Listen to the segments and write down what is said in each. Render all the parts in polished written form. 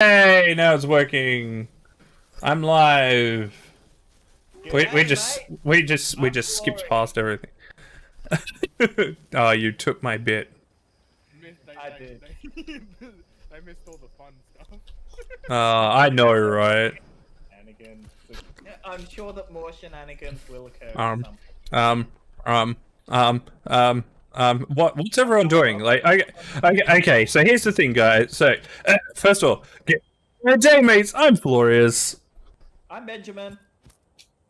Hey, now it's working. I'm live. We G'day, just mate. we just we I'm just skipped Felorius. past everything. Oh, you took my bit. I did. They missed all the fun stuff. I know, right? Shenanigans. I'm sure that more shenanigans will occur at Um, some point. um, um, what's everyone doing? Like, okay. So here's the thing, guys. So, first of all, good day, mates. I'm Felorius, I'm Benjamin.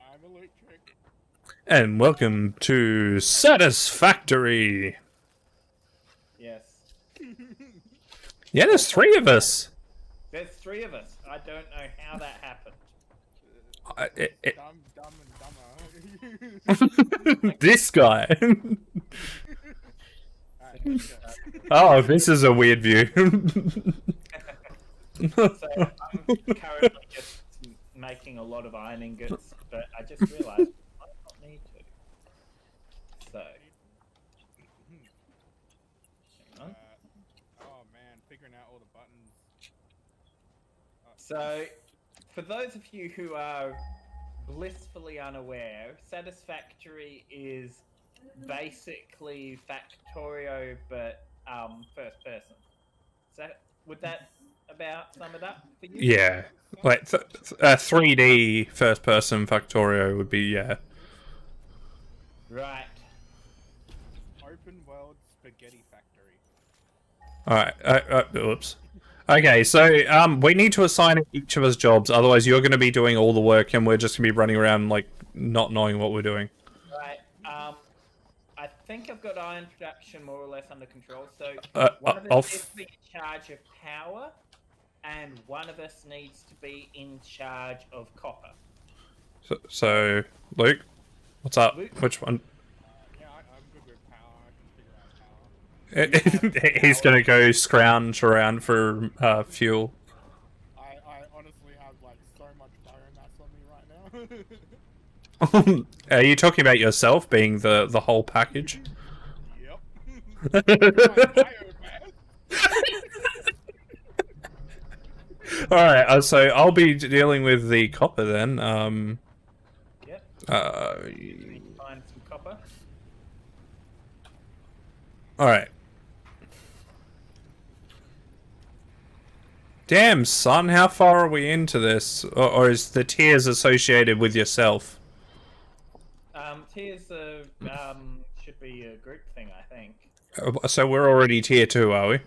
I'm electric. and welcome to Satisfactory. Yes. Yeah, there's three of us. There's three of us. I don't know how that happened. Dumb and dumber. This guy. Alright, let's go. Oh, this is a weird view. So I'm currently just making a lot of iron ingots, but I just realised I might not need to. So, hang on. Oh man, figuring out all the buttons. So, for those of you who are blissfully unaware, Satisfactory is basically Factorio, but first person. So, would that about sum it up for you? Yeah, like 3D first-person Factorio would be Right. Open world spaghetti factory. All right. Oops. Okay, so we need to assign each of us jobs. Otherwise, you're going to be doing all the work, and we're just going to be running around like not knowing what we're doing. Right. I think I've got iron production more or less under control. So one of I'll us needs to be in charge of power, and one of us needs to be in charge of copper. So, Luke, what's up? Luke? Which one? Yeah, I'm good with power. I can figure out power. He's going to go scrounge around for fuel. I honestly have like so much biomass on me right now. Are you talking about yourself being the whole package? Yep. My biomass. Alright, so I'll be dealing with the copper then. Yep. Need to find some copper. Alright. Damn, son, how far are we into this? Or is the tiers associated with yourself? Tiers should be a group thing, I think. So we're already tier 2, are we?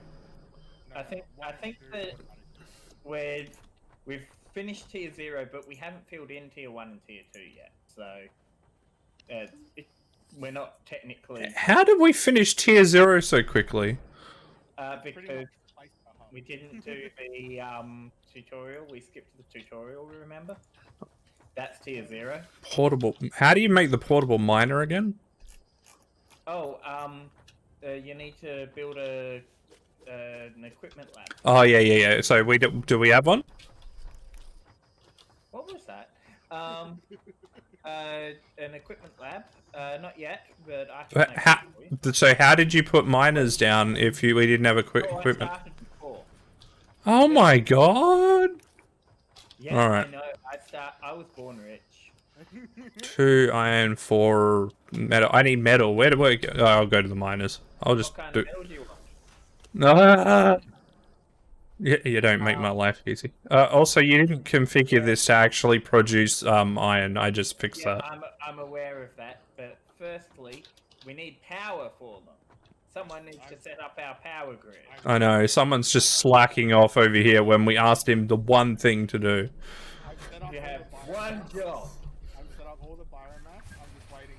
I think that we've finished tier 0, but we haven't filled in tier 1 and tier 2 yet. So we're not technically How did we finish tier 0 so quickly? because we didn't do the tutorial. We skipped the tutorial. Remember? That's tier 0. Portable. How do you make the portable miner again? Oh, you need to build an equipment lab. Oh, yeah. So do we have one? What was that? An equipment lab. Not yet, but I can make it for you. So how did you put miners down if we didn't have Oh, equipment? I started before. Oh my god! Yes, Alright. I know. I was born rich. 2 iron, 4 metal. I need metal. Where do I go? Oh, I'll go to the miners. I'll just What kind do. of metal do you want? Ah! You don't make my life easy. Also, you didn't configure this to actually produce iron. I just fixed Yeah, that. I'm aware of that. But firstly, we need power for them. Someone needs to set up our power grid. I know. Someone's just slacking off over here when we asked him the one thing to do. I've set up You all have the one biomass. job. I've set up all the biomass. I'm just waiting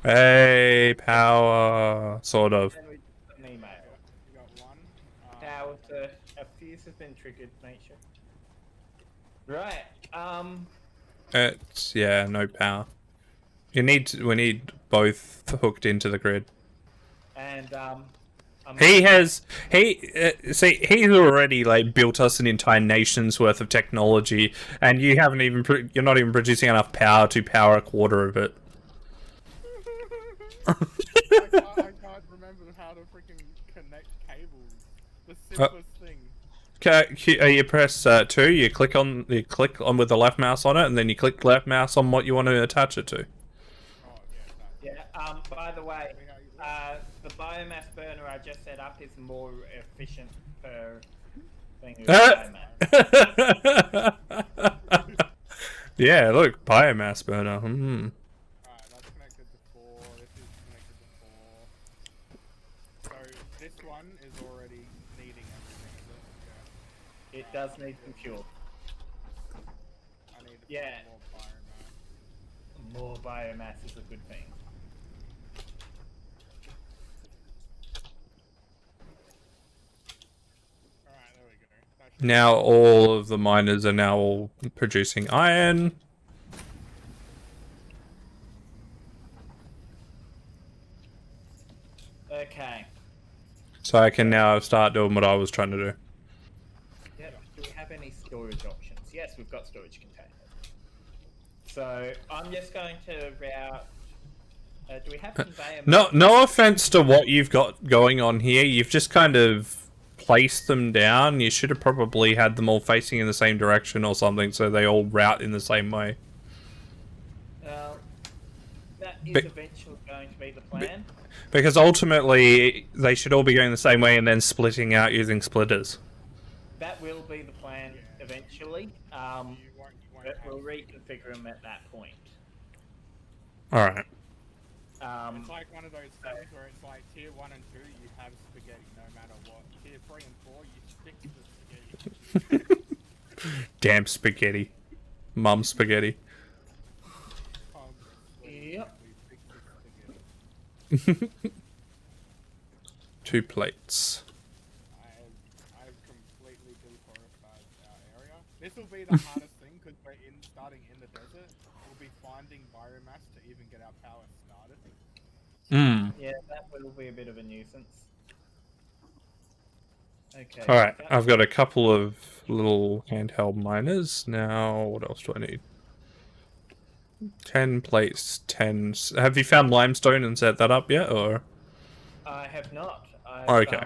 for. Hey, power. Sort of. Then we just an email. We got one. Power to a fuse has been triggered. Make sure. Right. It's no power. We need both hooked into the grid. And He's already like built us an entire nation's worth of technology, and you're not even producing enough power to power a quarter of it. I can't remember how to freaking connect cables. The simplest thing. You press 2. You click on with the left mouse on it, and then you click left mouse on what you want to attach it to. Oh, yeah, that. Yeah. By the way, Tell me how you look. the biomass burner I just set up is more efficient per thing with biomass. Yeah, look, biomass burner. Alright, that's connected to 4. This is connected to 4. So this one is already needing everything, is it? Yeah. It does need some fuel. I need to Yeah. put more biomass. More biomass is a good thing. Alright, there we go. That should Now all of the miners are now all producing iron. Okay. So I can now start doing what I was trying to do. Yep. Do we have any storage options? Yes, we've got storage containers. So I'm just going to route. Do we have conveyor? No offense to what you've got going on here. You've just kind of placed them down. You should have probably had them all facing in the same direction or something, so they all route in the same way. That is But- eventually going to be the plan. Because ultimately, they should all be going the same way and then splitting out using splitters. That will be the plan eventually. You won't But have we'll reconfigure them at that point. Alright. It's like one of those things where it's like tier 1 and 2 you have spaghetti no matter what. Tier 3 and 4 you stick to the spaghetti. Damn spaghetti. Mum spaghetti. Yep. We stick to spaghetti. 2 plates. I've completely deforested our area. This will be the hardest thing because we're starting in the desert. We'll be finding biomass to even get our power started. Yeah, that will be a bit of a nuisance. Okay. Alright, that- I've got a couple of little handheld miners. Now, what else do I need? 10 plates, 10... Have you found limestone and set that up yet, or...? I have not. Okay.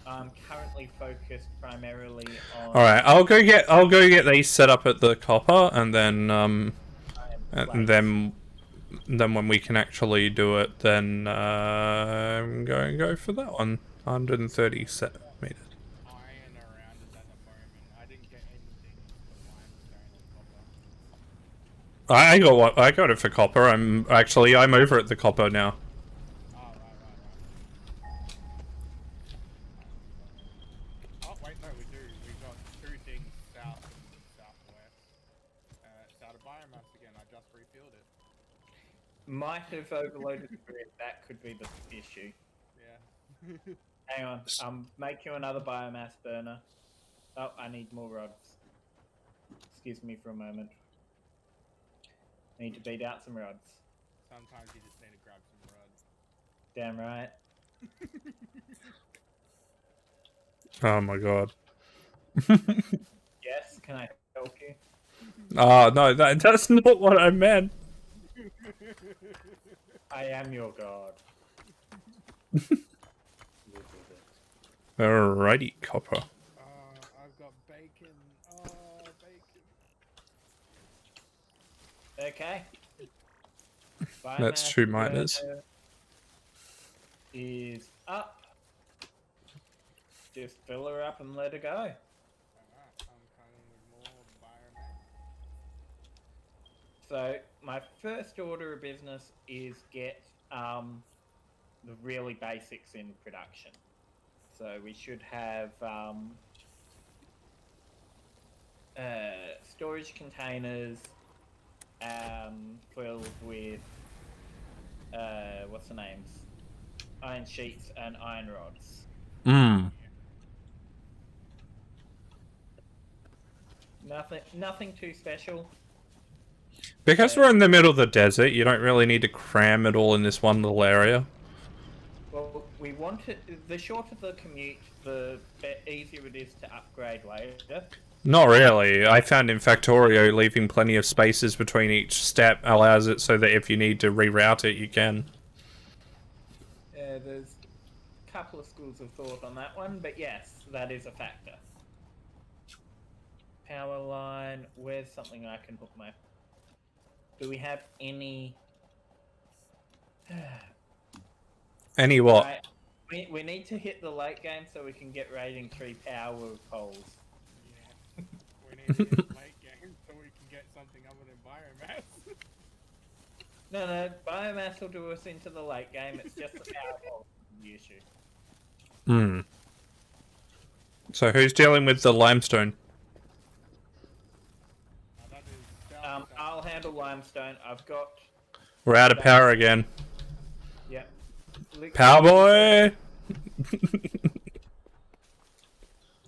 I'm currently focused primarily on. Alright, I'll go get these set up at the copper, and then, and then when we can actually do it, then, I'm going to go for that one. 130 centimeters. Iron around us at the moment. I didn't get anything for limestone or copper. I got what I got it for copper. I'm over at the copper now. Oh, right. Oh, wait, no, we do. We got 2 things south and southwest. It's out of biomass again. I just refilled it. Might have overloaded the grid. That could be the issue. Yeah. Hang on. Make you another biomass burner. Oh, I need more rods. Excuse me for a moment. Need to beat out some rods. Sometimes you just need to grab some rods. Damn right. Oh my god. Yes, can I help you? Oh no, that's not what I meant. I am your god. Alrighty, copper. I've got bacon. Oh, bacon. Okay. That's Biomass 2 miners. burner Is up. Just fill her up and let her go. Alright, I'm coming with more biomass. So my first order of business is get the really basics in production. So we should have storage containers filled with what's the names? Iron sheets and iron rods. Nothing too special. Because we're in the middle of the desert, you don't really need to cram it all in this one little area. Well, we want it. The shorter the commute, the easier it is to upgrade later. Not really. I found in Factorio leaving plenty of spaces between each step allows it so that if you need to reroute it, you can. There's a couple of schools of thought on that one, but yes, that is a factor. Power line. Where's something I can hook my? Do we have any? Any what? Right. We need to hit the late game so we can get rating 3 power poles. Yeah. We need to hit late game so we can get something other than biomass. No, biomass will do us into the late game. It's just the power pole the issue. Hmm. So who's dealing with the limestone? That is I'll handle limestone. I've got. We're out of power again. Yep. Power boy!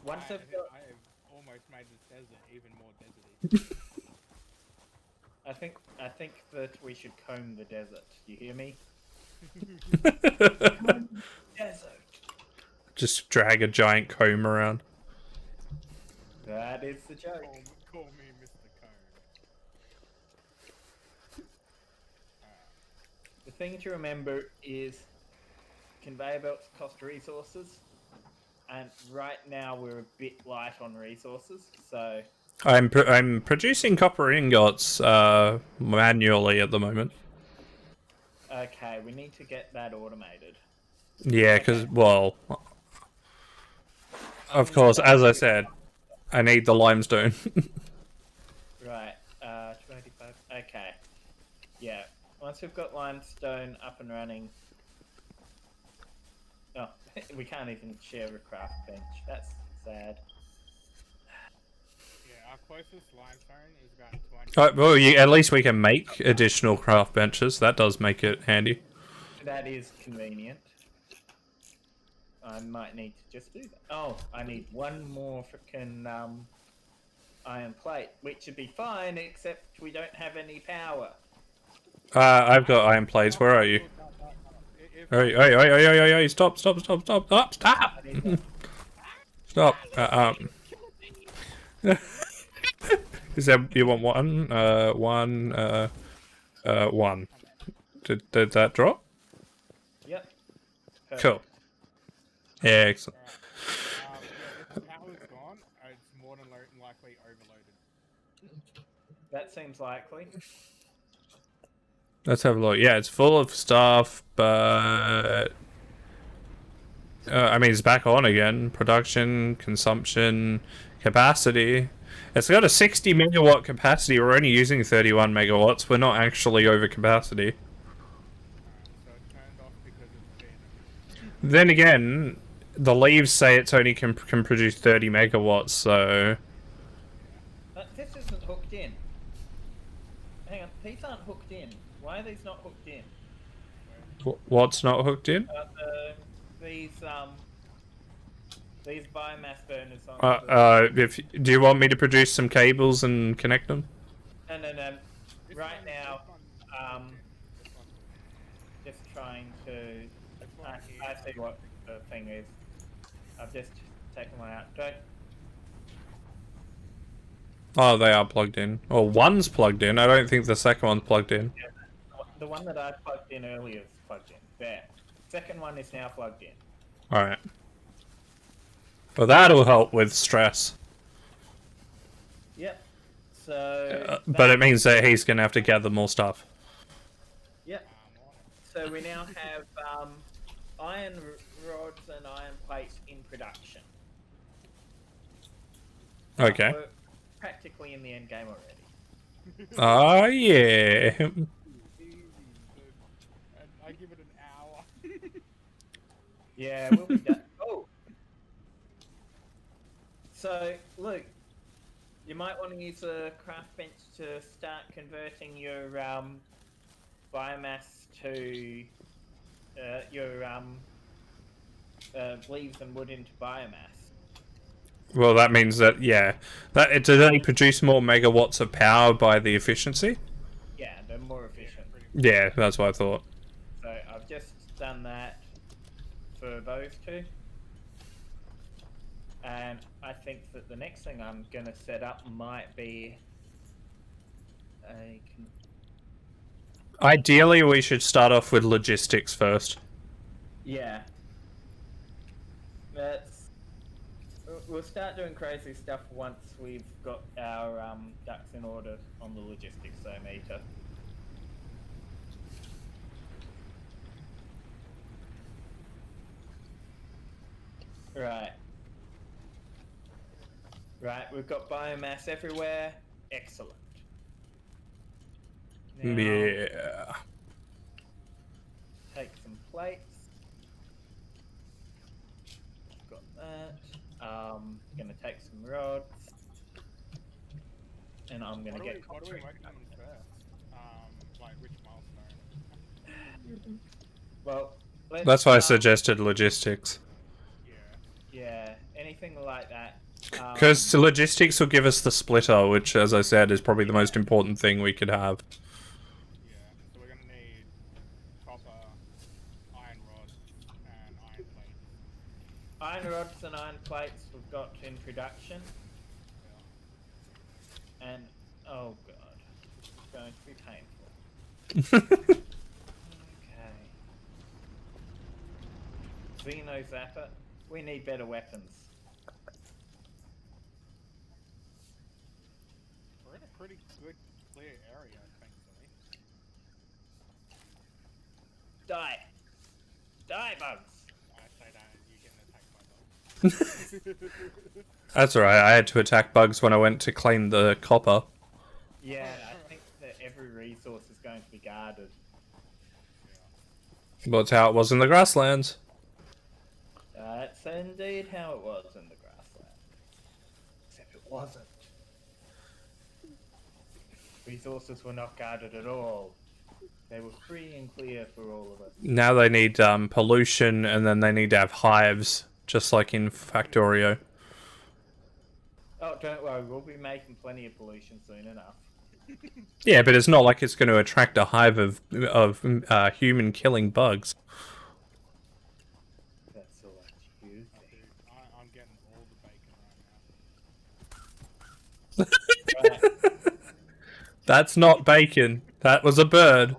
Once I I've have got, almost made this desert even more deserty. I think that we should comb the desert. You hear me? Desert. Just drag a giant comb around. That is the joke. Call me Mr. Cone. The thing to remember is conveyor belts cost resources, and right now we're a bit light on resources, so... I'm producing copper ingots manually at the moment. Okay, we need to get that automated. Yeah, because, well... Of course, as I said, I need the limestone. Right, 25. Okay. Yeah, once we've got limestone up and running... Oh, we can't even share a craft bench. That's sad. Yeah, our closest limestone is about 20. Well, at least we can make additional craft benches. That does make it handy. That is convenient. I might need to just do that. Oh, I need one more frickin' iron plate, which would be fine, except we don't have any power. I've got iron plates. Where are you? Hey, stop. Stop. Is that, you want one? One. Did that drop? Yep. Perfect. Cool. Yeah, excellent. If the power's gone, it's more than likely overloaded. That seems likely. Let's have a look. Yeah, it's full of stuff, but... I mean, it's back on again. Production, consumption, capacity. It's got a 60 megawatt capacity. We're only using 31 megawatts. We're not actually over capacity. So it turned off because it's been... Then again, the leaves say it's only can produce 30 megawatts, so... This isn't hooked in. Hang on, these aren't hooked in. Why are these not hooked in? What's not hooked in? These biomass burners on Do you want me to produce some cables and connect them? No. Right now, just trying to... I see what the thing is. I've just taken one out. Don't... Oh, they are plugged in. Or one's plugged in. I don't think the second one's plugged in. Yeah, the one that I plugged in earlier is plugged in. There. Second one is now plugged in. Alright. Well, that'll help with stress. Yep. So... But it means that he's going to have to gather more stuff. Yep. So we now have iron rods and iron plates in production. Okay. We're practically in the end game already. Oh, yeah. Easy, dude. And I give it an hour. Yeah, we'll be done. Oh! So, look, you might want to use a craft bench to start converting your biomass to your leaves and wood into biomass. Well, that means that, yeah. That it does only produce more megawatts of power by the efficiency? Yeah, they're more efficient. Yeah, that's what I thought. So I've just done that for those two. And I think that the next thing I'm going to set up might be a... Ideally, we should start off with logistics first. Yeah. That's... we'll start doing crazy stuff once we've got our ducks in order on the logistics meter. Right. Right, we've got biomass everywhere. Excellent. Now, Yeah. take some plates. Got that. Gonna take some rods. And I'm gonna get What are we concrete. working on first? Like which milestone? Well, let's That's why I start- suggested logistics. Yeah. Yeah, anything like that. Because logistics will give us the splitter, which, as I said, is probably the most important thing we could have. Yeah. So we're gonna need copper, iron rods, and iron plates. Iron rods and iron plates we've got in production. Yeah. And, oh god, this is going to be painful. Okay. Xeno Zapper, we need better weapons. We're in a pretty good clear area, thankfully. Die! Die, bugs! I say that and you getting attacked by dogs. That's alright, I had to attack bugs when I went to claim the copper. Yeah, I think that every resource is going to be guarded. That's how it was in the grasslands. That's indeed how it was in the grassland. Except it wasn't. Resources were not guarded at all. They were free and clear for all of us. Now they need pollution, and then they need to have hives, just like in Factorio. Oh, don't worry, we'll be making plenty of pollution soon enough. Yeah, but it's not like it's going to attract a hive of human killing bugs. That's all you Dude, think. I'm getting all the bacon right now. Right. That's not bacon. That was a bird.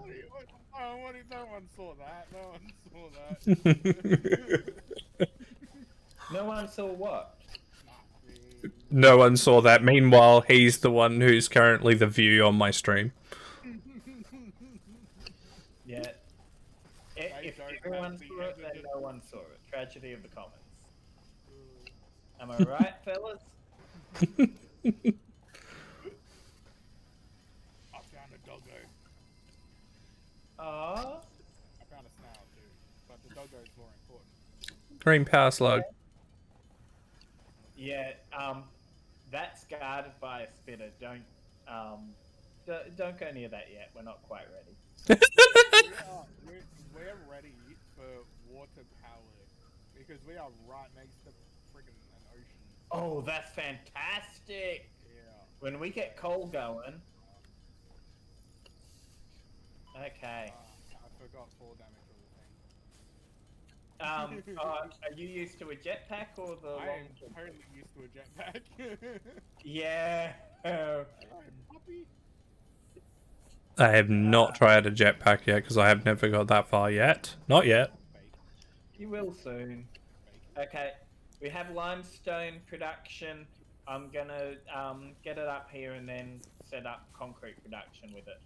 No one saw that. No one saw that. No one saw what? No one saw that. Meanwhile, he's the one who's currently the view on my stream. Yeah. If everyone saw it, then no one saw it. Tragedy of the commons. Am I right, fellas? I found a doggo. Aww. I found a snail too, but the doggo is more important. Green power slug. Yeah, that's guarded by a spitter. Don't go near that yet. We're not quite ready. We're ready for water power because we are right next to friggin' an ocean. Oh, that's fantastic! Yeah. When we get coal going. Okay. I forgot fall damage or the thing. Are you used to a jetpack or the I long? am totally used to a jetpack. Yeah. Puppy. I have not tried a jetpack yet because I have never got that far yet. Not yet. You will soon. Okay. We have limestone production. I'm gonna get it up here and then set up concrete production with it.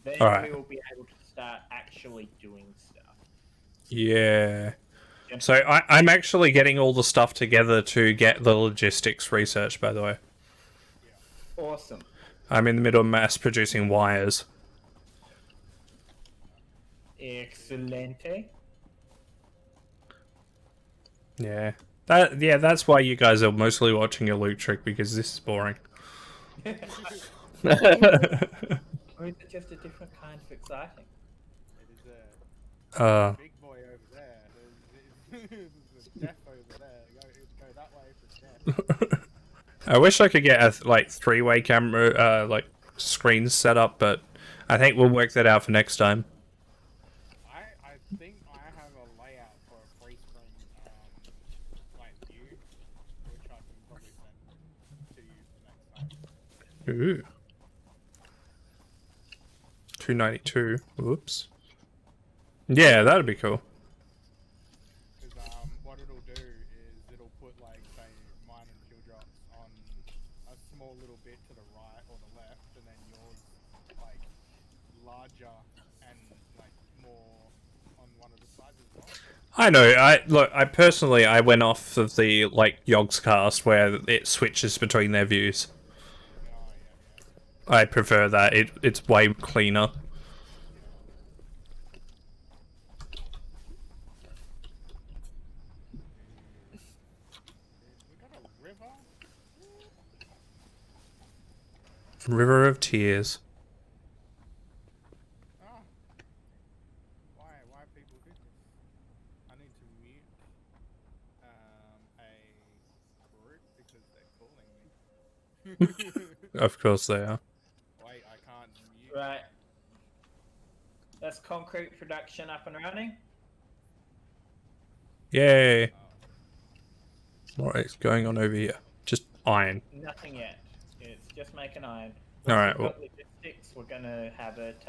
Then Alright. we will be able to start actually doing stuff. Yeah. So I'm actually getting all the stuff together to get the logistics research, by the way. Awesome. I'm in the middle of mass producing wires. Excelente. Yeah. That's why you guys are mostly watching a loot trick, because this is boring. Or is it just a different kind of exciting? It is a Uh, big boy over there. There's a death over there. Go that way for death. I wish I could get a three-way camera screens set up, but I think we'll work that out for next time. I think I have a layout for a free screen view, which I can probably send to you for next time. Ooh. 292. Whoops. Yeah, that'd be cool. Because what it'll do is it'll put say small little bit to the right or the left, and then yours like larger and like more on one of the sides as well. I know. I personally went off of the like Yogscast where it switches between their views. Oh yeah, I prefer that. It's way cleaner. We got a river. River of Tears. Ah, why people do this? I need to mute a group because they're calling me. Of course they are. Wait, I can't mute. Right. That's concrete production up and running. Yay! What is going on over here? Just iron. Nothing yet. It's just making iron. All right. We've Well, got logistics. We're gonna have it.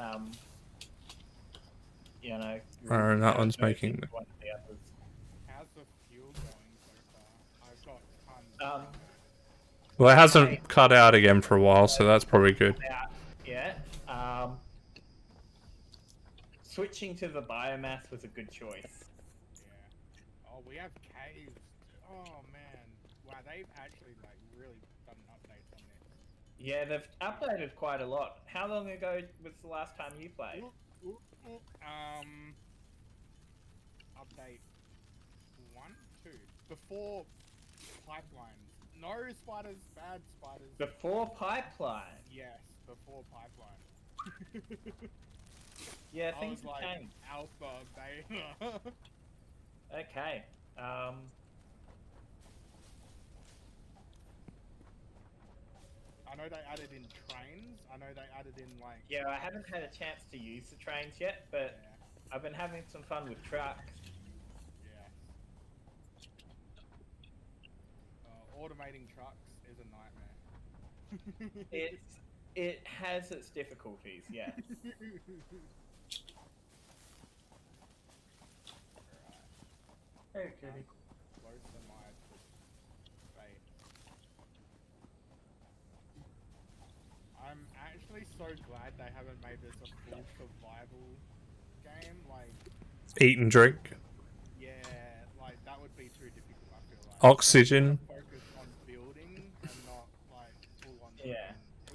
You know. Alright, that one's merge making- into one of the others. How's the fuel going so far? I've got tons. well, it hasn't cut out again for a while, so that's probably good. Out yet. Switching to the biomass was a good choice. Yeah. Oh, we have caves. Oh man. Wow, they've actually like really done updates on this. Yeah, they've updated quite a lot. How long ago was the last time you played? Update 1, 2. Before pipelines. No spiders, bad spiders. Before pipeline. Yes, before pipeline. Yeah, I things was have like changed. alpha, beta. Okay. I know they added in trains. I know they added in like. Yeah, I haven't had a chance to use the trains yet, but Yeah. I've been having some fun with trucks. Yeah. Automating trucks is a nightmare. It has its difficulties, yeah. Okay. Close to my fate. I'm actually so glad they haven't made this a full survival game. Like, Eat and drink. yeah, like that would be too difficult. I feel like. Oxygen. Focus on building and not like full on. Yeah.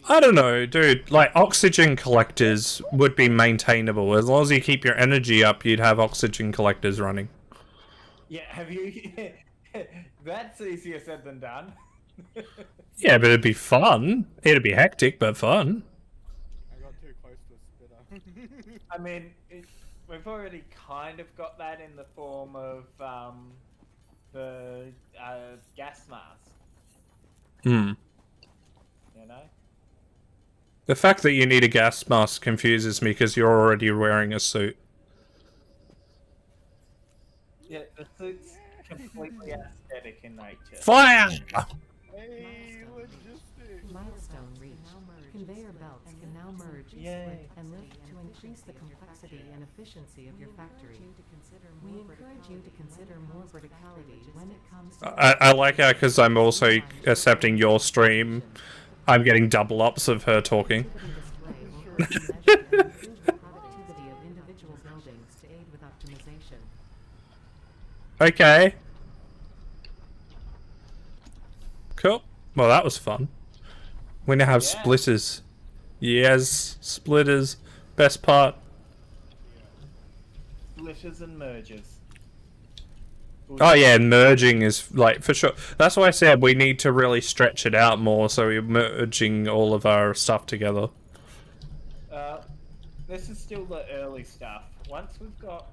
I don't know, dude. Like, oxygen collectors would be maintainable. As long as you keep your energy up, you'd have oxygen collectors running. Yeah, have you... That's easier said than done. Yeah, but it'd be fun. It'd be hectic, but fun. I got too close to a spitter. I mean, we've already kind of got that in the form of the gas mask, Hmm. you know? The fact that you need a gas mask confuses me because you're already wearing a suit. Yeah, the suit's completely aesthetic in nature. Fire! Hey, logistics. Milestone reached. Conveyor belts can now merge, Yay. split, and lift to increase the complexity and efficiency of your factory. We encourage you to consider more verticality when it comes to I like how, because I'm also accepting your stream, I'm getting double ups of her talking. activity display will help you measure and improve the productivity of individual buildings to aid with optimization. Okay. Cool. Well, that was fun. We now have Yeah. splitters. Yes, splitters. Best part. Splitters and mergers. Oh yeah, merging is like for sure. That's why I said we need to really stretch it out more, so we're merging all of our stuff together. This is still the early stuff. Once we've got...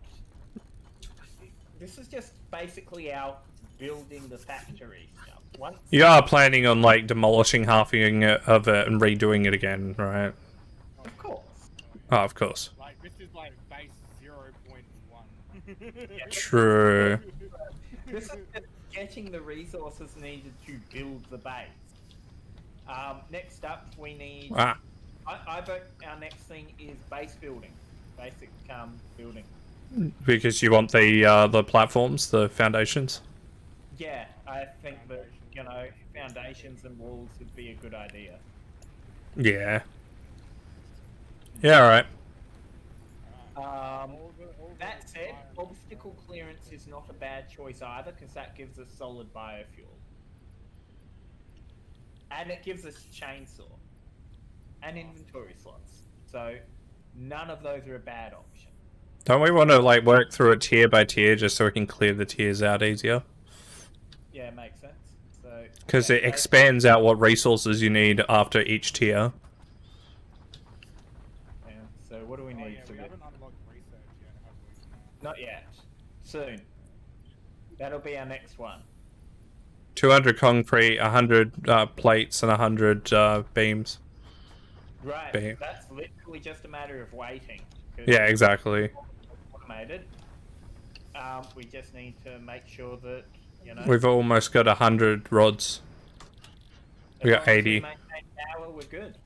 This is just basically our building the factory stuff. Once... You are planning on like demolishing half of it and redoing it again, right? Of course. Oh, of course. Like this is like base 0.1. True. This is just getting the resources needed to build the base. Next up, we need... Ah. I vote our next thing is base building. Basic building. Because you want the platforms, the foundations. Yeah, I think that Foundations. you know, foundations and walls would be a good idea. Yeah. Yeah, alright. That said, obstacle clearance is not a bad choice either, because that gives us solid biofuel. And it gives us chainsaw. And inventory slots. So, none of those are a bad option. Don't we want to, like, work through it tier by tier just so we can clear the tiers out easier? Yeah, makes sense. So, Because yeah, it expands out what resources you need after each tier. Yeah, so what do we need? we haven't unlocked research yet, have we? Not yet. Soon. That'll be our next one. 200 concrete, 100 plates, and 100 beams. Right. Beam. That's literally just a matter of waiting. 'Cause Yeah, exactly. automated. We just need to make sure that, you know... We've almost got 100 rods. We got as long as 80. we maintain power, we're good.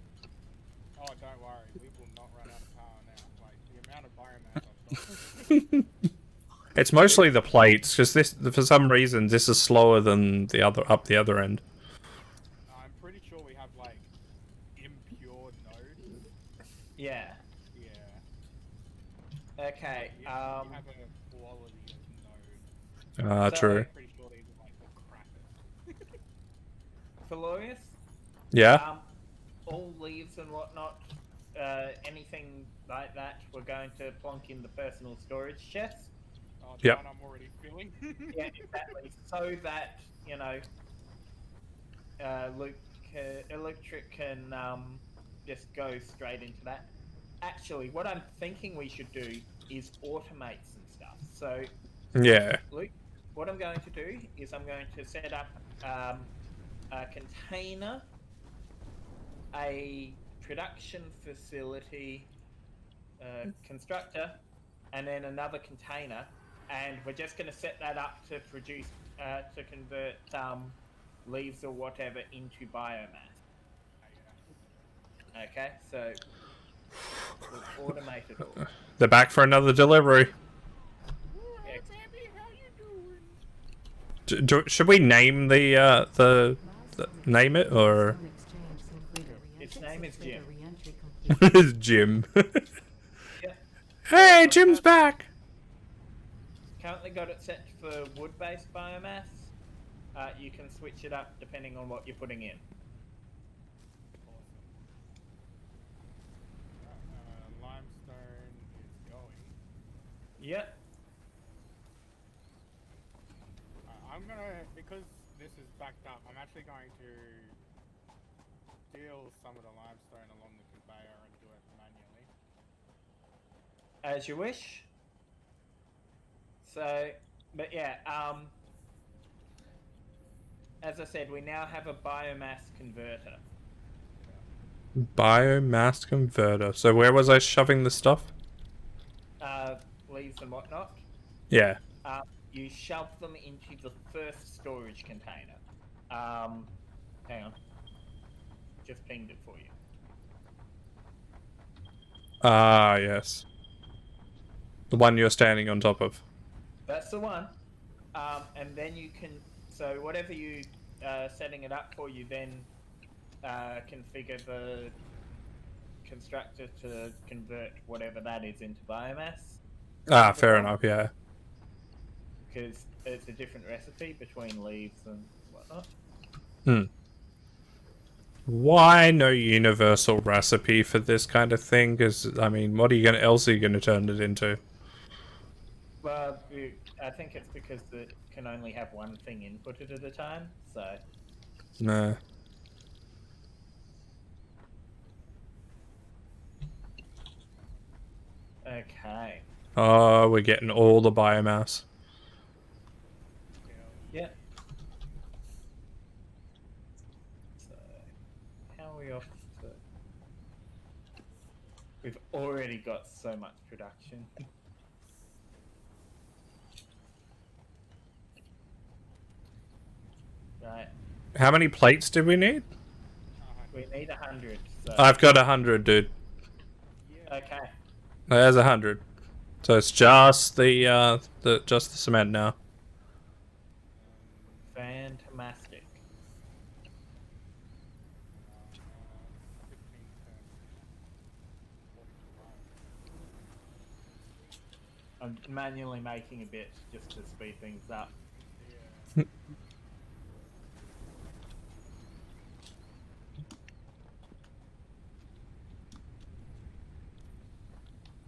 Oh, don't worry, we will not run out of power now. Like, the amount of biomass I've got. It's mostly the plates, because this, for some reason, this is slower than the other up the other end. I'm pretty sure we have, like, impure nodes. Yeah. Yeah. Okay. We have a quality of nodes. True. I'm pretty sure these are, like, the crackers. Felorius? Yeah? All leaves and whatnot, anything like that, we're going to plonk in the personal storage chest. Oh, Yep. one I'm already filling. Yeah, exactly. So that, you know, Luke, Electric can just go straight into that. Actually, what I'm thinking we should do is automate some stuff. So, Yeah. Luke, what I'm going to do is I'm going to set up a container, a production facility, constructor, and then another container. And we're just going to set that up to produce, to convert leaves or whatever into biomass. Okay, so we'll automate it all. They're back for another delivery. Should we name the name it, or Its name is Jim. it's Jim? Yeah. Hey, Jim's back. Currently got it set for wood-based biomass. You can switch it up depending on what you're putting in. Limestone is going. Yep. I'm gonna, because this is backed up, I'm actually going to steal some of the limestone along the conveyor and do it manually. As you wish. So, but yeah, as I said, we now have a biomass converter. Biomass converter. So where was I shoving the stuff? Leaves and whatnot. Yeah. You shove them into the first storage container. Hang on. Just pinged it for you. Ah, yes. The one you're standing on top of. That's the one. And then you can, so whatever you setting it up for, you then configure the constructor to convert whatever that is into biomass. Ah, fair enough, yeah. Because it's a different recipe between leaves and whatnot. Hmm. Why no universal recipe for this kind of thing? Because, I mean, what are you else are you gonna turn it into? Well, I think it's because it can only have one thing inputted at a time, so... Nah. Okay. Oh, we're getting all the biomass. Yeah. So, how are we off to... We've already got so much production. Right. How many plates did we need? We need 100, so... I've got 100, dude. Okay. There's 100. So it's just the cement now. Fantastic. I'm manually making a bit just to speed things up. Yeah.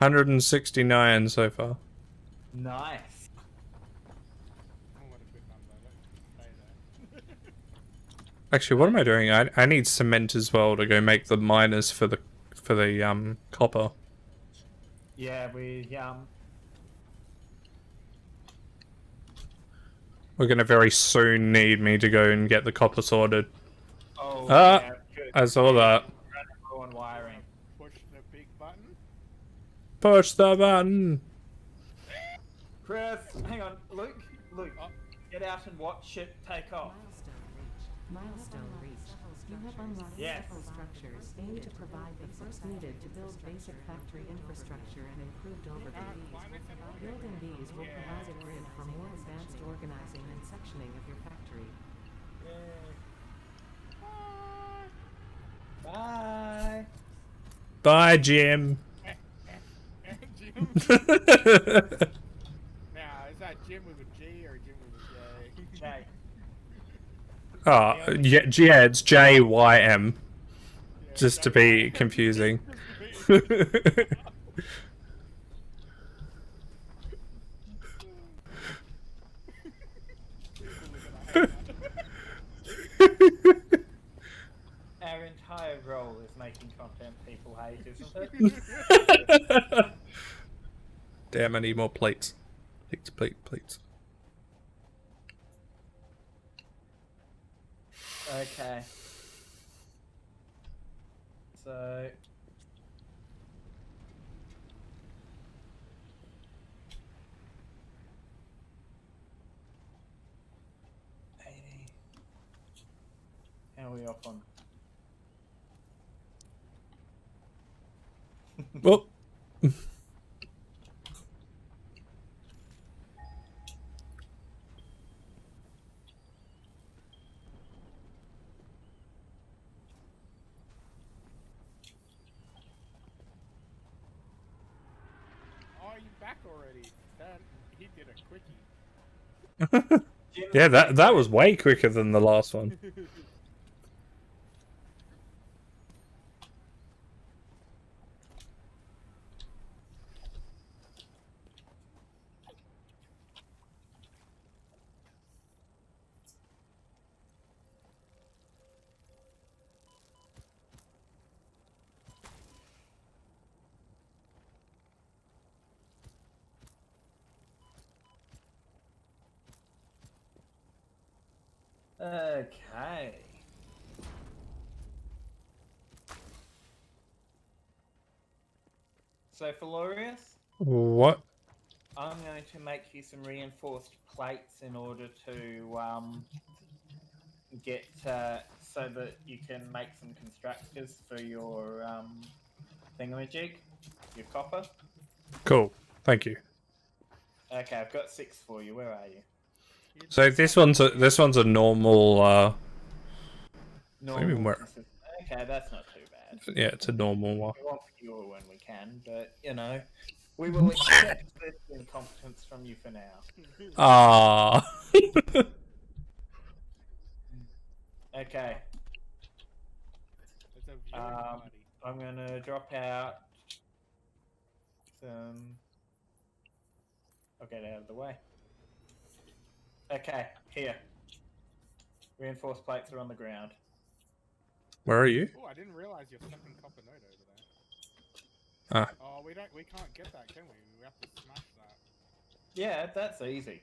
169 so far. Nice. Oh, what a good number. Let's stay there. Actually, what am I doing? I need cement as well to go make the miners for the copper. Yeah, We're gonna very soon need me to go and get the copper sorted. Oh, Ah, yeah, good. I saw that. Run everyone wiring. Push the big button. Push the button. Chris, hang on. Luke, Oh. get out and watch it take off. Milestone reached. You have unlocked Yes. several structures aimed to provide the first needed to build basic factory infrastructure and improved overview. Building these will provide a grid for more advanced organizing and sectioning of your factory. Bye. Bye, Jim. Jim. Now, is that Jim with a G or Jim with a J? Okay. Oh, yeah, it's JYM. Yeah, Just to be confusing. Our entire role is making content people hate, isn't it? Damn, I need more plates. Plates. Okay. So. How are we off on? Well, Oh, you back already? That he did a quickie. yeah, that was way quicker than the last one. Okay. So, Felorius, What? I'm going to make you some reinforced plates in order to get so that you can make some constructors for your thingamajig, your copper. Cool. Thank you. Okay, I've got 6 for you. Where are you? So this one's a normal. Normal. where- Okay, that's not too bad. Yeah, it's a normal one. We want fewer when we can, but you know, we will accept this incompetence from you for now. Ah. Okay. It's a viewing party. I'm gonna drop out some. I'll get out of the way. Okay, here. Reinforced plates are on the ground. Where are you? Oh, I didn't realize your second copper node over there. Ah. Oh, we can't get that, can we? We have to smash that. Yeah, that's easy.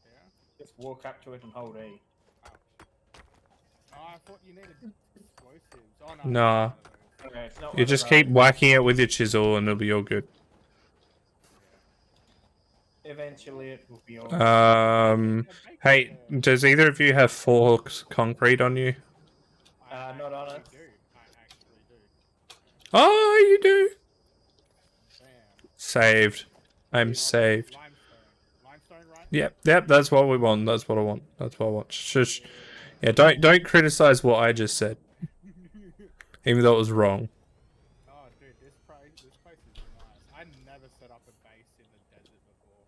Yeah? Just walk up to it and hold E. Oh, I thought you needed explosives. Oh, no. Nah. it's none of those. Okay, it's not You one just of keep those. whacking it with your chisel and it'll be all good. Eventually, it will be all. Hey, does either of you have 4 concrete on you? Not on actually us. do. I actually do. Oh, you do. Damn. Saved. I'm saved. Limestone. Limestone, right? Yep, that's what we want. That's what I want. That's what I want. Shush. Yeah, don't criticize what I just said. Even though it was wrong. Oh, dude, this place is nice. I never set up a base in the desert before.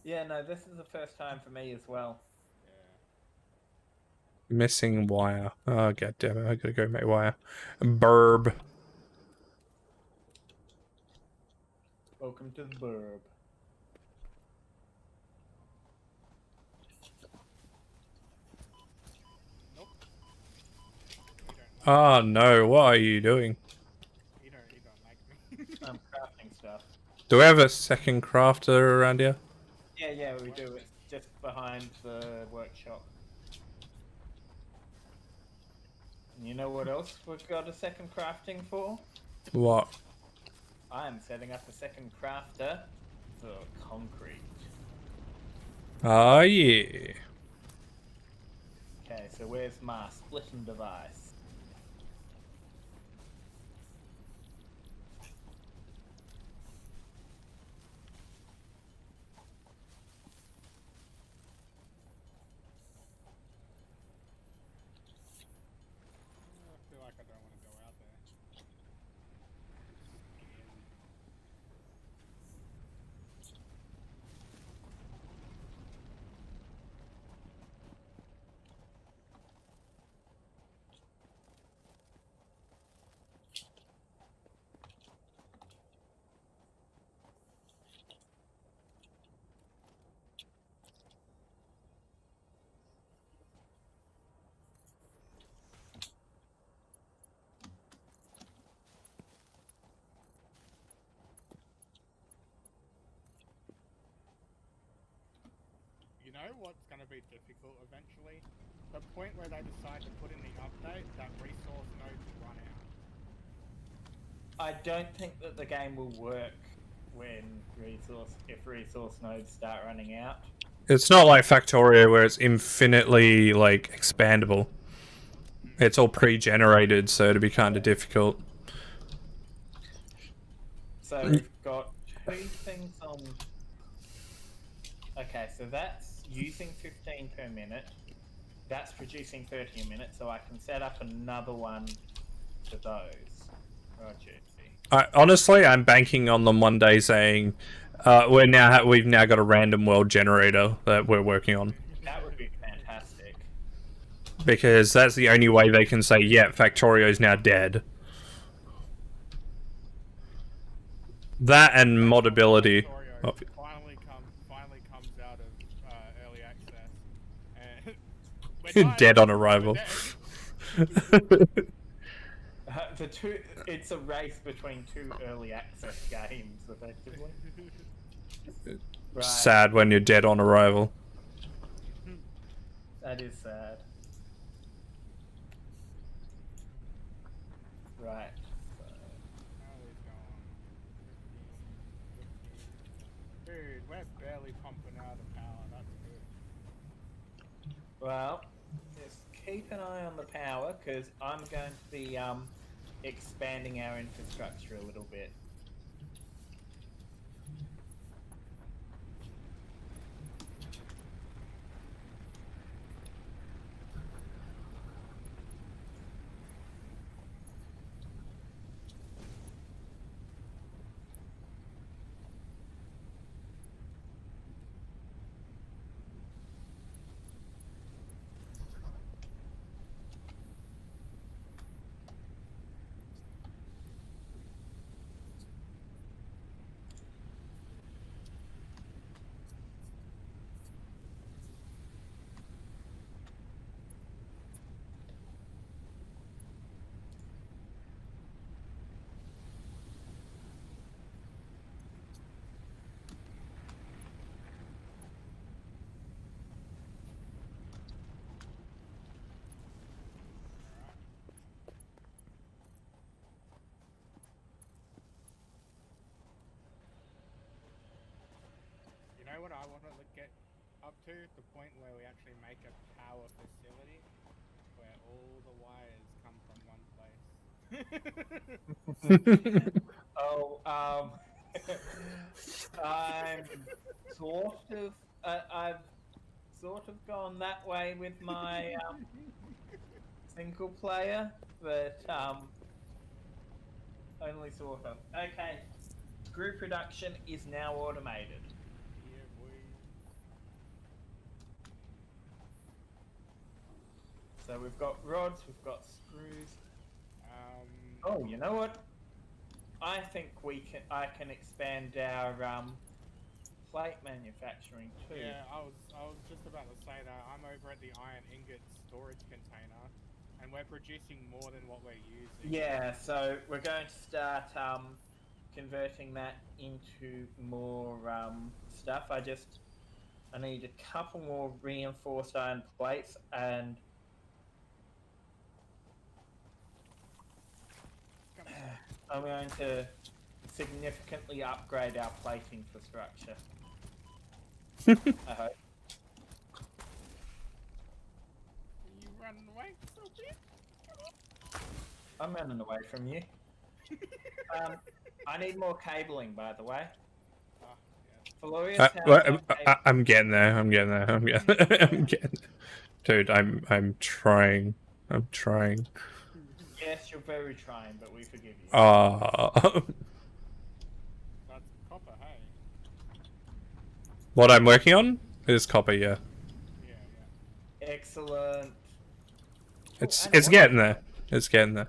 Yeah, no, this is the first time for me as well. Yeah. Missing wire. Oh, god damn it. I gotta go make wire. Burb. Welcome to the burb. Nope. You don't like Oh no, what are you doing? you don't like me. I'm crafting stuff. Do we have a second crafter around here? Yeah, we do. It's just behind the workshop. And you know what else we've got a second crafting for? What? I am setting up a second crafter for concrete. Oh yeah. Okay, so where's my splitting device? I feel like I don't want to go out there. Scared. You know what's going to be difficult eventually? The point where they decide to put in the update that resource nodes run out. I don't think that the game will work when if resource nodes start running out. It's not like Factorio where it's infinitely, like, expandable. It's all pre-generated, so it'd be kind of difficult. So we've got two things on. Okay, so that's using 15 per minute. That's producing 30 a minute, so I can set up another one for those. Roger. Honestly, I'm banking on them one day saying, we've now got a random world generator that we're working on. That would be fantastic. Because that's the only way they can say, yeah, Factorio's now dead. That and modability. Factorio finally comes out of early access. And we're Dead on we're arrival. dead. It's a race between two early access games, effectively. Right. Sad when you're dead on arrival. That is sad. Right. So, How is it going? 15. Dude, we're barely pumping out of power. That's good. well, just keep an eye on the power, because I'm going to be expanding our infrastructure a little bit. You know what I want to get up to? The point where we actually make a power facility where all the wires come from one place. I've sort of gone that way with my single player, but only sort of. Okay, screw production is now automated. Yeah, boy. So we've got rods, we've got screws. Um, Oh, you know what? I think I can expand our plate manufacturing too. yeah, I was just about to say that. I'm over at the iron ingot storage container, and we're producing more than what we're using. Yeah, so we're going to start converting that into more stuff. I need a couple more reinforced iron plates, and I'm going to significantly upgrade our plate infrastructure. I hope. You running away so big? I'm running away from you. I need more cabling, by the way. Ah, yeah. Felorius, I'm getting there. I'm getting there. I'm getting there. I'm getting there. Dude, I'm trying. I'm trying. Yes, you're very trying, but we forgive you. That's copper, hey? What I'm working on is copper, yeah. Yeah, yeah. Excellent. It's I know what getting I- there. It's getting there.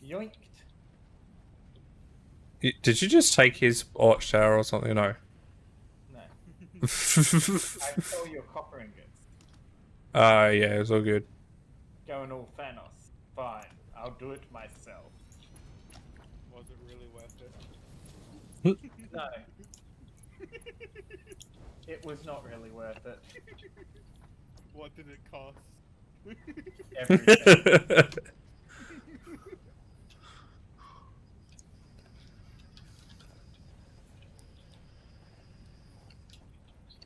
Yoinked. Did you just take his watchtower or something? No. No. I stole your copper ingots. Yeah, it's all good. Going all Thanos. Fine, I'll do it myself. Was it really worth it? No. It was not really worth it. What did it cost? Everything.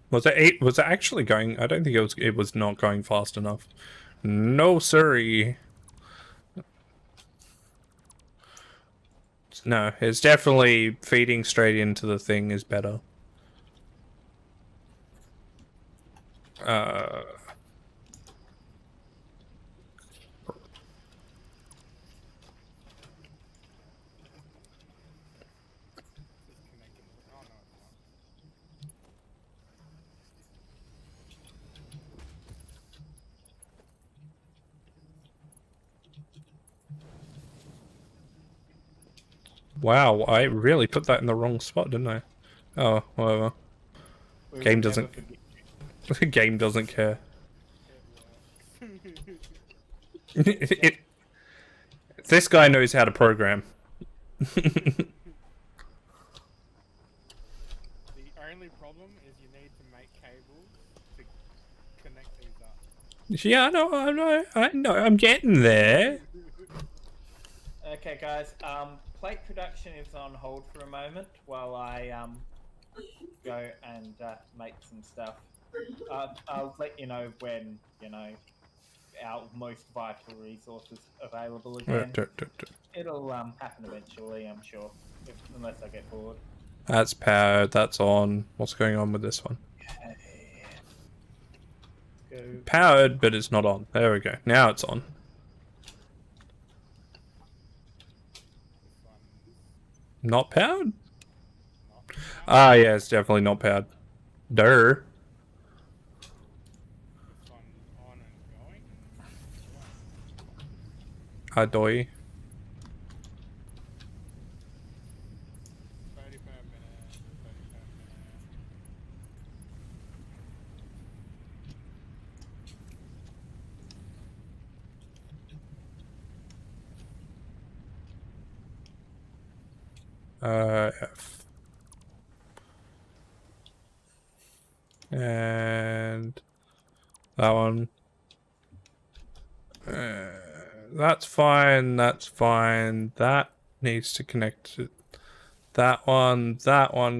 Was it actually going? I don't think it was not going fast enough. No, sorry. No, it's definitely feeding straight into the thing is better. Disconnecting. Oh no, it's not. Wow, I really put that in the wrong spot, didn't I? Oh, whatever. We Game will doesn't- never forget you. The game doesn't care. It works. This guy knows how to program. The only problem is you need to make cables to connect these up. Yeah, I know, I'm getting there. Okay, guys. Plate production is on hold for a moment while I go and make some stuff. I'll let you know when our most vital resources available again. It'll happen eventually, I'm sure, unless I get bored. That's powered, that's on. What's going on with this one? Go. Powered, but it's not on. There we go. Now it's on. This one's Not powered? not. Ah, yeah, it's definitely not powered. Durr. This one's on and going. Adoy. 30 per minute. 30 per minute. F. And that one. That's fine, that's fine. That needs to connect to that one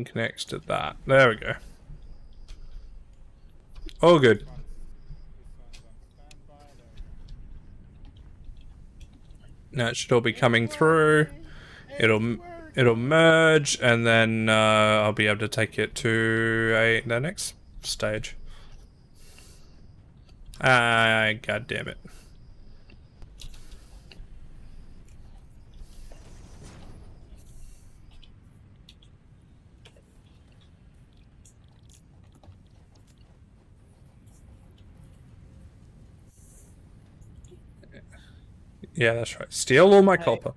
connects to that. There we go. All good. This one's on standby. There we go. Now it should all be coming through. It'll merge, and then I'll be able to take it to the next stage. God damn it. Yeah, that's right. Steal all my Hey, copper.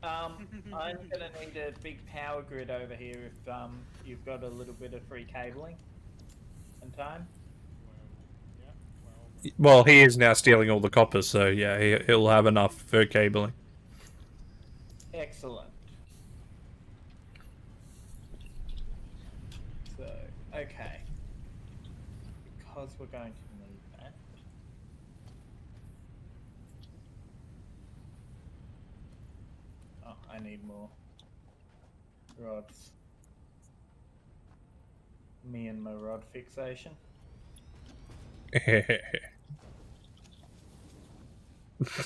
I'm gonna need a big power grid over here if you've got a little bit of free cabling and time. Well, yeah, well, Well, he is now stealing all the copper, so yeah, he'll have enough for cabling. Excellent. So, okay. Because we're going to need that. Oh, I need more rods. Me and my rod fixation.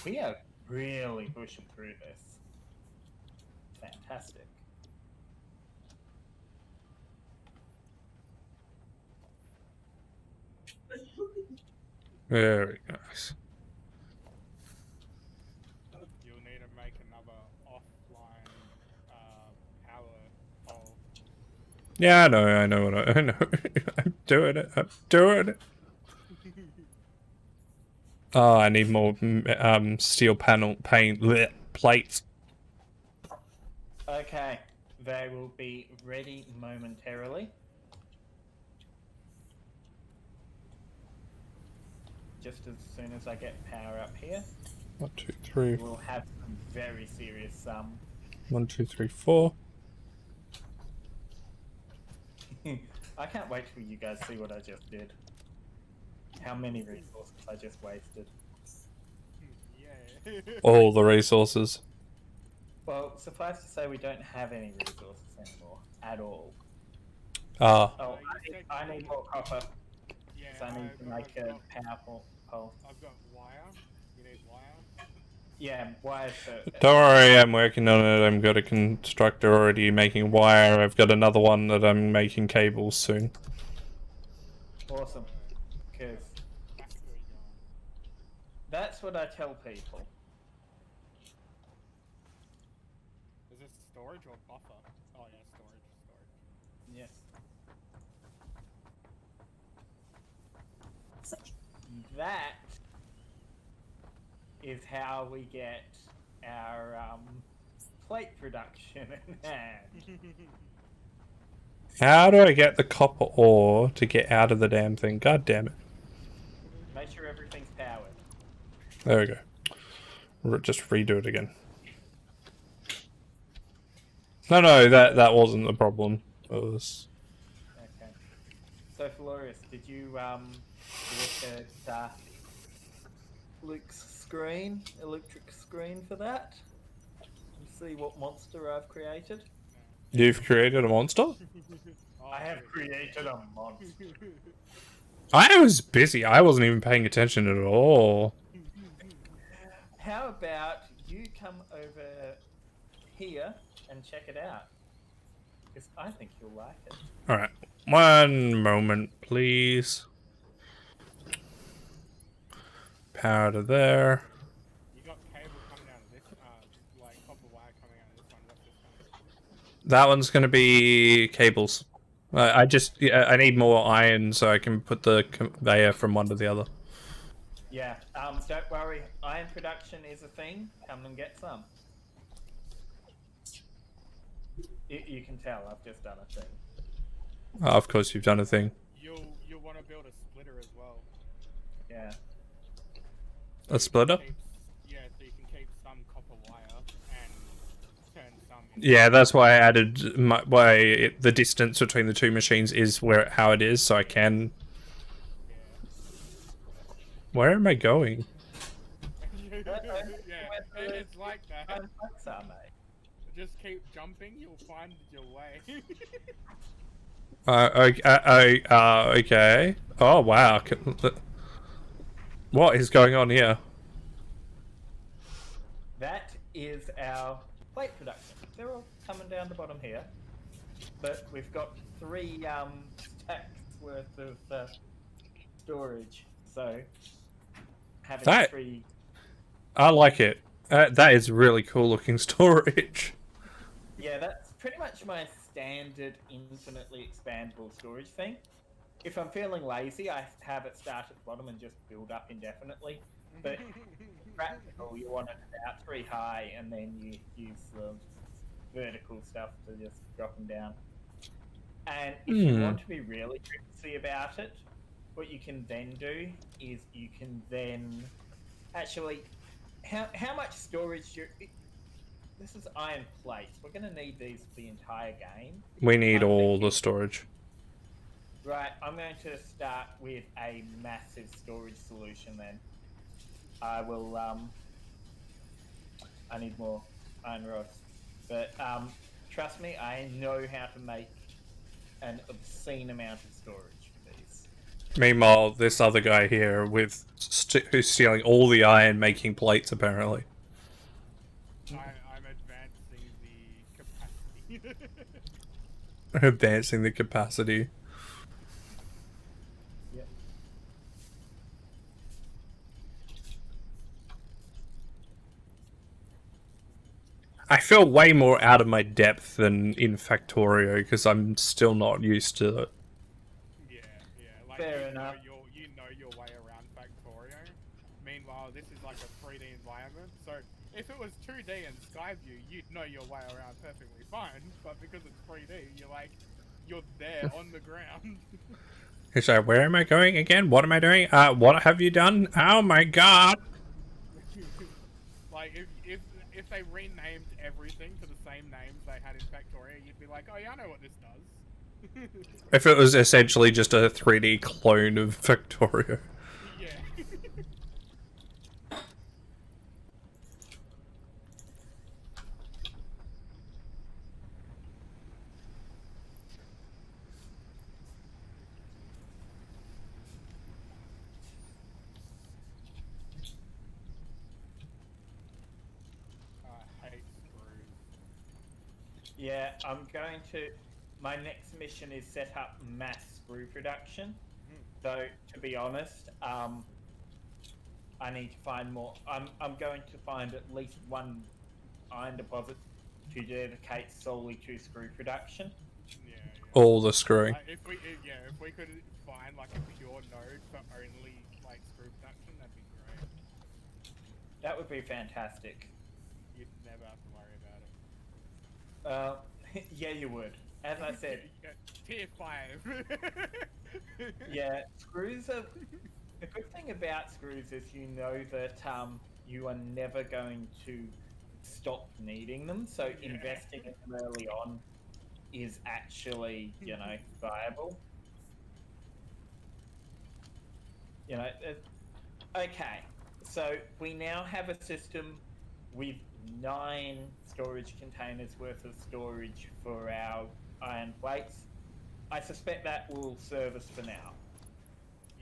We are really pushing through this. Fantastic. Very nice. you'll need to make another offline power pole. Yeah, I know what I know. I'm doing it. Oh, I need more steel panel paint plates. Okay, they will be ready momentarily. Just as soon as I get power up here, 1, 2, 3. we'll have some very serious 1, 2, 3, 4. I can't wait till you guys see what I just did. How many resources I just wasted. Yeah. All the resources. Well, suffice to say we don't have any resources anymore at all. Ah, Oh, I need more copper. Yeah, Because I need to make a powerful pole. I've got wire. You need wire. Yeah, wires for... don't worry, I'm working on it. I've got a constructor already making wire. I've got another one that I'm making cables soon. Awesome. Because Factory going. that's what I tell people. Is this storage or buffer? Oh yeah, storage. Yes. That is how we get our plate production in hand. How do I get the copper ore to get out of the damn thing? God damn it. Make sure everything's powered. There we go. Just redo it again. No, that wasn't the problem. It was... Okay. So, Felorius, did you look at Luke's screen, electric screen for that? You see what monster I've created? You've created a monster? Oh, I have created a monster. I was busy. I wasn't even paying attention at all. How about you come over here and check it out? Because I think you'll like it. Alright. One moment, please. Power to there. You got cable coming out of this, like copper wire coming out of this one. What's this one? That one's gonna be cables. I need more iron so I can put the conveyor from one to the other. Yeah, don't worry. Iron production is a thing. Come and get some. You can tell I've just done a thing. Oh, of course you've done a thing. You'll want to build a splitter as well. Yeah. A splitter? Yeah, so you can keep some copper wire and turn some into... Yeah, that's why I added the distance between the two machines is how it is, so I can... Where am I going? yeah, it's like that. That's our mate. Just keep jumping, you'll find your way. Okay. Oh, wow. What is going on here? That is our plate production. They're all coming down the bottom here. But we've got 3 stacks worth of storage. So having That- 3... I like it. That is really cool looking storage. Yeah, that's pretty much my standard infinitely expandable storage thing. if I'm feeling lazy, I have it start at the bottom and just build up indefinitely. But practical, you want it about 3 high, and then you use the vertical stuff to just drop them down. And if you want to be really tricksy about it, what you can then do is you can then actually how much storage you. This is iron plates. We're going to need these for the entire game. We need I'm all thinking- the storage. Right, I'm going to start with a massive storage solution then. I will, I need more iron rods. But, trust me, I know how to make an obscene amount of storage for these. Meanwhile, this other guy here with who's stealing all the iron, making plates apparently. I'm advancing the capacity. Advancing the capacity. Yep. I feel way more out of my depth than in Factorio because I'm still not used to it. Yeah, like Fair enough. You know your way around Factorio. Meanwhile, this is like a 3D environment, so if it was 2D in Skyview, you'd know your way around perfectly fine. But because it's 3D, you're there on the ground. He's like, where am I going again? What am I doing? What have you done? Oh my god! Like if they renamed everything to the same names they had in Factorio, you'd be like, oh yeah, I know what this does. If it was essentially just a 3D clone of Factorio. Yeah. I hate screws. Yeah, I'm going to. My next mission is set up mass screw production. So, to be honest, I need to find more. I'm going to find at least one iron deposit to dedicate solely to screw production. Yeah. All the screwing. If we could find like a pure node for only like screw production, that'd be great. That would be fantastic. You'd never have to worry about it. Yeah, you would. As I said, Tier 5. yeah, screws are. The good thing about screws is you know that you are never going to stop needing them. So investing in them early on is actually, viable. Okay. So we now have a system with 9 storage containers worth of storage for our iron plates. I suspect that will serve us for now.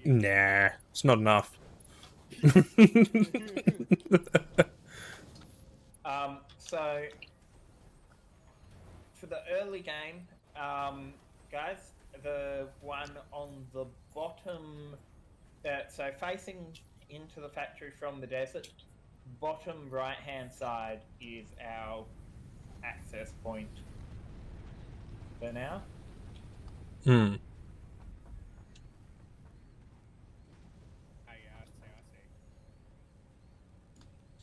Nah, it's not enough. So for the early game, guys, the one on the bottom, so facing into the factory from the desert, bottom right-hand side is our access point for now. Hmm. I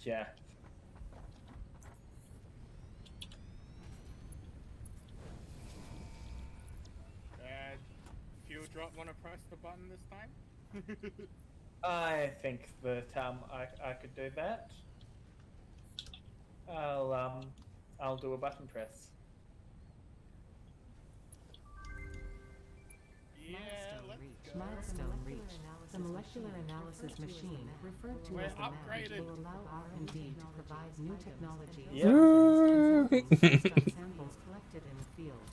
see. Yeah. Fuel drop want to press the button this time? I think that I could do that. I'll do a button press. Yeah, let's go. Milestone reached. The molecular analysis machine, referred to We're as the MAD, upgraded. will allow R&D to provide new technology Yeah. based on samples collected in the field.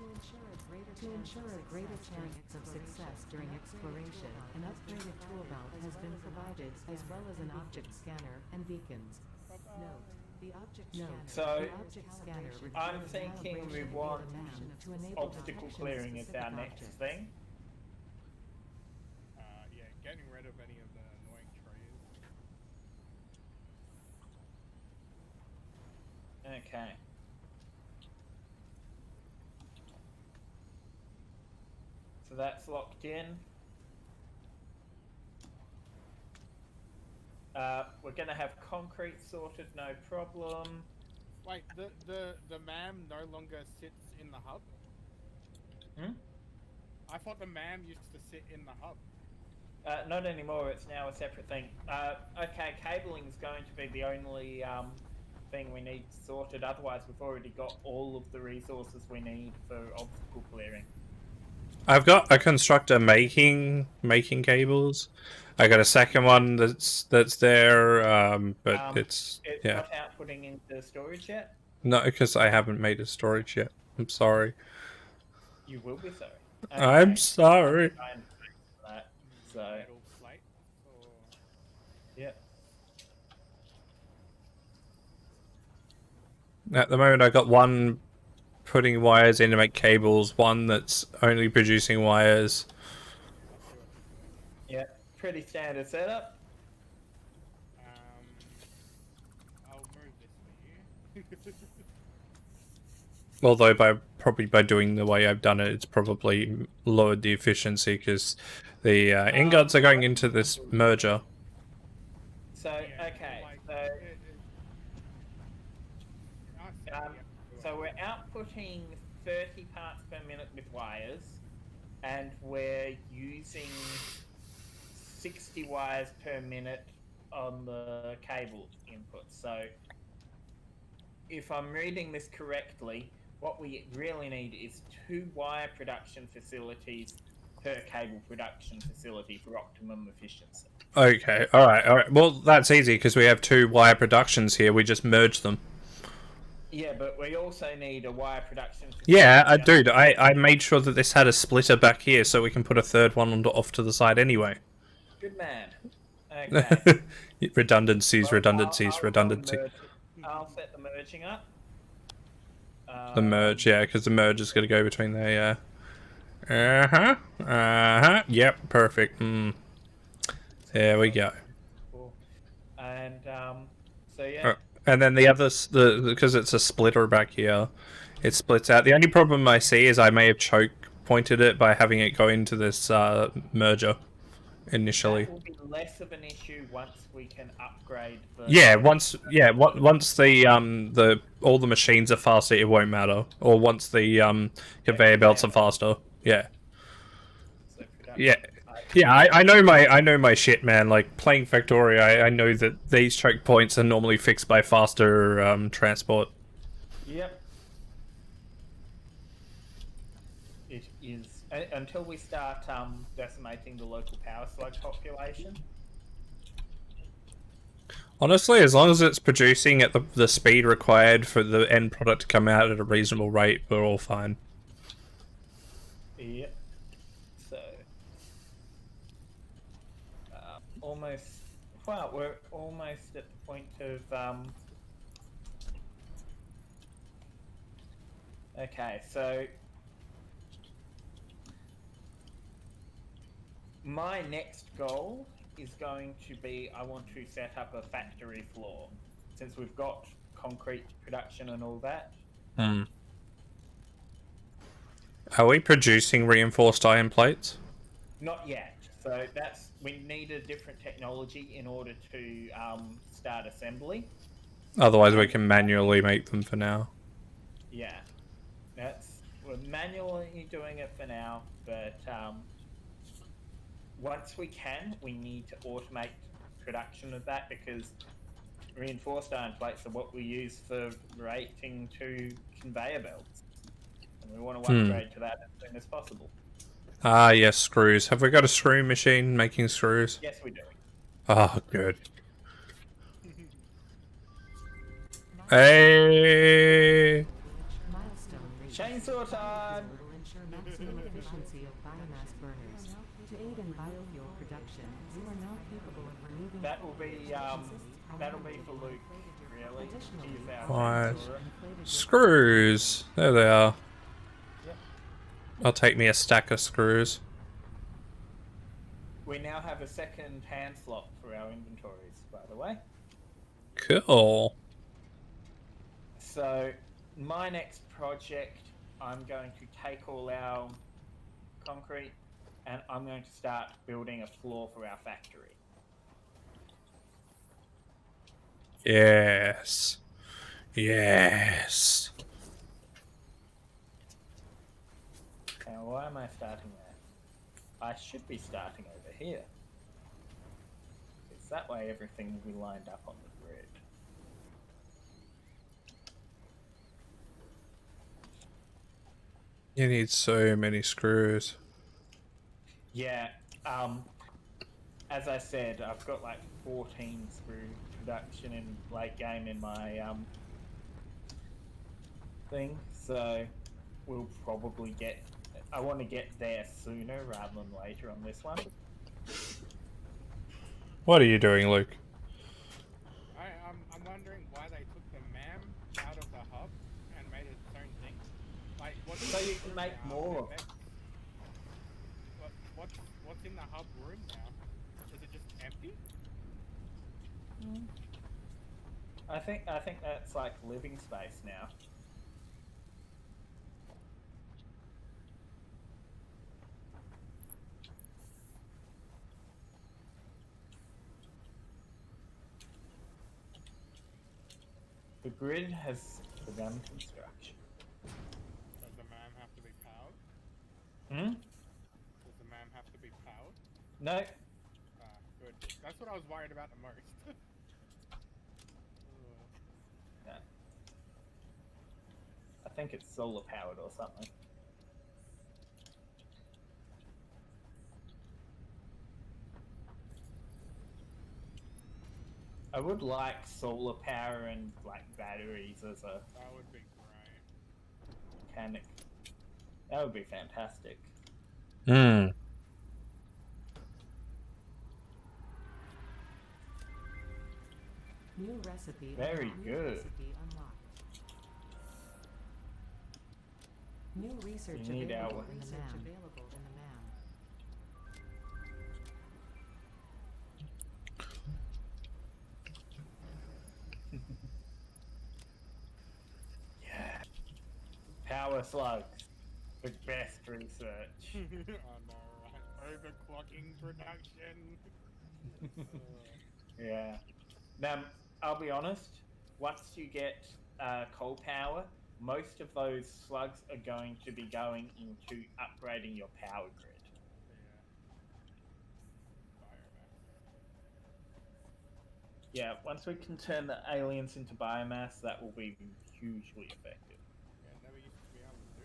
To ensure a greater chance of success during exploration, an upgraded tool belt has been provided, as well as an object scanner and beacons. Note: the object So, scanner I'm requires thinking we calibration want automation to enable obstacle detection of clearing is our specific next objects. thing. Yeah, getting rid of any of the annoying trees. So that's locked in. We're gonna have concrete sorted, no problem. Wait, the MAM no longer sits in the hub? Hmm? I thought the MAM used to sit in the hub. Not anymore, it's now a separate thing. Okay, cabling is going to be the only thing we need sorted, otherwise we've already got all of the resources we need for obstacle clearing. I've got a constructor making cables. I got a second one that's there, but it's yeah. not outputting into storage yet? No, because I haven't made a storage yet. I'm sorry. You will be sorry. I'm sorry. I understand that. So, Metal plate. Or... yep. At the moment, I got one putting wires in to make cables, one that's only producing wires. Yeah, pretty standard setup. I'll move this for you. Although probably by doing the way I've done it, it's probably lowered the efficiency because the ingots are going into this merger. So, okay, so we're outputting 30 parts per minute with wires, and we're using 60 wires per minute on the cable input. So, if I'm reading this correctly, what we really need is 2 wire production facilities per cable production facility for optimum efficiency. Okay, alright. Well, that's easy because we have 2 wire productions here. We just merge them. Yeah, but we also need a wire production facility. Yeah, dude, I made sure that this had a splitter back here so we can put a third one off to the side anyway. Good man. Okay. redundancies. I'll set the merging up. The merge, yeah, because the merge is going to go between there, yeah. Yep, perfect. There we go. Cool. And, so yeah. And then the others, because it's a splitter back here, it splits out. The only problem I see is I may have choke pointed it by having it go into this merger initially. That will be less of an issue once we can upgrade the... once the all the machines are faster, it won't matter. Or once the conveyor belts are faster, yeah. So Yeah, I know my shit, man. Like playing Factoria, I know that these choke points are normally fixed by faster transport. Yep. It is until we start decimating the local power slug population. Honestly, as long as it's producing at the speed required for the end product to come out at a reasonable rate, we're all fine. Yep. So, almost. Well, we're almost at the point of. Okay, so my next goal is going to be I want to set up a factory floor, since we've got concrete production and all that. Are we producing reinforced iron plates? Not yet. So we need a different technology in order to start assembly. Otherwise, we can manually make them for now. Yeah, we're manually doing it for now, but once we can, we need to automate production of that because reinforced iron plates are what we use for rating to conveyor belts, and we want to upgrade to that as soon as possible. Ah, yes, screws. Have we got a screw machine making screws? Yes, we do. Oh, good. Hey! Chainsaw time! Will ensure maximum efficiency of biomass burners. To aid in biofuel production, you are now capable of removing... That'll be for Luke, really. He's our Quiet. chainsaw. Screws! There they are. Yep. I'll take me a stack of screws. We now have a second hand slot for our inventories, by the way. Cool. So, my next project, I'm going to take all our concrete and I'm going to start building a floor for our factory. Yes. Yes. Now, why am I starting there? I should be starting over here. Because that way everything will be lined up on the grid. You need so many screws. Yeah, as I said, I've got like 14 screw production in late game in my thing, so we'll probably get. I want to get there sooner rather than later on this one. What are you doing, Luke? I'm wondering why they took the MAM out of the hub and made it its own thing. Like, what So you can make more of it. What's in the hub room now? Is it just empty? I think that's like living space now. The grid has begun construction. Does the MAM have to be powered? Hmm? Does the MAM have to be powered? No. Good. That's what I was worried about the most. No. I think it's solar powered or something. I would like solar power and like batteries as a That would be great. mechanic. That would be fantastic. Hmm. New recipe. Very unlocked. good. New recipe unlocked. New research You need available our- in the MAM. Yeah. Power slugs. The best research. I know, right? Overclocking production. Yeah. Now, I'll be honest. Once you get coal power, most of those slugs are going to be going into upgrading your power grid. Yeah, once we can turn the aliens into biomass, that will be hugely effective. Yeah, never used to be able to do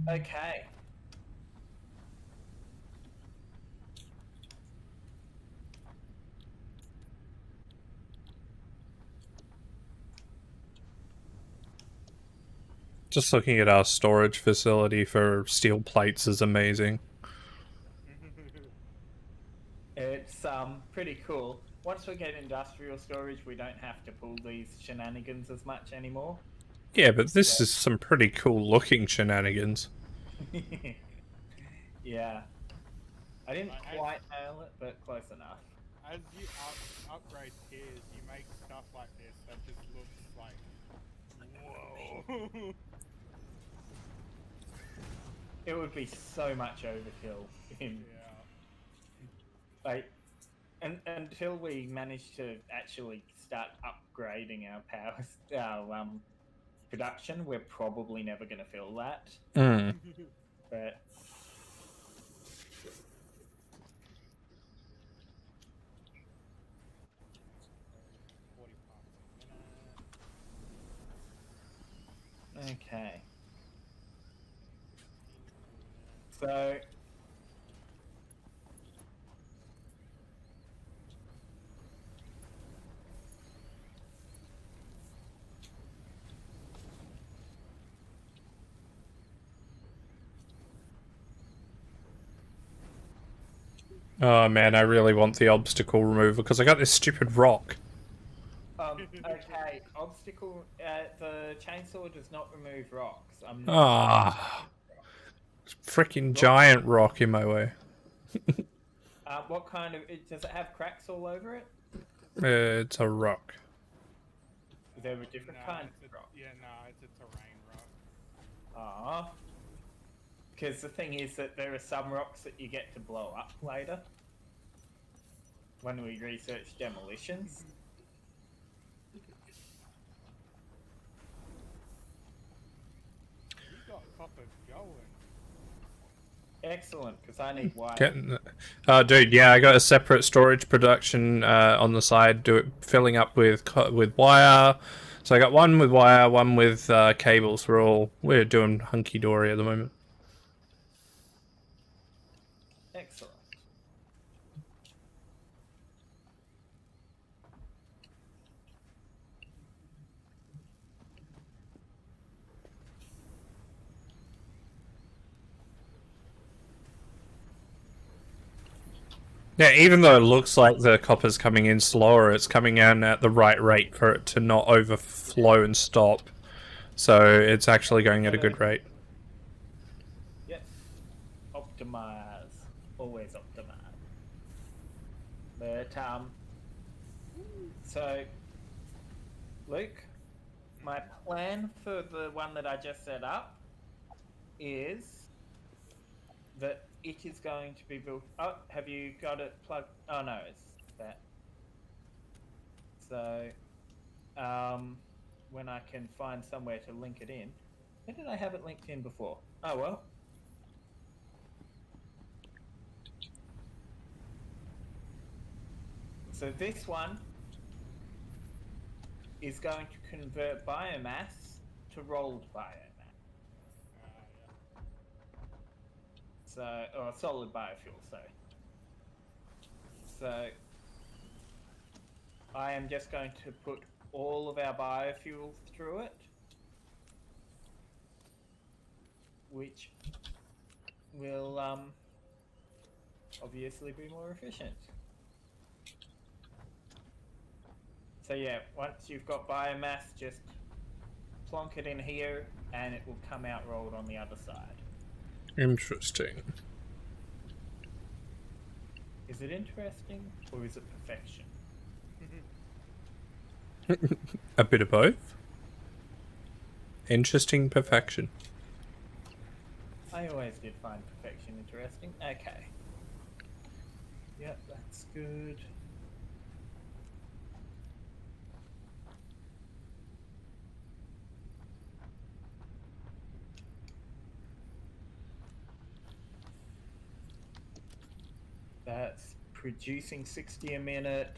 that. Okay. Just looking at our storage facility for steel plates is amazing. It's pretty cool. Once we get industrial storage, we don't have to pull these shenanigans as much anymore. Yeah, but this is some pretty cool looking shenanigans. Yeah. I didn't Like, quite nail it, but close enough. As you upgrade tiers, you make stuff like this that just looks like, whoa. It would be so much overkill in Yeah. like until we manage to actually start upgrading our our production, we're probably never going to feel that. Hmm. But okay. So Oh man, I really want the obstacle remover because I got this stupid rock. okay, obstacle. The chainsaw does not remove rocks. I'm not. Ah, freaking giant rock in my way. What kind of? Does it have cracks all over it? It's a rock. Is there a different kind it's of rock? Yeah, no, it's a terrain rock. Ah. Because the thing is that there are some rocks that you get to blow up later. When we research demolitions. You got copper going. Excellent, because I need wire. Getting, dude, yeah, I got a separate storage production on the side. Do it filling up with wire. So I got one with wire, one with cables. We're doing hunky dory at the moment. Excellent. Yeah, even though it looks like the copper's coming in slower, it's coming in at the right rate for it to not overflow and stop. So it's actually going at a good rate. Yep. Optimize. Always optimize. But, so, Luke, my plan for the one that I just set up is that it is going to be built. Oh, have you got it plugged? Oh no, it's that. So, when I can find somewhere to link it in. Where did I have it linked in before? Oh well. So this one is going to convert biomass to rolled biomass. So, or solid biofuel, sorry. So, I am just going to put all of our biofuels through it, which will obviously be more efficient. So yeah, once you've got biomass, just plonk it in here and it will come out rolled on the other side. Interesting. Is it interesting or is it perfection? A bit of both. Interesting perfection. I always did find perfection interesting. Okay. Yep, that's good. That's producing 60 a minute,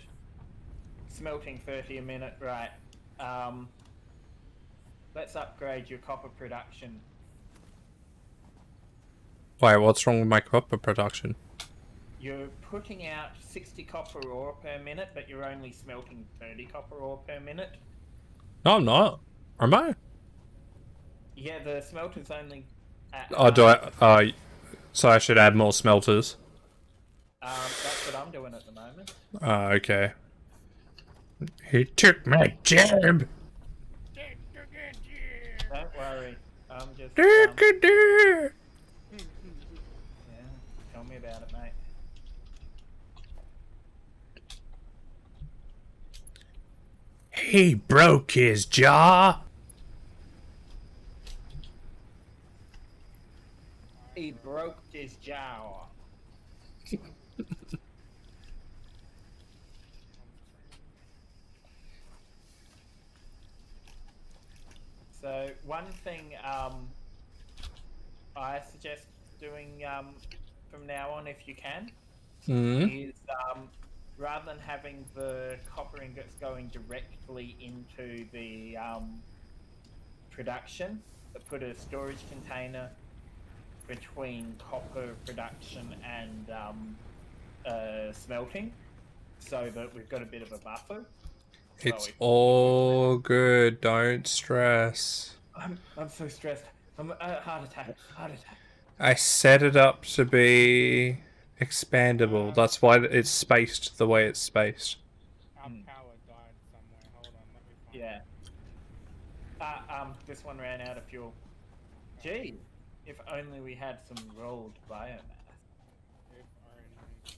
smelting 30 a minute, right. Let's upgrade your copper production. Wait, what's wrong with my copper production? You're putting out 60 copper ore per minute, but you're only smelting 30 copper ore per minute. No, I'm not. Am I? Yeah, the smelter's only at... Oh, do I... so I should add more smelters? That's what I'm doing at the moment. Okay. He took my job! Don't worry, I'm just... Do-do-do. yeah, tell me about it, mate. He broke his jaw. He broke his jaw. So one thing I suggest doing from now on, if you can, is rather than having the copper ingots going directly into the production, put a storage container between copper production and smelting, so that we've got a bit of a buffer. It's all good. Don't stress. I'm so stressed. I'm heart attack. I set it up to be expandable. That's why it's spaced the way it's spaced. Our power died somewhere. Hold on, let me find Yeah. This one ran out of fuel. Gee, if only we had some rolled biomass. If only.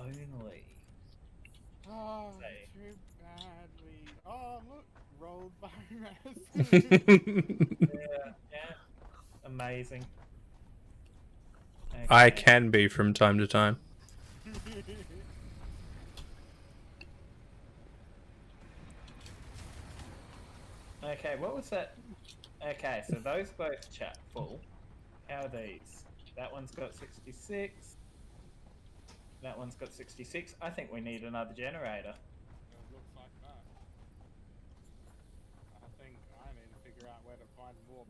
only. Oh, Say. too bad we. Oh, look, rolled biomass. Yeah. Amazing. I Okay. can be from time to time. Okay, what was that? Okay, so those both chat full. How are these? That one's got 66. That one's got 66. I think we need another generator. It looks like that. I think I need to figure out where to find more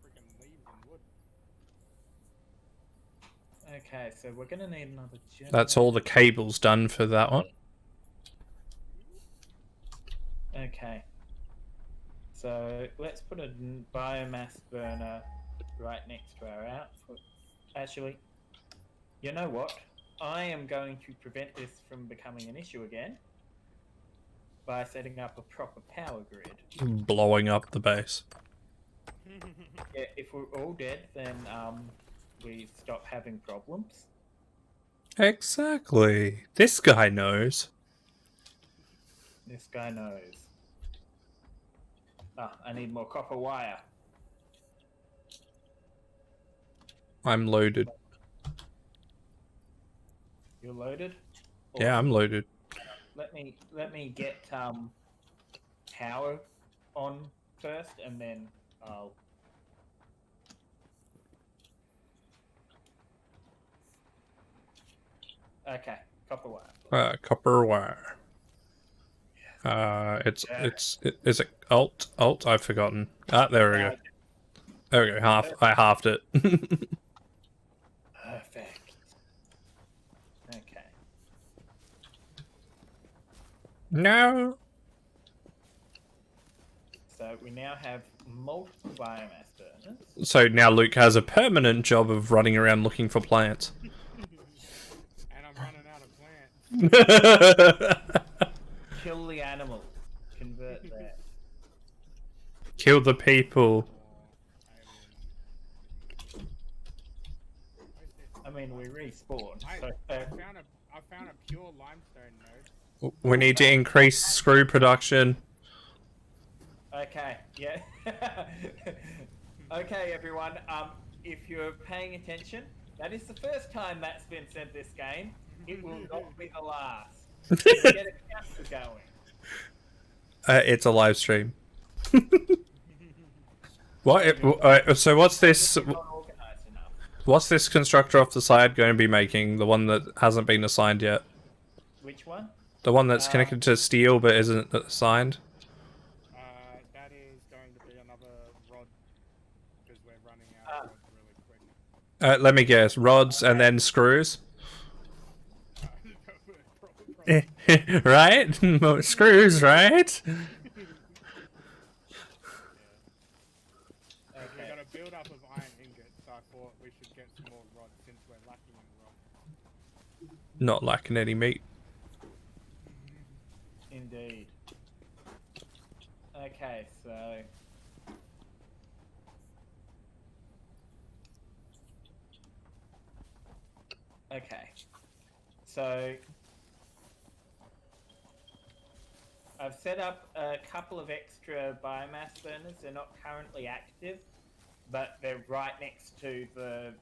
freaking leaves and wood. Okay, so we're gonna need another generator. That's all the cables done for that one. Okay. So let's put a biomass burner right next to our output. Actually, you know what? I am going to prevent this from becoming an issue again by setting up a proper power grid. Blowing up the base. Yeah, if we're all dead, then we stop having problems. Exactly. This guy knows. This guy knows. Ah, I need more copper wire. I'm loaded. You're loaded? Yeah, I'm loaded. Let me get power on first, and then I'll. Okay, copper wire. Copper wire. Is it alt? I've forgotten. Ah, there we go. There we go. I halved it. Perfect. Okay. No. So we now have multiple biomass burners. So now Luke has a permanent job of running around looking for plants. And I'm running out of plants. Kill the animal. Convert that. Kill the people. I mean, we respawn. I So, found a pure limestone node. We need to increase screw production. okay, yeah. Okay, everyone. If you're paying attention, that is the first time that's been said this game. It will not be the last. Get a counter going. It's a live stream. What? So what's this? Not organized enough. What's this constructor off the side going to be making? The one that hasn't been assigned yet. Which one? The one that's connected to steel but isn't assigned. That is going to be another rod because we're running out of rods really quick. Let me guess. Rods and then screws. Right? More screws, right? We got a build up of iron ingots, so I thought we should get some more rods since we're lacking in rods. Not lacking any meat. Indeed. Okay, so. Okay. So. I've set up a couple of extra biomass burners. They're not currently active, but they're right next to the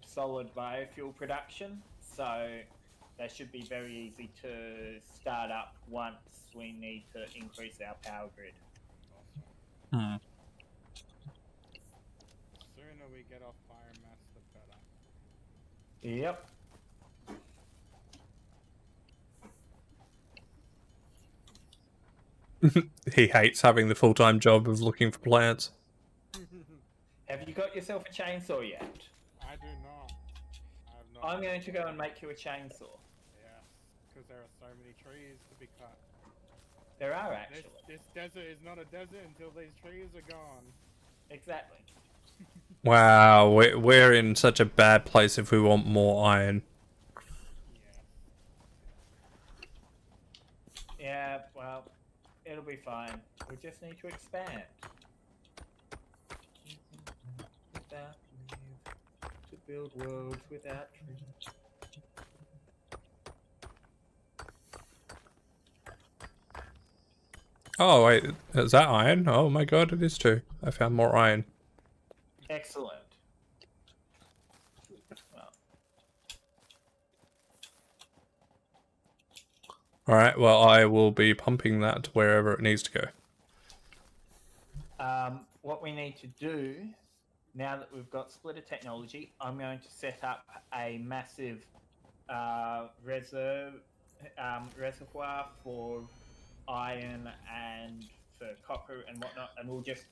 solid biofuel production. So they should be very easy to start up once we need to increase our power grid. Hmm. The sooner we get off biomass, the better. Yep. He hates having the full-time job of looking for plants. Have you got yourself a chainsaw yet? I do not. I have not. I'm going to go and make you a chainsaw. Yeah, because there are so many trees to be cut. There are This, actually. this desert is not a desert until these trees are gone. Exactly. Wow, we're in such a bad place if we want more iron. Yeah. Yeah, well, it'll be fine. We just need to expand. Without leave, to build worlds without trees. Oh wait, is that iron? Oh my god, it is too. I found more iron. Excellent. Well, Alright, well I will be pumping that to wherever it needs to go. what we need to do now that we've got splitter technology, I'm going to set up a massive reservoir for iron and for copper and whatnot, and we'll just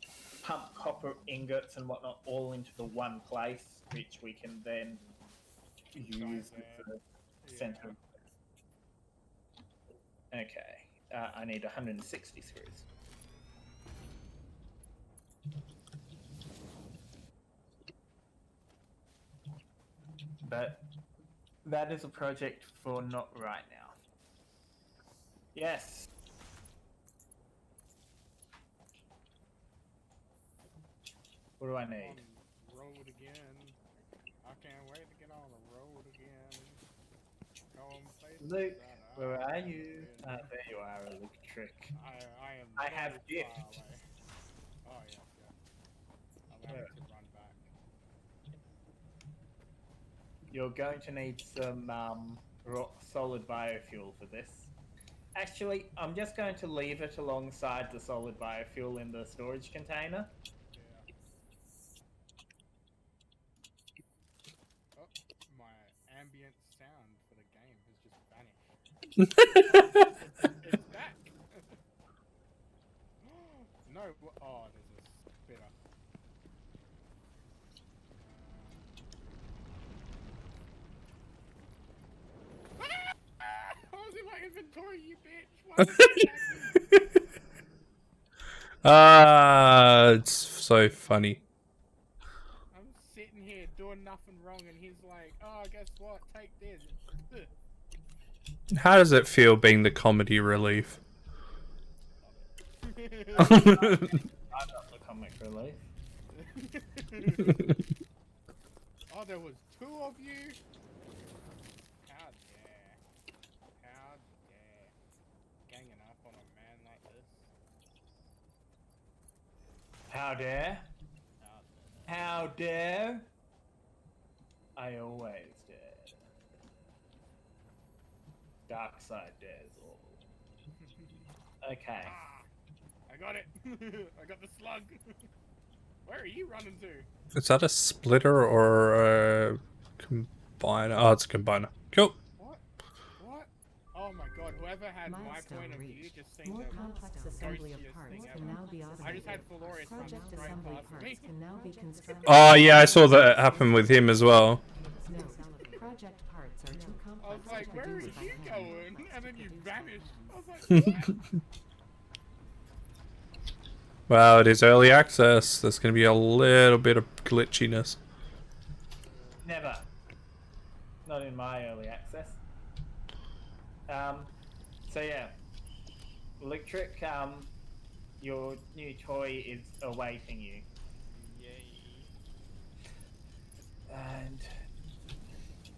pump copper ingots and whatnot all into the one place, which we can then use as the center. Okay, I need 160 screws. But that is a project for not right now. Yes. What do I need? On road again. I can't wait to get on the road again. Going places Luke, that where I are haven't you? been. There you are, Electric. I I have very gift. far away. Oh yes, yes. Allow me to run back. You're going to need some solid biofuel for this. Actually, I'm just going to leave it alongside the solid biofuel in the storage container. Yeah. Oh, my ambient sound for the game has just vanished. It's back. No. Oh, there's a spitter. I was in my inventory, you bitch. Why did you attack me? It's so funny. I'm sitting here doing nothing wrong, and he's like, "Oh, guess what? Take this." How does it feel being the comedy relief? I'm not the comic relief. Oh, there was two of you. How dare! How dare! Ganging up on a man like this. How dare? How dare. How dare? I always dare. Dark side dares all. Okay. Ah, I got it. I got the slug. Where are you running to? Is that a splitter or a combiner? Oh, it's a combiner. Cool. What? What? Oh my god, whoever had my Milestone point of view reached. just seemed More the complex assembly of ghostiest parts thing can ever. now be I just automated. had Felorius run Project straight assembly past parts me. can now be constructed. Oh yeah, I saw that happen with him as well. No, project parts are too I complex was like, to where are produce by you hand. going? And then you vanished. I was like, what? Well, it is early access. There's going to be a little bit of glitchiness. Never. Not in my early access. So yeah. Electric, your new toy is awaiting you. Yay. And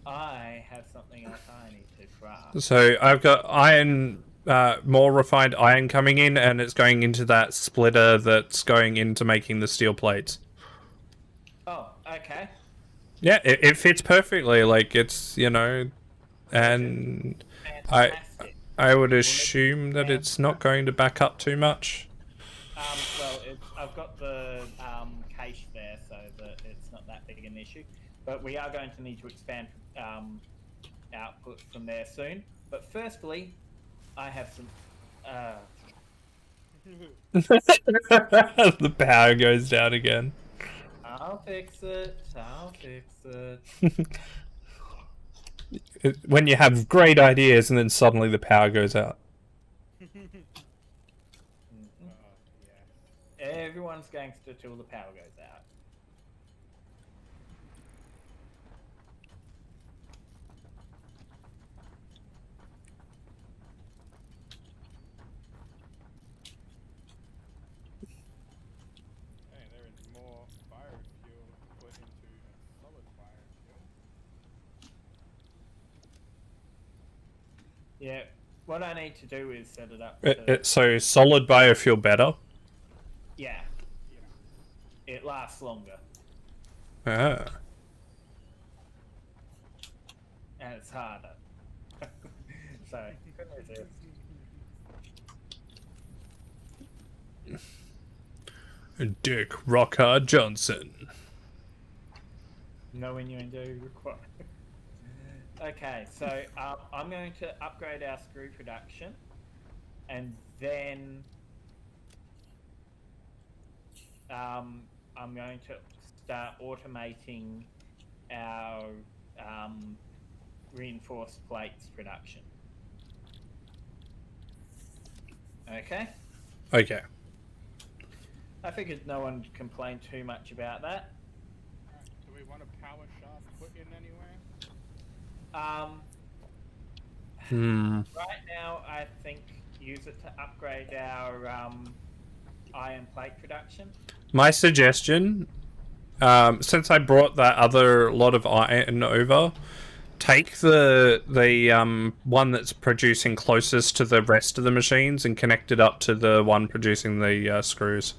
I have something else I need to craft. So I've got iron, more refined iron coming in, and it's going into that splitter that's going into making the steel plates. Oh, okay. Yeah, it fits perfectly. Like it's, you know, and Fantastic. I would assume that it's not going to back up too much. Well, I've got the cache there, so that it's not that big an issue. But we are going to need to expand output from there soon. But firstly, I have some. The power goes down again. I'll fix it. I'll fix it. When you have great ideas and then suddenly the power goes out. Yeah. Everyone's gangster till the power goes out. Hey, there is more biofuel put into a solid biofuel. Yeah. what I need to do is set it up to... So solid biofuel better? Yeah. It lasts longer. Ah. And it's harder. So, good news is... Dick Rockhard Johnson. No innuendo required. Okay, so I'm going to upgrade our screw production, and then I'm going to start automating our reinforced plates production. Okay? Okay. I figured no one complained too much about that. Do we want a power shaft put in anywhere? Right now, I think use it to upgrade our iron plate production. My suggestion, since I brought that other lot of iron over, take the one that's producing closest to the rest of the machines and connect it up to the one producing the screws.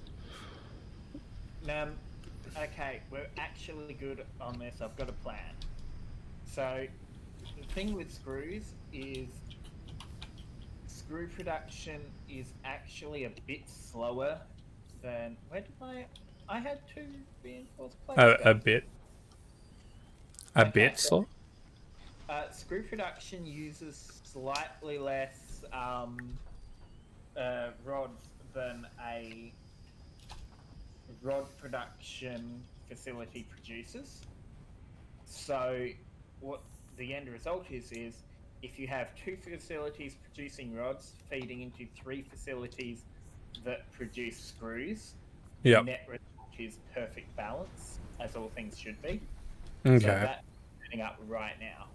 Okay, we're actually good on this. I've got a plan. So, the thing with screws is screw production is actually a bit slower than... Where did I had two reinforced plates. A bit. A bit slow? Screw production uses slightly less rods than a rod production facility produces. So what the end result is if you have two facilities producing rods feeding into three facilities that produce screws, Yep. the net result is perfect balance, as all things should be. Okay. So that's setting up right now.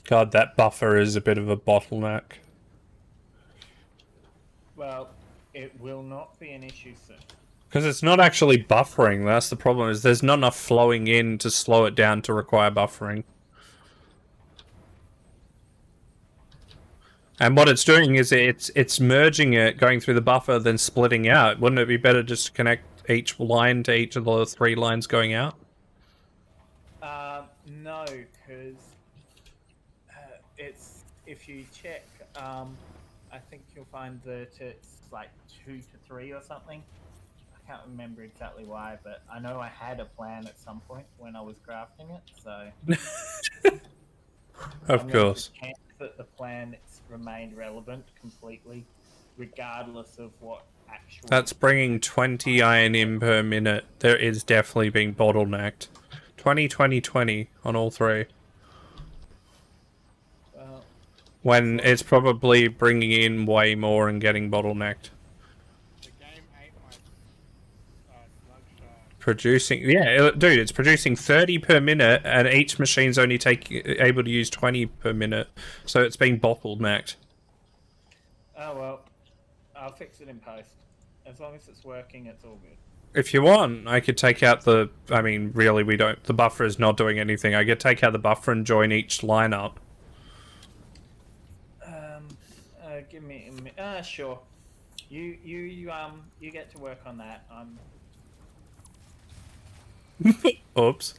God, that buffer is a bit of a bottleneck. Well, it will not be an issue soon. Because it's not actually buffering, that's the problem, is there's not enough flowing in to slow it down to require buffering. And what it's doing is it's merging it, going through the buffer, then splitting out. Wouldn't it be better just to connect each line to each of the three lines going out? No, because it's... If you check, I think you'll find that it's like 2 to 3 or something. I can't remember exactly why, but I know I had a plan at some point when I was crafting it, so... Of course. That the plan remained relevant completely, regardless of what actual... That's bringing 20 iron in per minute. There is definitely being bottlenecked. 20, 20, 20 on all three. When it's probably bringing in way more and getting bottlenecked. The game ate my slug Producing, yeah, dude, it's producing 30 per minute, and each machine's only able to use 20 per minute, so it's being bottlenecked. Oh well, I'll fix it in post. As long as it's working, it's all good. If you want, I could take out the... I mean, really, we don't... The buffer is not doing anything. I could take out the buffer and join each line up. Give me a minute. Sure. You get to work on that. Oops.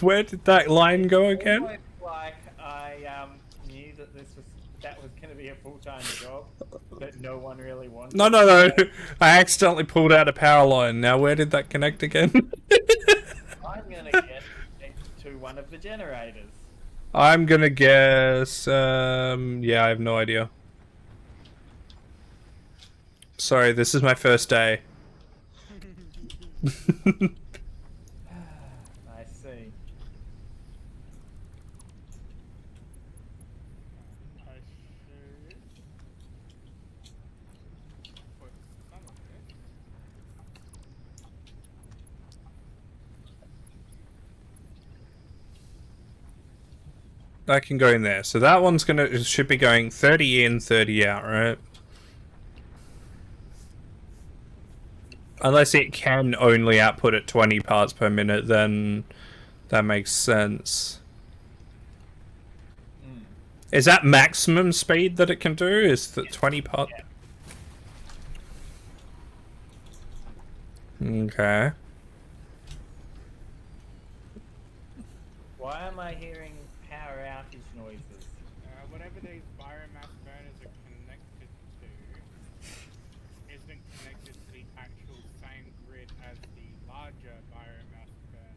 Where did that line go again? Almost like I knew that that was going to be a full-time job that no one really wanted. No. I accidentally pulled out a power line. Now, where did that connect again? I'm going to get to one of the generators. I'm going to guess... yeah, I have no idea. Sorry, this is my first day. see. I should put some of this. That can go in there. So that one's should be going 30 in, 30 out, right? Unless it can only output at 20 parts per minute, then that makes sense. Is that maximum speed that it can do? Is the 20 part? Okay. Why am I hearing power outage noises? Whatever these biomass burners are connected to isn't connected to the actual same grid as the larger biomass burner.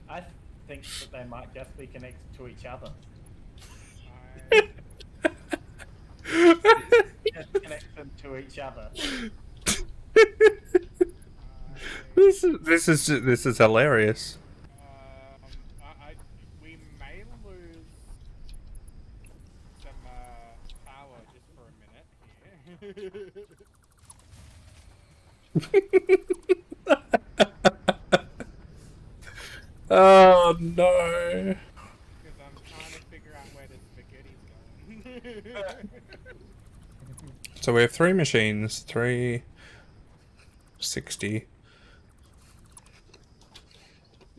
I think that they might just be connected to each other. Just connect them to each other. This is hilarious. We may lose some power just for a minute here. Oh no. Because I'm trying to figure out where the spaghetti's going. So we have 3 machines, 360.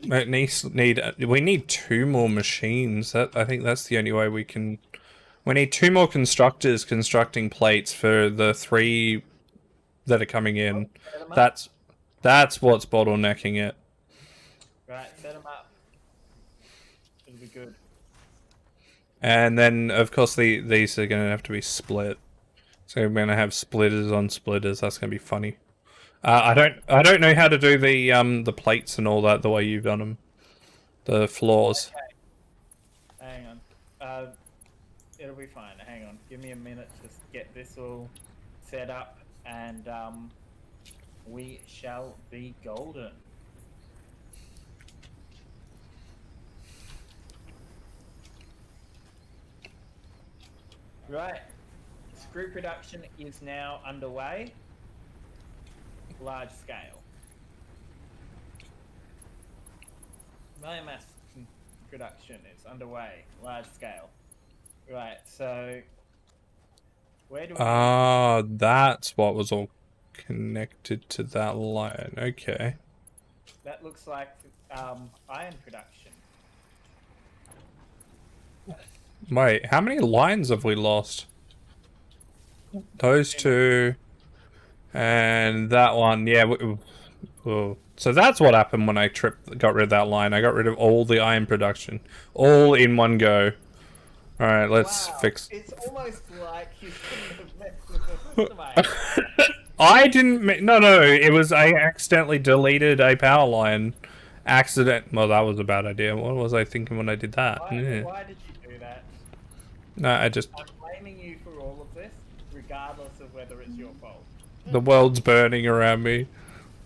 We need 2 more machines. I think that's the only way we can. We need 2 more constructors constructing plates for the 3 that are coming in. That's what's bottlenecking it. Right, set them up. It'll be good. And then, of course, these are going to have to be split. So we're going to have splitters on splitters. That's going to be funny. I don't know how to do the plates and all that the way you've done them. The floors. Okay. Hang on. It'll be fine. Hang on. Give me a minute to get this all set up, and we shall be golden. Right. Screw production is now underway. Large scale. Biomass production is underway. Large scale. Right, so where do we Ah, that's what was all connected to that line. Okay. That looks like iron production. Wait, how many lines have we lost? Those 2. And that one, yeah. Whoa. So that's what happened when I got rid of that line. I got rid of all the iron production. All in one go. Alright, let's fix... It's almost like you shouldn't have messed with the system. I didn't... No, it was... I accidentally deleted a power line. Well, that was a bad idea. What was I thinking when I did that? Why did you do that? No, I just... I'm blaming you for all of this, regardless of whether it's your fault. The world's burning around me.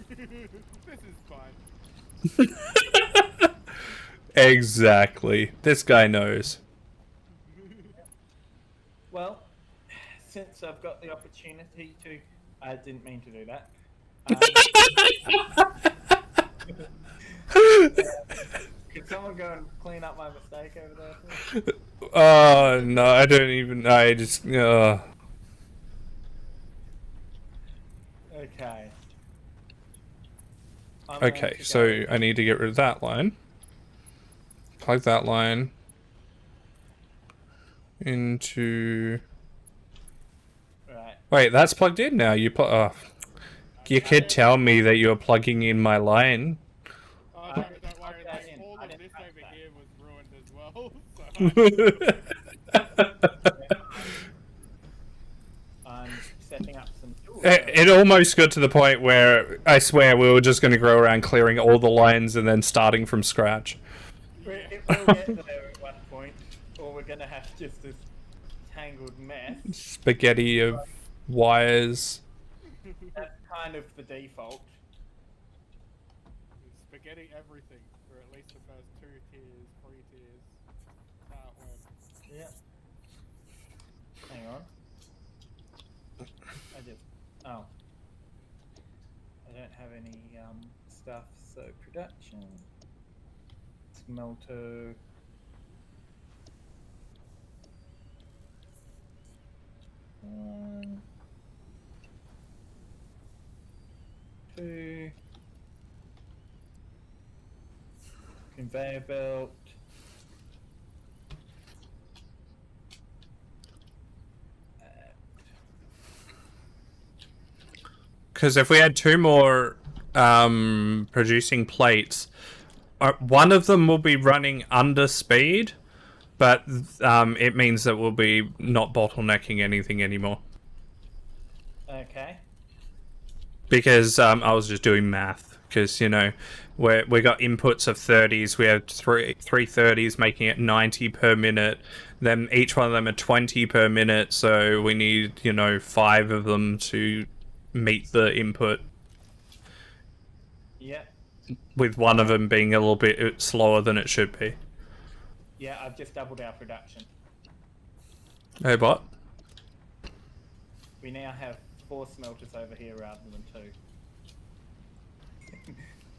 This is fine. Exactly. This guy knows. Well, since I've got the opportunity to... I didn't mean to do that. Could someone go and clean up my mistake over there, please? Oh, no, I don't even... I just... Okay. Okay, so I need to get rid of that line. Plug that line into... Right. Wait, that's plugged in now. You could tell me that you're plugging in my line. Oh, don't worry, all of this over here was ruined as well. I'm setting up some tools. It almost got to the point where I swear we were just going to go around clearing all the lines and then starting from scratch. We'll get there at one point, or we're going to have just this tangled mess. Spaghetti of wires. That's kind of the default. getting everything for at least the first 2 tiers, 3 tiers. That one. Yeah. Hang on. Oh. I don't have any stuff, so production. Smelter. One. 2. Conveyor belt. Because if we had 2 more producing plates, one of them will be running under speed, but it means that we'll be not bottlenecking anything anymore. Okay. Because I was just doing math. Because, you know, we got inputs of 30s. We have three 30s, making it 90 per minute. Then each one of them are 20 per minute. So we need, you know, 5 of them to meet the input. Yeah. With one of them being a little bit slower than it should be. Yeah, I've just doubled our production. Hey, what? We now have 4 smelters over here rather than 2.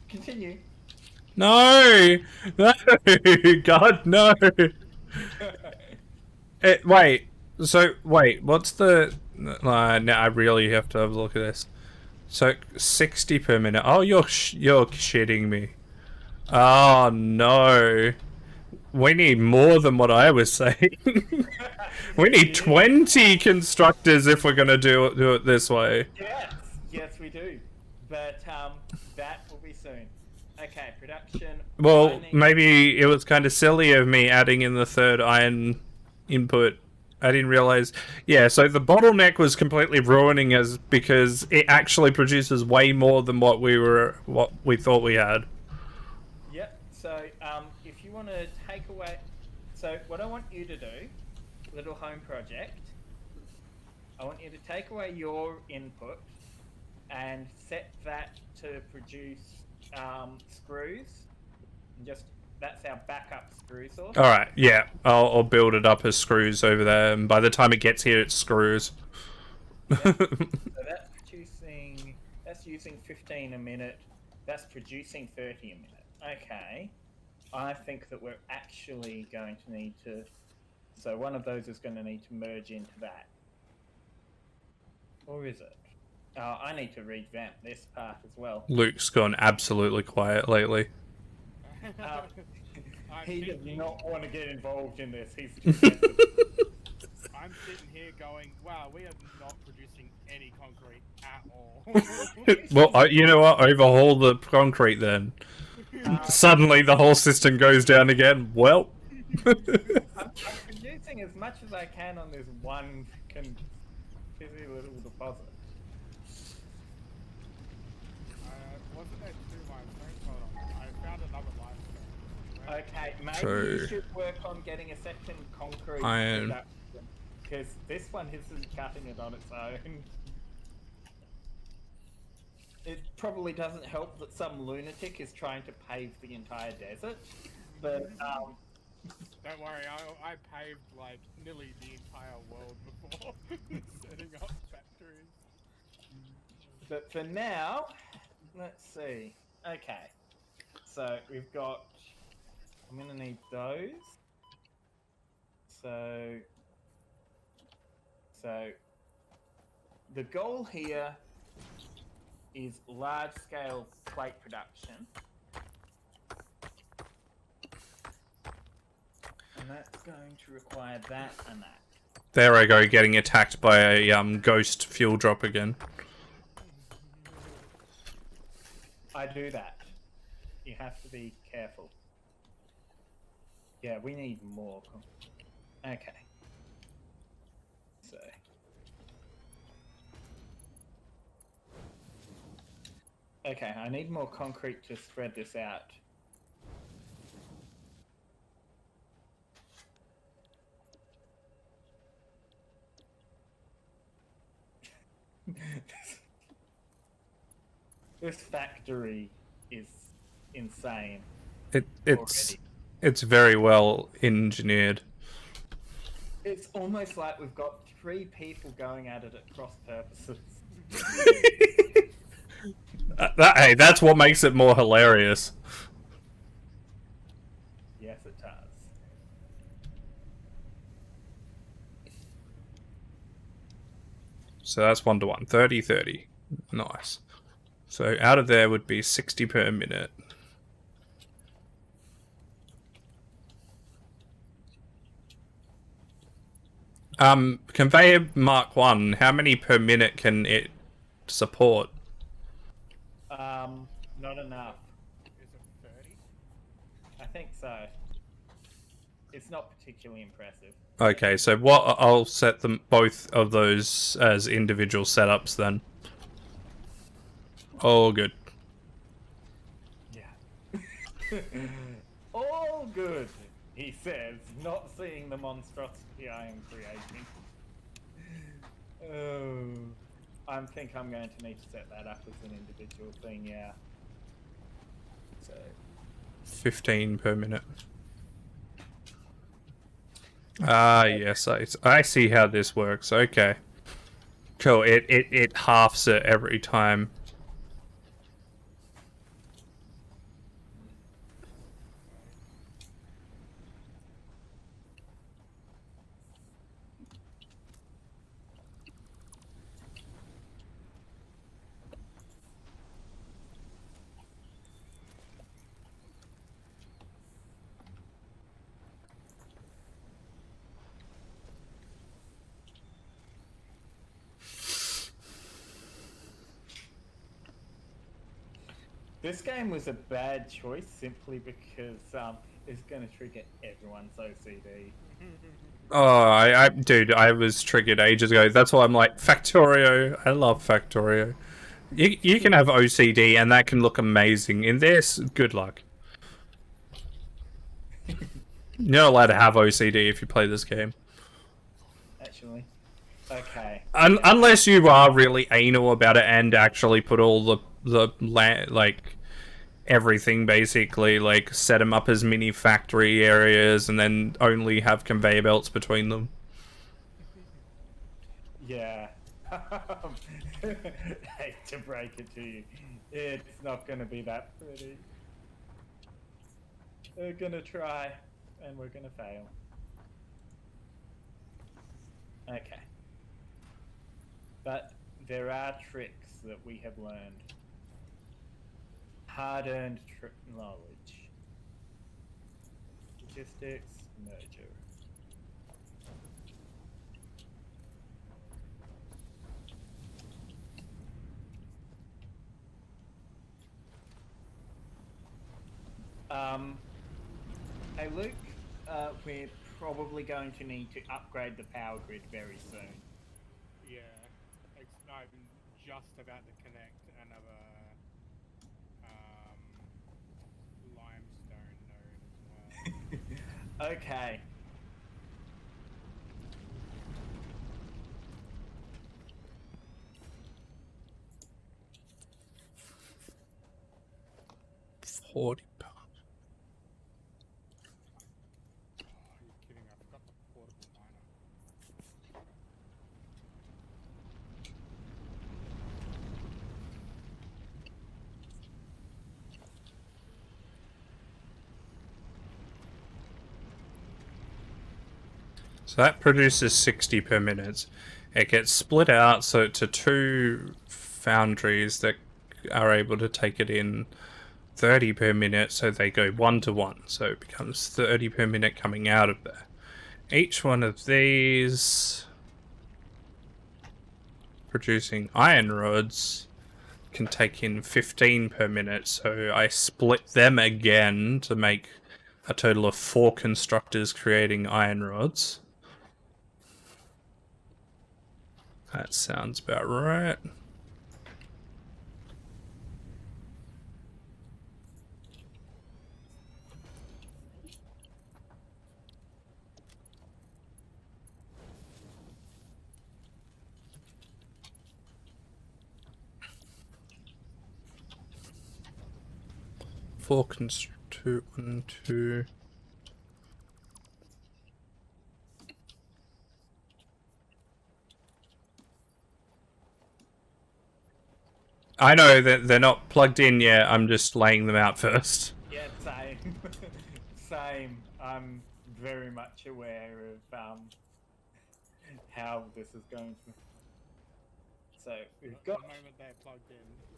Continue. No! No! God, no! Wait. So, wait. What's the... no, I really have to have a look at this. So, 60 per minute. Oh, you're shitting me. Oh, no. We need more than what I was saying. We need 20 constructors if we're going to do it this way. Yes, we do. But that will be soon. Okay, production. Well, maybe it was kind of silly of me adding in the 3rd iron input. I didn't realize. Yeah, so the bottleneck was completely ruining us because it actually produces way more than what we thought we had. Yep. So if you want to take away, so what I want you to do, little home project. I want you to take away your input and set that to produce screws. And just that's our backup screw source. All right, yeah, I'll build it up as screws over there, and by the time it gets here, it's screws. So that's using 15 a minute. That's producing 30 a minute. Okay. I think that we're actually going to need to... So one of those is going to need to merge into that. Or is it? Oh, I need to revamp this part as well. Luke's gone absolutely quiet lately. He does not want to get involved in this. He's I'm sitting here going, wow, we are not producing any concrete at all. Well, you know what? Overhaul the concrete then. Suddenly the whole system goes down again. Well. I'm producing as much as I can on this one fizzy little deposit. Wasn't there 2 limestones? Hold on. I found another limestone. Okay, maybe True. you should work on getting a second concrete Iron. production, because this one isn't cutting it on its own. It probably doesn't help that some lunatic is trying to pave the entire desert, but Don't worry, I paved like nearly the entire world before setting up factories. But for now, let's see. Okay, so we've got... I'm going to need those. So the goal here is large-scale plate production. And that's going to require that and that. There I go, getting attacked by a ghost fuel drop again. I do that. You have to be careful. Yeah, we need more. Okay. So. Okay, I need more concrete to spread this out. This factory is insane. It's very well engineered. It's almost like we've got 3 people going at it at cross purposes. Hey, that's what makes it more hilarious. Yes, it does. So that's 1-to-1. 30-30. Nice. So out of there would be 60 per minute. Conveyor Mark 1, how many per minute can it support? Not enough. Is it 30? I think so. It's not particularly impressive. Okay, so what I'll set them both of those as individual setups then. All good. Yeah. All good, he says, not seeing the monstrosity I am creating. Oh, I think I'm going to need to set that up as an individual thing, yeah. So 15 per minute. Ah, yes, I see how this works. Okay. Cool, it halves it every time. this game was a bad choice simply because it's going to trigger everyone's OCD. Oh, dude, I was triggered ages ago. That's why I'm like, Factorio. I love Factorio. You can have OCD and that can look amazing. In this, good luck. You're not allowed to have OCD if you play this game. Actually. Okay. Unless you are really anal about it and actually put all like everything basically, like set them up as mini factory areas and then only have conveyor belts between them. Yeah. Hate to break it to you. It's not going to be that pretty. We're going to try, and we're going to fail. Okay. But there are tricks that we have learned. Hard-earned knowledge. Logistics, merger. Hey Luke, we're probably going to need to upgrade the power grid very soon. Yeah. I'm just about to connect another limestone node as well. Okay. £40. Oh, you're kidding, I forgot the portable miner. So that produces 60 per minute. It gets split out so to 2 foundries that are able to take it in 30 per minute, so they go 1-to-1. So it becomes 30 per minute coming out of there. Each one of these producing iron rods can take in 15 per minute, so I split them again to make a total of 4 constructors creating iron rods. That sounds about right. 4 2 1 2. I know that they're not plugged in yet. I'm just laying them out first. Yeah, same. Same. I'm very much aware of how this is going to. So we've got. The moment they're plugged in,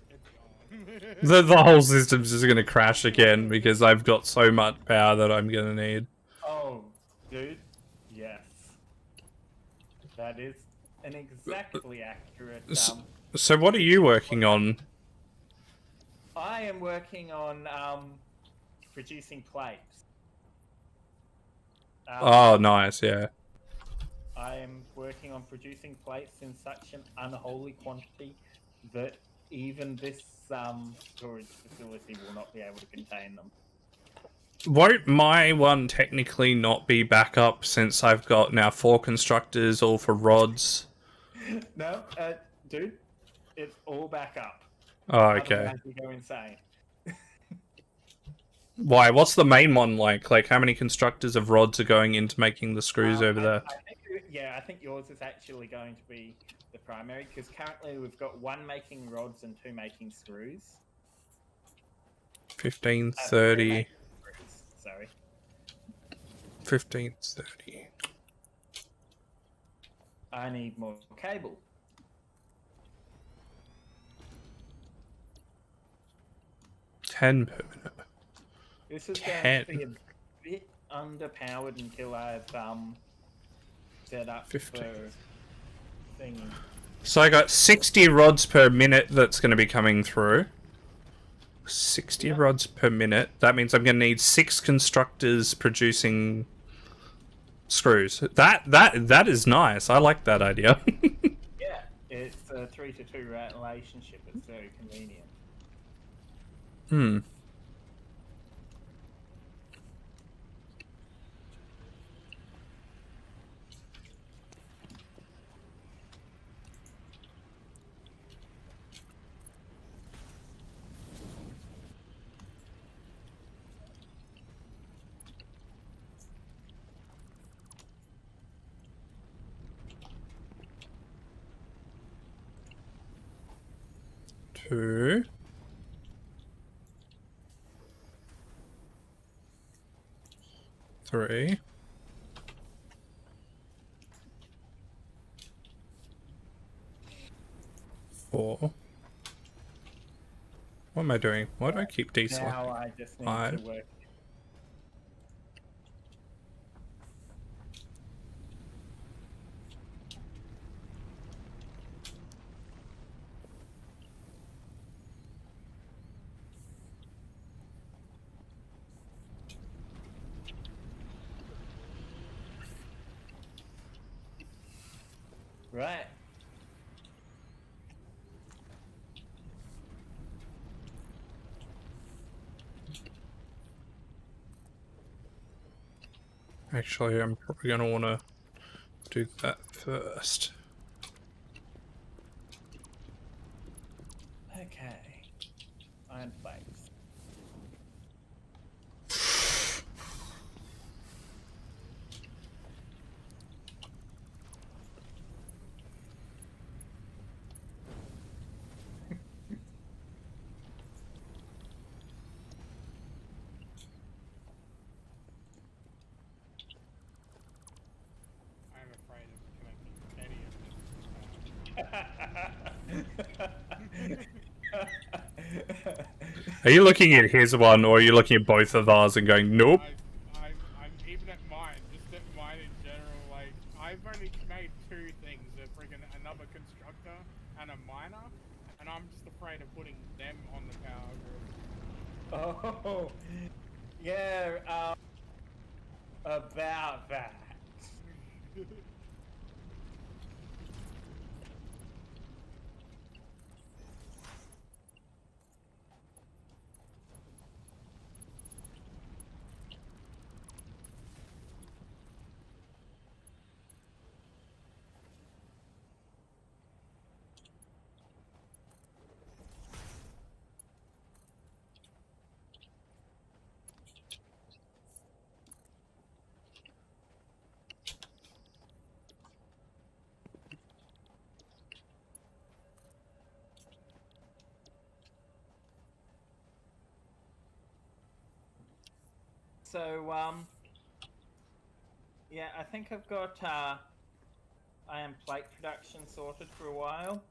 it's gone. The whole system's just gonna crash again because I've got so much power that I'm gonna need. Oh, dude. Yes. That is an exactly accurate. So what are you working on? I am working on producing plates. Oh, nice, yeah. I am working on producing plates in such an unholy quantity that even this storage facility will not be able to contain them. Won't my one technically not be back up since I've got now 4 constructors, all for rods? No, dude, it's all back up. Oh, okay. Otherwise we go insane. Why? What's the main one like? Like, how many constructors of rods are going into making the screws over there? I think yours is actually going to be the primary, because currently we've got 1 making rods and 2 making screws. 15, 3 30... making screws, sorry. 15, 30... I need more cable. $10 per minute. This is 10. going to be a bit underpowered until I've set up 15. for thingy. So I got 60 rods per minute that's going to be coming through. 60 rods per minute. That means I'm going to need 6 constructors producing screws. That is nice. I like that idea. Yeah, it's a 3-to-2 relationship. It's very convenient. Hmm. Two. 3. 4. What am I doing? Why do I keep deselecting? Now I just need 5. to work. Right. Actually, I'm probably going to want to do that first. Okay. Iron plates. I'm afraid of connecting any of this. Are you looking at his one, or are you looking at both of ours and going, nope? I'm even at mine, just at mine in general, like, I've only made 2 things, friggin' another constructor and a miner, and I'm just afraid of putting them on the power grid. Oh, yeah, about that. so yeah, I think I've got iron plate production sorted for a while.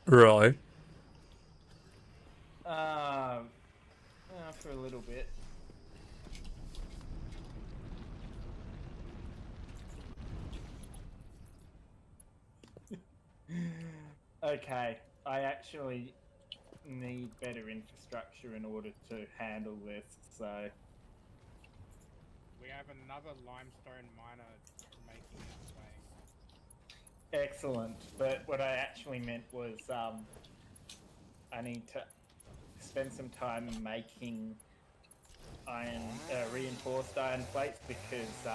Right. For a little bit. Okay, I actually need better infrastructure in order to handle this, so... We have another limestone miner making its way. Excellent, but what I actually meant was, I need to spend some time making reinforced iron plates because,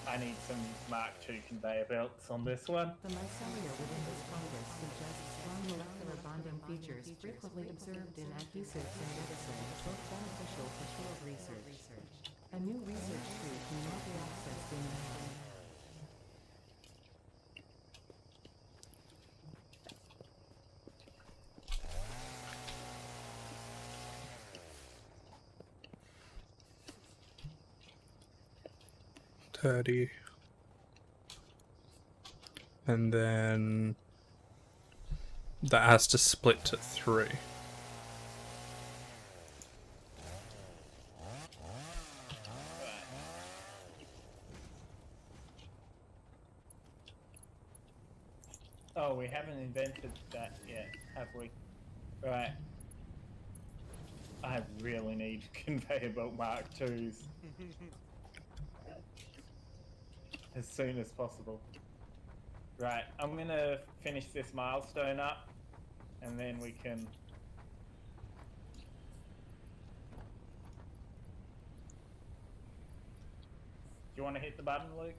I need some Mark II conveyor belts on this one. The mycelia within this fungus suggests strong molecular bonding features frequently observed in adhesives in medicine, both beneficial for field research. A new research tree can now be accessed in the house. And then that has to split to 3. Oh, we haven't invented that yet, have we? Right. I really need conveyor belt Mark IIs. As soon as possible. Right, I'm gonna finish this milestone up, and then we can... Do you want to hit the button, Luke?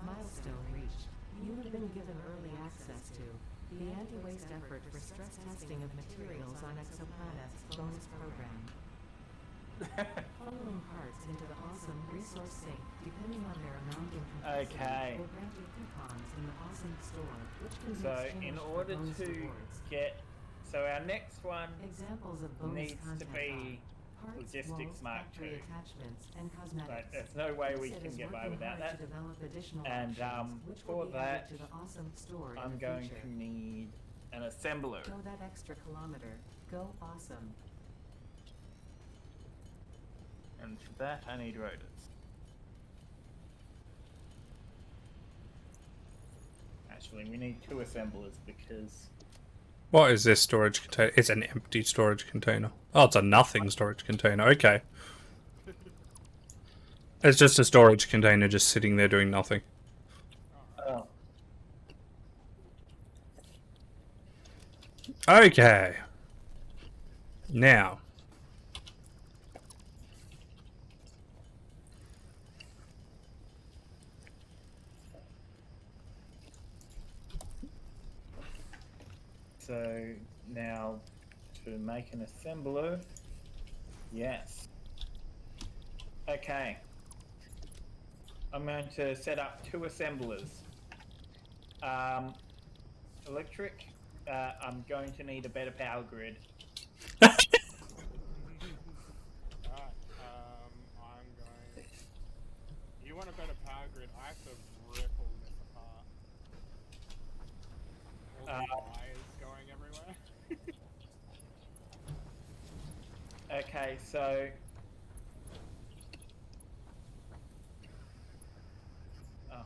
Milestone reached. You have been given early access to the anti-waste effort for stress testing of materials on exoplanets bonus program. Following parts into the awesome resource sink, depending on their amount and complexity, Okay. will grant you coupons in the awesome store, which can be So, exchanged in for order bonus to rewards. get... So our next one Examples of bonus needs to content be are parts, logistics walls, Mark factory II. attachments, and cosmetics. Right, there's no way we It can is get by working without hard that. to develop additional And, options, which for will be added that, to the awesome store in I'm the going future. to need an assembler. Go that extra kilometer. Go awesome. And for that, I need rotors. Actually, we need 2 assemblers because... What is this storage container? It's an empty storage container. Oh, it's a nothing storage container. Okay. It's just a storage container just sitting there doing nothing. Oh. Okay. Now. So, now, to make an assembler... Yes. Okay. I'm going to set up 2 assemblers. Electric, I'm going to need a better power grid. Alright, I'm going... You want a better power grid? I have to rip all this apart. All the wires going everywhere. Okay, so... Oh.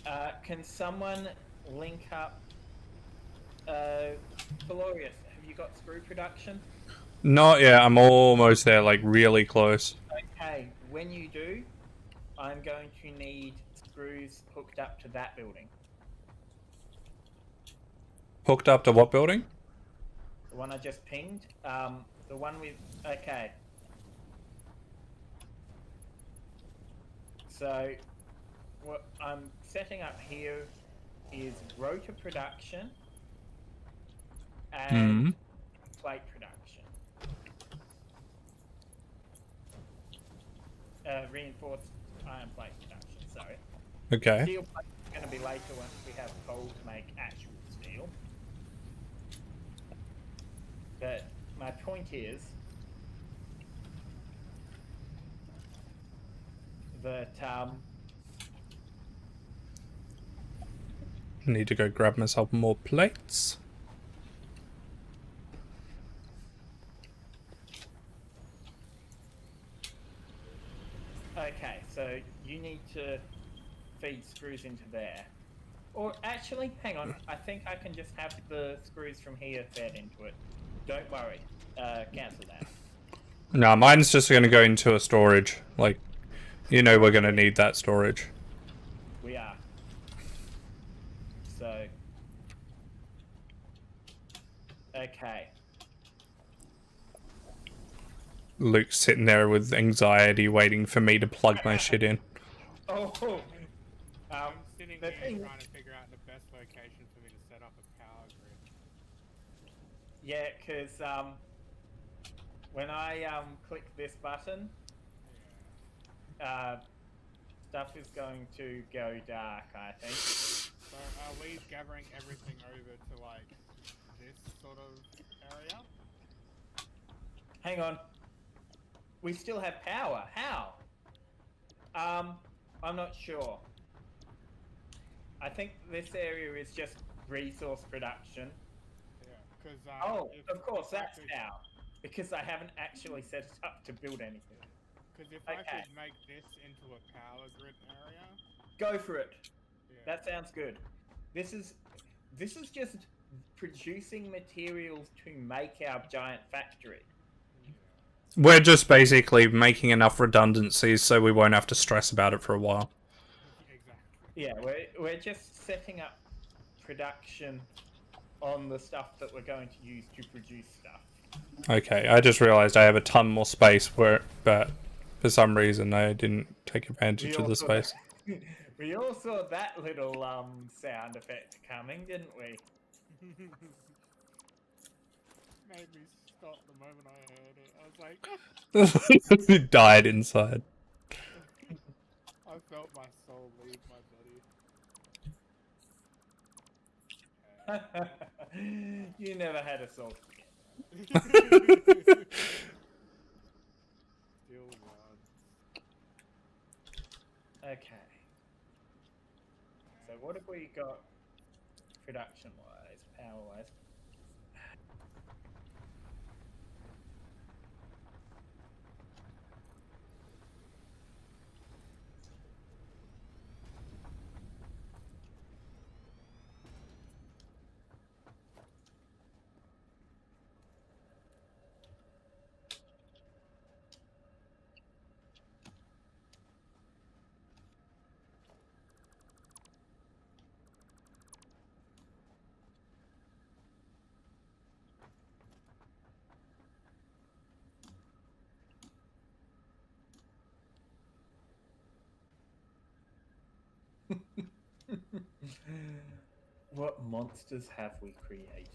Damn. Can someone link up... Felorius, have you got screw production? Not yet. I'm almost there, like really close. Okay, when you do, I'm going to need screws hooked up to that building. Hooked up to what building? The one I just pinged. The one with... Okay. So, what I'm setting up here is rotor production and plate production. reinforced iron plate production. Sorry. Okay. Steel plate is going to be later once we have coal to make actual steel. But my point is that Need to go grab myself more plates. okay, so you need to feed screws into there. Or actually, hang on. I think I can just have the screws from here fed into it. Don't worry. Cancel that. No, mine's just going to go into a storage. Like, you know we're going to need that storage. We are. So. Okay. Luke's sitting there with anxiety waiting for me to plug my shit in. Oh. I'm sitting the here thing- trying to figure out the best location for me to set up a power grid. Yeah, because when I click this button, Yeah. stuff is going to go dark, I think. So are we gathering everything over to like this sort of area? Hang on. We still have power. How? I'm not sure. I think this area is just resource production. Yeah, because Oh, of course, that's how. Because I haven't actually set it up to build anything. Because if Okay. I could make this into a power grid area, Go for it. yeah. That sounds good. This is just producing materials to make our giant factory. We're just basically making enough redundancies so we won't have to stress about it for a while. Exactly. Yeah, we're just setting up production on the stuff that we're going to use to produce stuff. Okay, I just realized I have a ton more space but for some reason I didn't take advantage of the space. We all saw that little sound effect coming, didn't we? Made me stop the moment I heard it. I was like, It died inside. I felt my soul leave my body. You never had a soul. Still one. Okay. So what have we got production-wise, power-wise? What monsters have we created?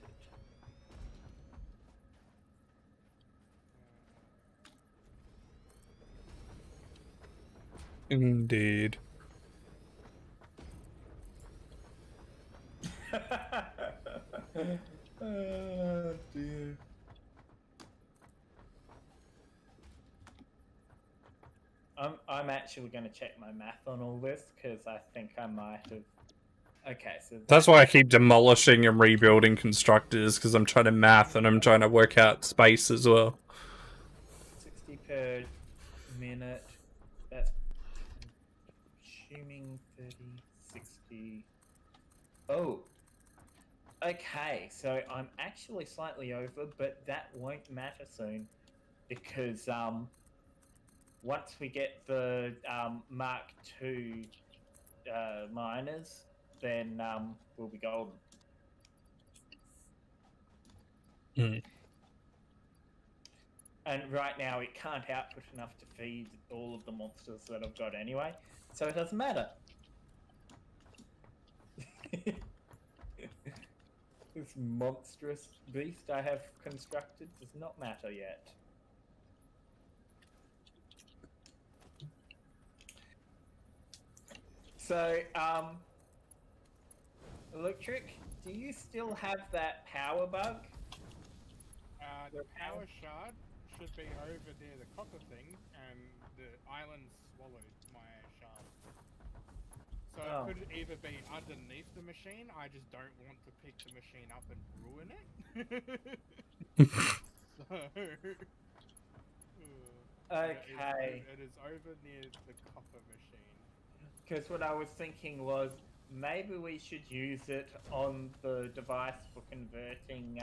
Indeed. Oh dear. I'm actually going to check my math on all this because I think I might have. Okay, so That's why I keep demolishing and rebuilding constructors, because I'm trying to math and I'm trying to work out space as well. 60 per minute. That's assuming 30, 60. Oh. Okay, so I'm actually slightly over, but that won't matter soon because once we get the Mark II miners, then we'll be golden. Mm. And right now it can't output enough to feed all of the monsters that I've got anyway, so it doesn't matter. This monstrous beast I have constructed does not matter yet. So, Electric, do you still have that power bug? The power shard should be over near the copper thing, and the island swallowed my shard. So Oh. it could either be underneath the machine, I just don't want to pick the machine up and ruin it. So... Okay. It is over near the copper machine. Because what I was thinking was maybe we should use it on the device for converting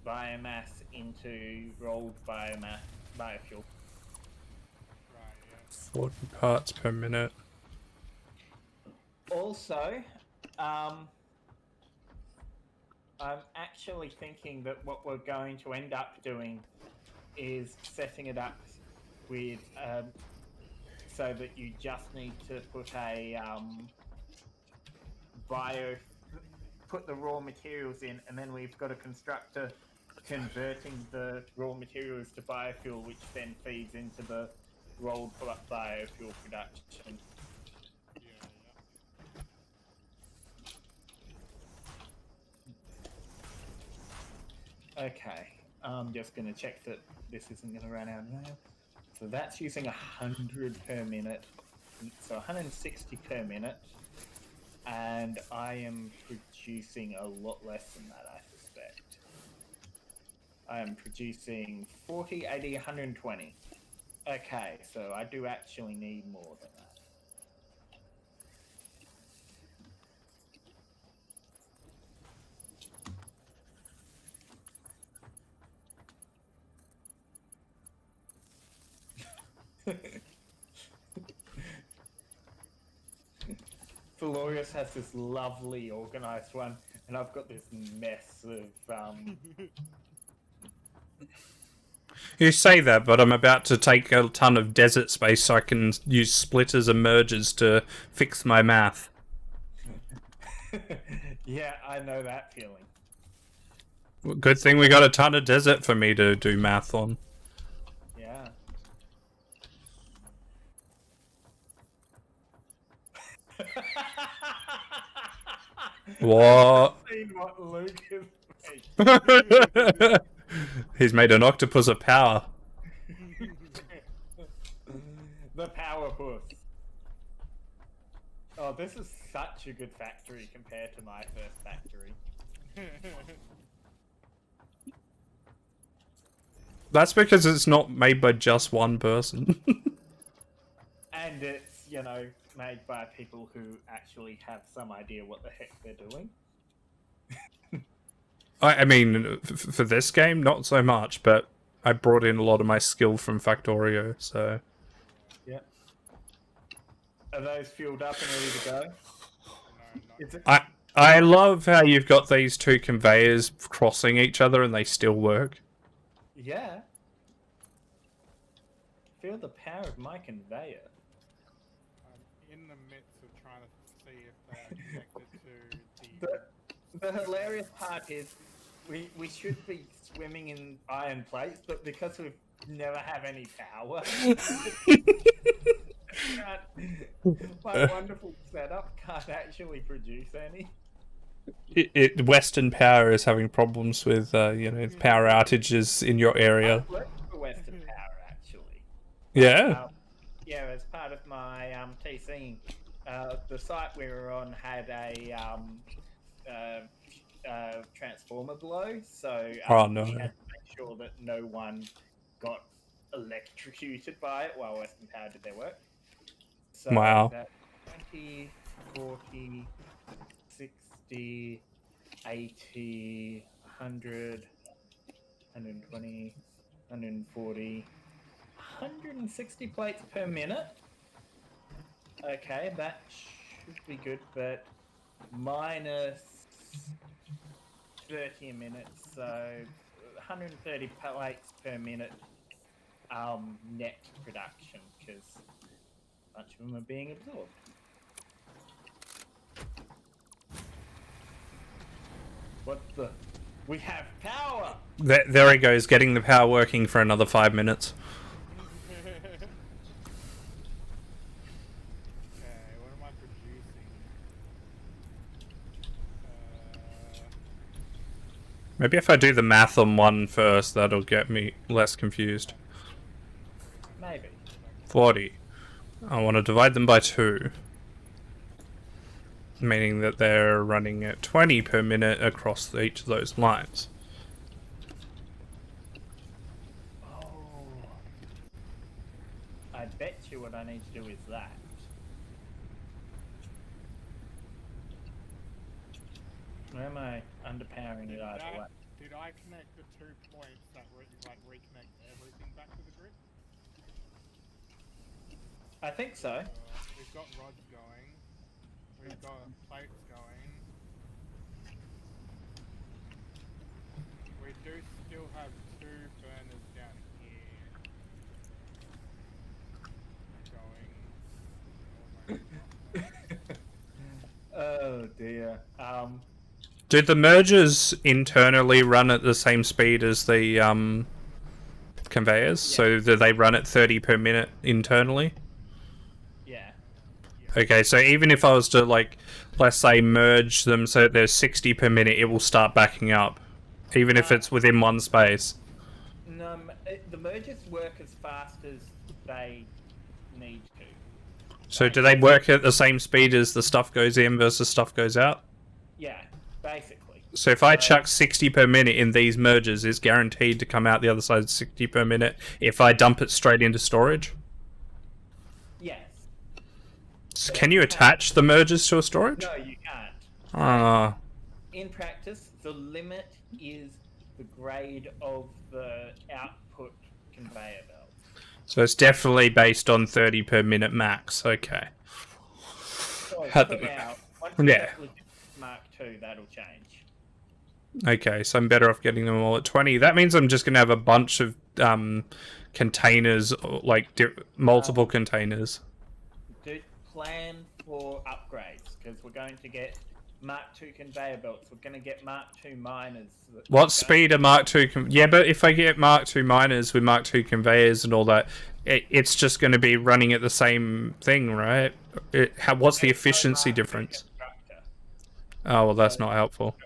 biomass into rolled biofuel. Right, yeah. 40 parts per minute. Also, I'm actually thinking that what we're going to end up doing is setting it up with so that you just need to put a put the raw materials in, and then we've got a constructor converting the raw materials to biofuel, which then feeds into the rolled biofuel production. Okay, I'm just going to check that this isn't going to run out now. So that's using 100 per minute, so 160 per minute, and I am producing a lot less than that, I suspect. I am producing 40, 80, 120. Okay, so I do actually need more than that. Felorius has this lovely organized one, and I've got this mess of You say that, but I'm about to take a ton of desert space so I can use splitters and mergers to fix my math. Yeah, I know that feeling. Good thing we got a ton of desert for me to do math on. Yeah. What? Seen what Luke has made. He's made an octopus of power. The power puss. Oh, this is such a good factory compared to my first factory. That's because it's not made by just one person. And it's, you know, made by people who actually have some idea what the heck they're doing. I mean, for this game, not so much, but I brought in a lot of my skill from Factorio, so... Yeah. Are those fueled up and ready to go? No, Is it? I love how you've got these two conveyors crossing each other and they still work. Yeah. Feel the power of my conveyor. I'm in the midst of trying to see if they are connected to the... The hilarious part is we should be swimming in iron plates, but because we never have any power, my wonderful setup can't actually produce any. Western Power is having problems with, you know, power outages in your area. I worked for Western Power, actually. Yeah. Yeah, as part of my TCing, the site we were on had a transformer blow, so Oh, no. we had to make sure that no one got electrocuted by it while Western Power did their work. So Wow. That 20, 40, 60, 80, 100, 120, 140, 160 plates per minute. Okay, that should be good, but minus 30 a minute, so 130 plates per minute net production, because a bunch of them are being absorbed. What the? We have power! There he goes, getting the power working for another 5 minutes. Maybe if I do the math on one first, that'll get me less confused. Maybe. 40. I want to divide them by 2. Meaning that they're running at 20 per minute across each of those lines. Oh. I bet you what I need to do is that. Where am I underpowering it either way? Did I connect the 2 points that reconnect everything back to the grid? I think so. We've got rods going. We've got plates going. We do still have 2 burners down here. Going. Oh dear. Do the mergers internally run at the same speed as the conveyors? Yeah. So do they run at 30 per minute internally? Yeah. Okay, so even if I was to, like, let's say merge them so there's 60 per minute, it will start backing up. Even if it's within one space. No, the mergers work as fast as they need to. So do they work at the same speed as the stuff goes in versus stuff goes out? Yeah, basically. So if I chuck 60 per minute in these mergers, it's guaranteed to come out the other side 60 per minute if I dump it straight into storage? Yes. Can you attach the mergers to a storage? No, you can't. Ah, In practice, the limit is the grade of the output conveyor belt. so it's definitely based on 30 per minute max. Okay. So Had for them- now, once you Yeah. get Logistics Mark II, that'll change. Okay, so I'm better off getting them all at 20. That means I'm just going to have a bunch of containers, like multiple containers. Do plan for upgrades, because we're going to get Mark II conveyor belts. We're going to get Mark II miners. What speed are Mark II? Yeah, but if I get Mark II miners with Mark II conveyors and all that, it's just going to be running at the same thing, right? What's the efficiency difference? Oh, well, that's not helpful.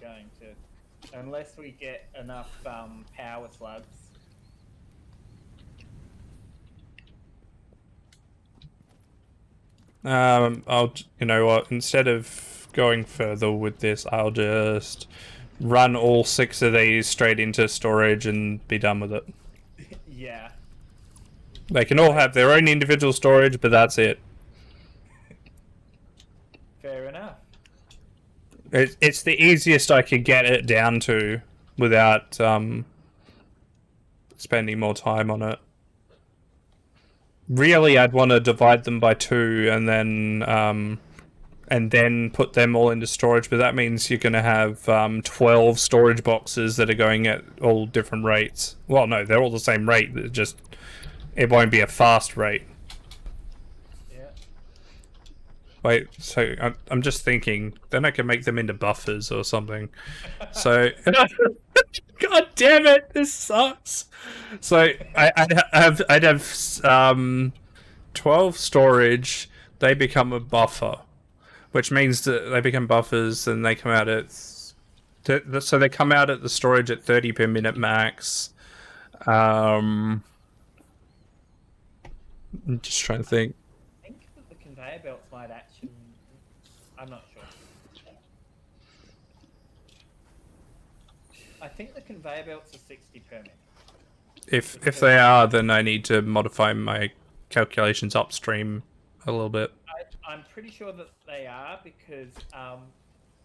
Going to, unless we get enough power slugs. You know what? Instead of going further with this, I'll just run all 6 of these straight into storage and be done with it. Yeah. They can all have their own individual storage, but that's it. Fair enough. It's the easiest I could get it down to without spending more time on it. Really, I'd want to divide them by 2 and then put them all into storage, but that means you're going to have 12 storage boxes that are going at all different rates. Well, no, they're all the same rate. It won't be a fast rate. Yeah. Wait, so I'm just thinking, then I can make them into buffers or something. So, God damn it, this sucks. So I'd have 12 storage. They become a buffer, which means that they become buffers and they come out at. So they come out at the storage at 30 per minute max. I'm just trying to think. I think that the conveyor belts might actually. I'm not sure. I think the conveyor belts are 60 per minute. If they are, then I need to modify my calculations upstream a little bit. I'm pretty sure that they are because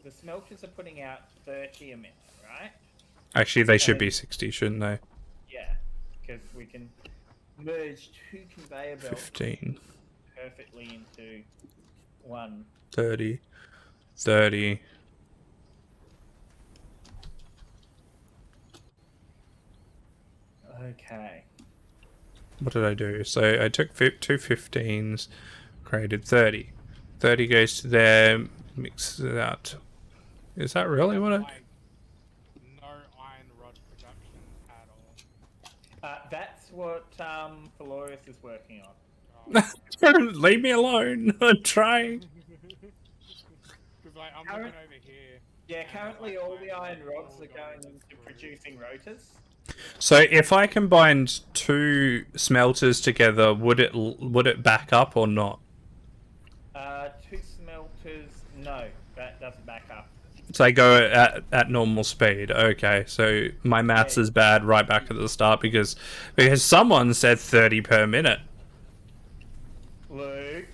the smelters are putting out 30 a minute, right? Actually, they should be 60, shouldn't they? Yeah, because we can merge 2 conveyor belts 15, perfectly into one. 30, 30. Okay. What did I do? So I took 2 15s, created 30. 30 goes to there, mix it out. Is that really what I... Like, no iron rod production at all. That's what Felorius is working on. Leave me alone. I'm trying. Because like, I'm looking over here, Yeah, currently all the iron rods are going into producing rotors. So if I combined 2 smelters together, would it back up or not? 2 smelters, no, that doesn't back up. So I go at normal speed. Okay, so my maths is bad right back at the start because someone said 30 per minute. Luke.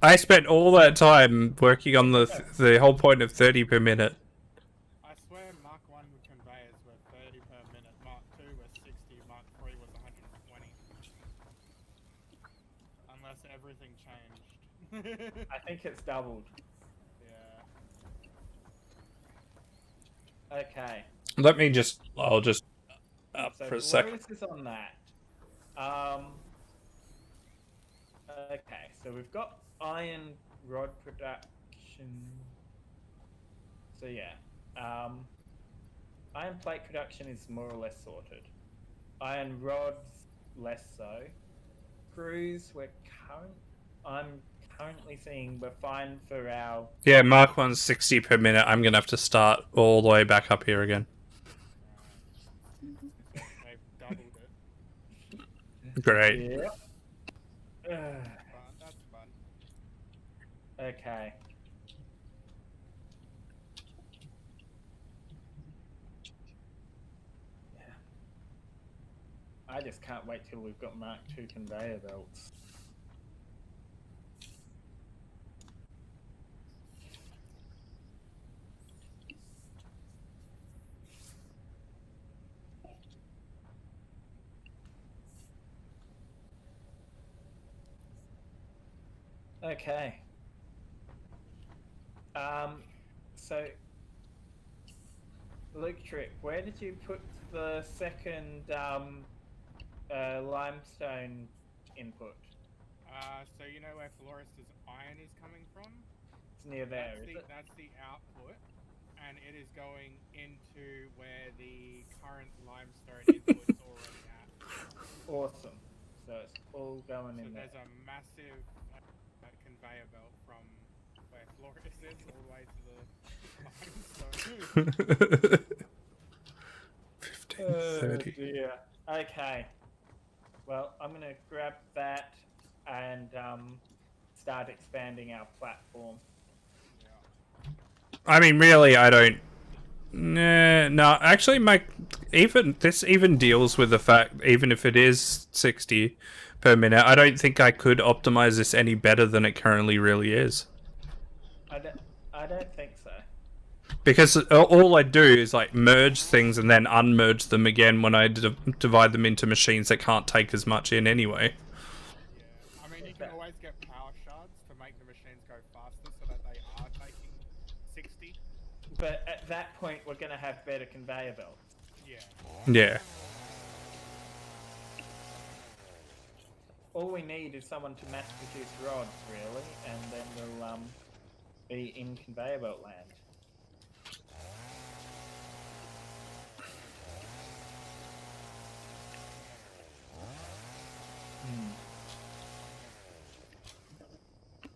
I spent all that time working on the whole point of 30 per minute. I swear Mark 1 conveyors were 30 per minute, Mark 2 was 60, Mark 3 was 120. Unless everything changed. I think it's doubled. Yeah. Okay. I'll just up So for a second. Felorius is on that. Okay, so we've got iron rod production. So yeah, iron plate production is more or less sorted. Iron rods, less so. Crews, I'm currently seeing we're fine for our. Yeah, Mark 1's 60 per minute. I'm gonna have to start all the way back up here again. They've doubled it. Great. Yeah. That's fun. Okay. Yeah. I just can't wait till we've got Mark II conveyor belts. Okay. So, Luke Trick, where did you put the second limestone input? So you know where Felorius' iron is coming from? It's near there, is it? That's the output, and it is going into where the current limestone input's already at. Awesome. So it's all going So in there. there's a massive conveyor belt from where Felorius is all the way to the limestone. 15, 30. Dear. Okay. Well, I'm going to grab that and start expanding our platform. I mean, really, I don't. Nah, no. Actually, this even deals with the fact, even if it is 60 per minute, I don't think I could optimize this any better than it currently really is. I don't think so. Because all I do is like merge things and then unmerge them again when I divide them into machines that can't take as much in anyway. Yeah, I mean you can always get power shards to make the machines go faster so that they are taking 60. But at that point, we're going to have better conveyor belts. Yeah. Yeah. All we need is someone to mass produce rods, really, and then we'll be in conveyor belt land.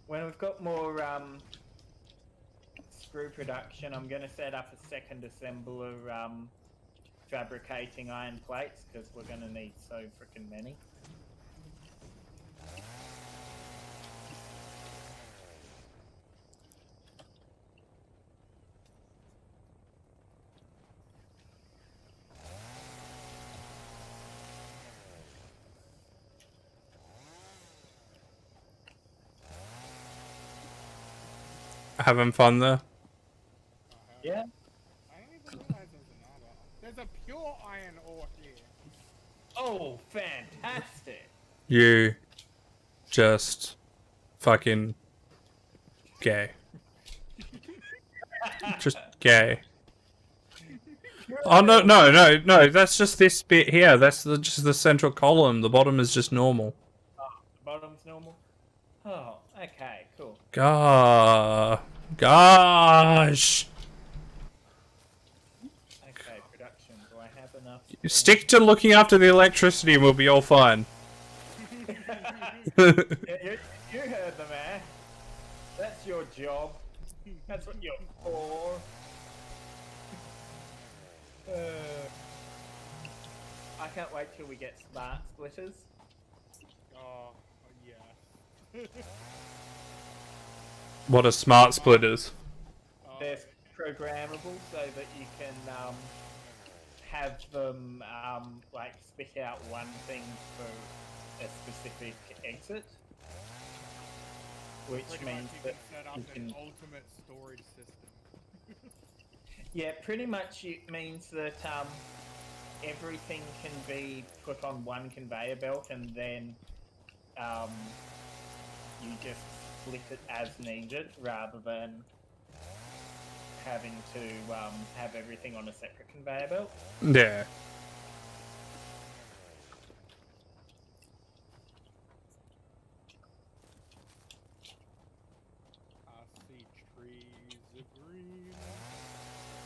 When we've got more screw production, I'm going to set up a second assembler fabricating iron plates, because we're going to need so freaking many. Having fun there? Yeah? I didn't even realize there's another. There's a pure iron ore here. Oh, fantastic! You just fucking gay. Just gay. Oh no! That's just this bit here. That's just the central column. The bottom is just normal. The bottom's normal? Oh, okay, cool. Gosh. Okay, production. Do I have enough? Stick to looking after the electricity and we'll be all fine. You heard the man. That's That's your job. That's what you're for. I can't wait till we get smart splitters. Oh, yeah. What are smart splitters? Oh, They're programmable so that you can have them like spit out one thing for a specific exit, which pretty means much you that can set up you an can, ultimate storage system. yeah, pretty much it means that everything can be put on one conveyor belt and then you just split it as needed rather than having to have everything on a separate conveyor belt. Yeah. I see trees of green.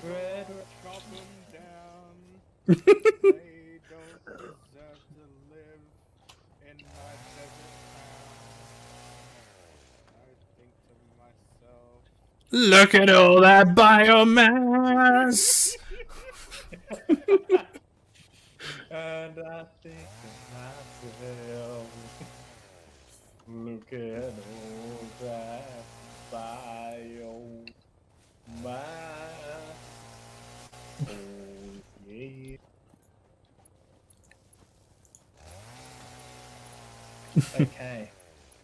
Red. Chop them down. They don't deserve to live in my desert town. I think to myself. Look at all that biomass! And I think to myself, look at all that biomass. Oh, yeah. Okay,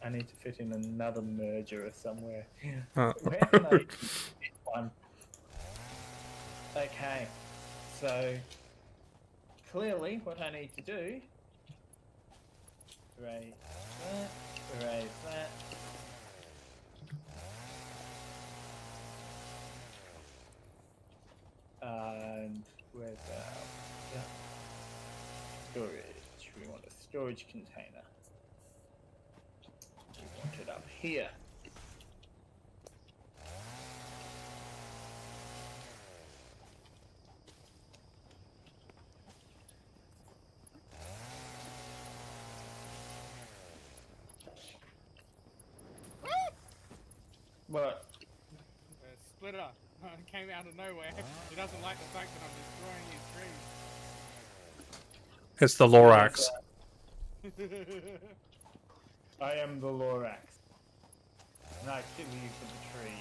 I need to fit in another merger somewhere. Where can I fit one? Okay, so clearly what I need to do, erase that, and where's our storage? We want a storage container. We want it up here. What? Splitter came out of nowhere. He doesn't like the fact that I'm destroying his trees. It's the Lorax. I am the Lorax, and I kill you for the trees.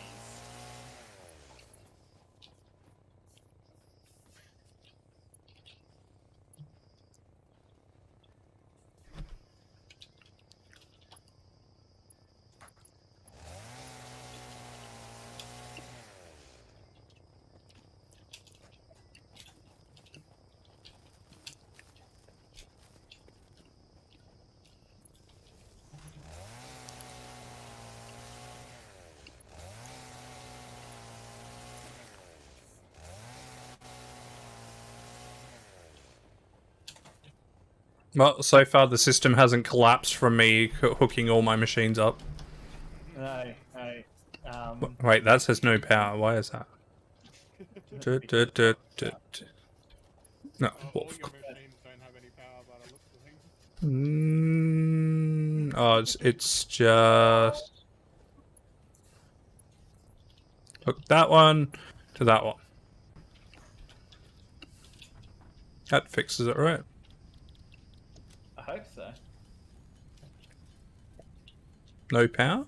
Well, so far the system hasn't collapsed from me hooking all my machines up. No. Wait, that says no power. Why is that? No. All Wolf. your machines don't have any power by the looks of things. Oh, it's just hook that one to that one. That fixes it, right? I hope so. No power?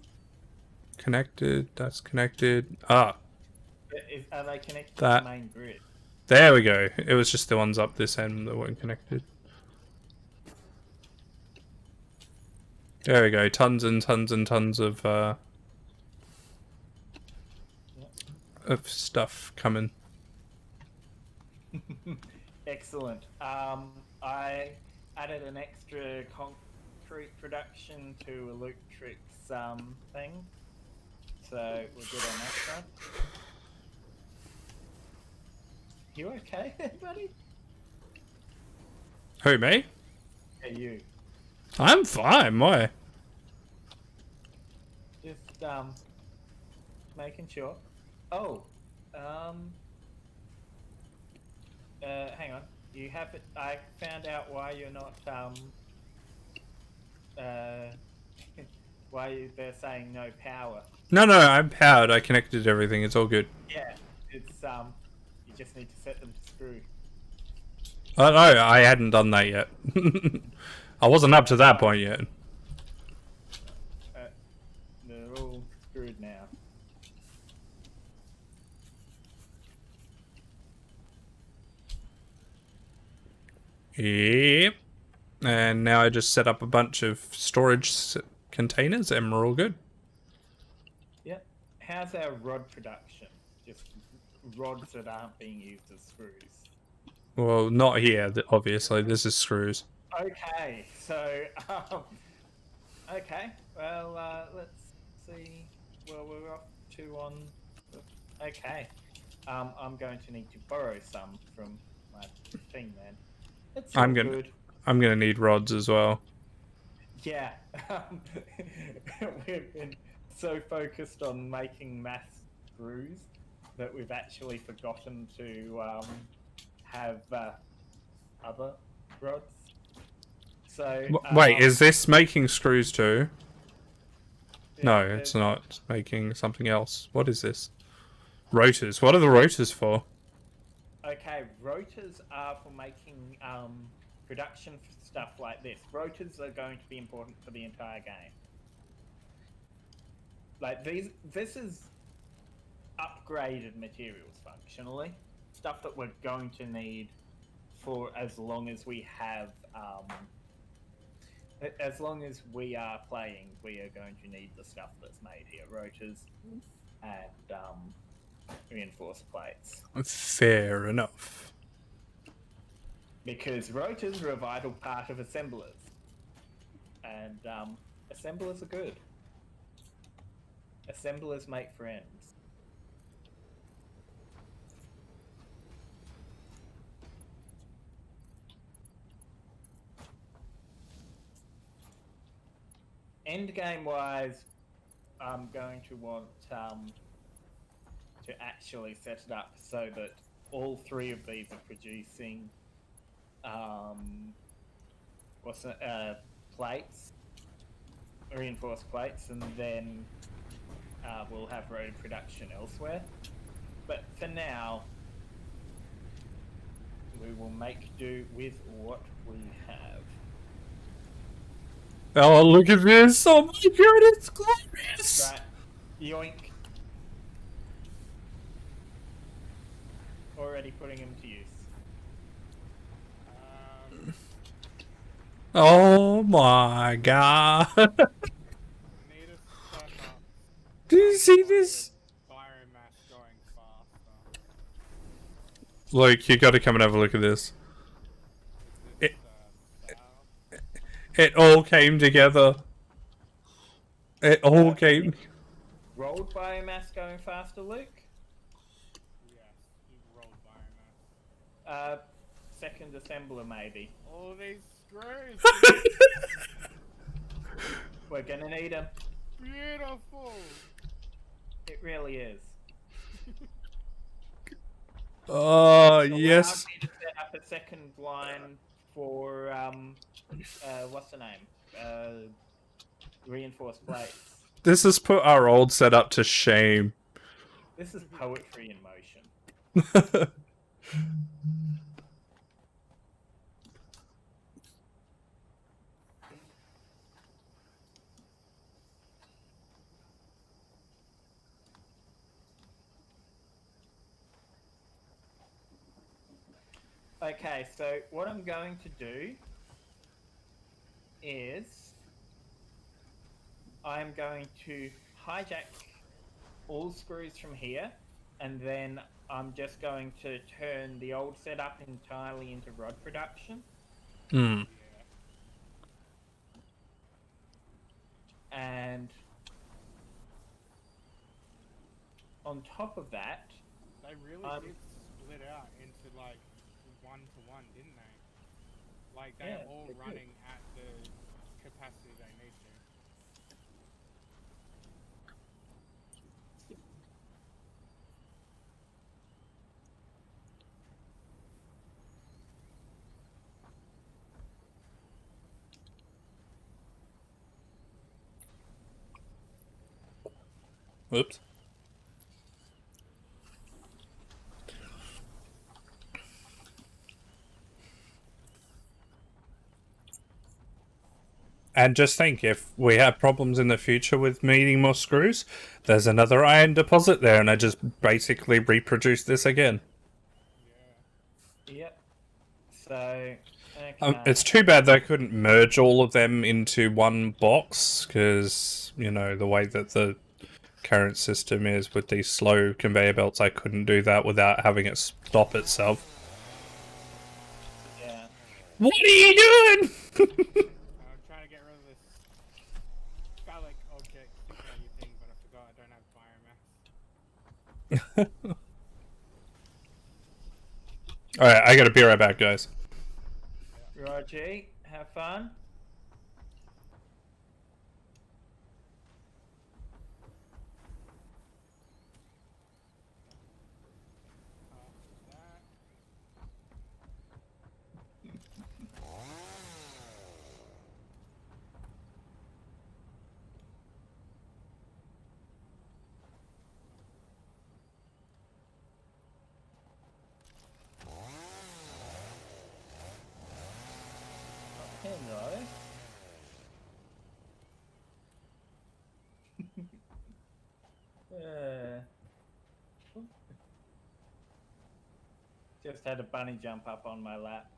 Connected, that's connected. Ah, Are they connected That- to the main grid? there we go. It was just the ones up this end that weren't connected. There we go. Tons and tons and tons of stuff coming. Excellent. I added an extra concrete production to Electric's thing, so we're good on that front. You okay, buddy? Who, me? Yeah, you. I'm fine. Why? Just making sure. Oh, hang on. You have it. I found out why you're not Why they're saying no power? No, no, I'm powered. I connected everything. It's all good. Yeah, it's you just need to set them to screw. Oh no, I hadn't done that yet. I wasn't up to that point yet. They're all screwed now. Yep. And now I just set up a bunch of storage containers and we're all good. Yep. How's our rod production? Just rods that aren't being used as screws. Well, not here, obviously. This is screws. Okay, so okay. Well, let's see where we're up to on. Okay, I'm going to need to borrow some from my thing then. It's all good. I'm gonna need rods as well. Yeah, we've been so focused on making mass screws that we've actually forgotten to have other rods. So Wait, is this making screws too? No, yeah, it's not. It's making something else. What is this? Rotors. What are the rotors for? Okay, rotors are for making production stuff like this. Rotors are going to be important for the entire game. Like this is upgraded materials functionally. Stuff that we're going to need for as long as we have, as long as we are playing, we are going to need the stuff that's made here. Rotors and reinforced plates. Fair enough. Because rotors are a vital part of assemblers. And assemblers are good. Assemblers make friends. Endgame wise, I'm going to want to actually set it up so that all three of these are producing plates, reinforced plates, and then we'll have road production elsewhere. But for now, we will make do with what we have. Oh, look at this! Oh my god, it's glorious! Right, yoink. Already putting them to use. Oh my god! Need a set up Do you see this? biomass going faster. Luke, you gotta come and have a look at this. Is It- this south? It all came together. It all came... Rolled biomass going faster, Luke? Yes, you rolled biomass. Second assembler maybe. All these screws! We're gonna need them. Beautiful! It really is. Oh, It's allowed yes. me to set up a second line for what's the name? Reinforced plates. This has put our old setup to shame. This is poetry in motion. Okay, so what I'm going to do is I'm going to hijack all screws from here, and then I'm just going to turn the old setup entirely into rod production. Hmm. And on top of that, They really did split out into like 1-to-1, didn't they? Like they're Yeah, all they did. running at the capacity they need to. Oops. And just think, if we have problems in the future with needing more screws, there's another iron deposit there, and I just basically reproduce this again. Yeah. Yep. So, okay. It's too bad they couldn't merge all of them into one box, because, you know, the way that the current system is with these slow conveyor belts, I couldn't do that without having it stop itself. Yeah. What are you doing? I'm trying to get rid of this phallic object sticking out your thing, but I forgot I don't have biomass. Alright, I gotta be right back, guys. Roger, have fun. That. Hello. Just had a bunny jump up on my lap.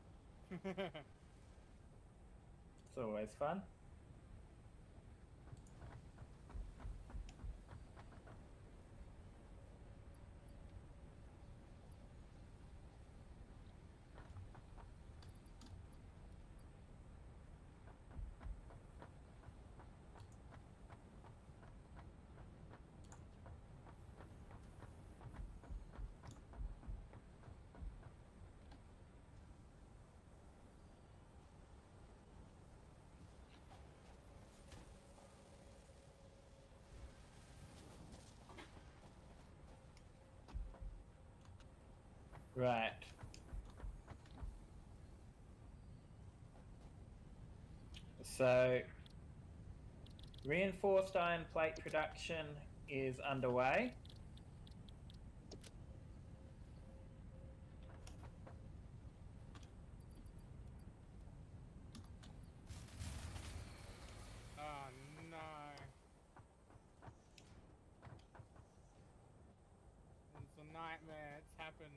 It's always fun. Right. So, reinforced iron plate production is underway. Oh no. It's a nightmare. It's happened.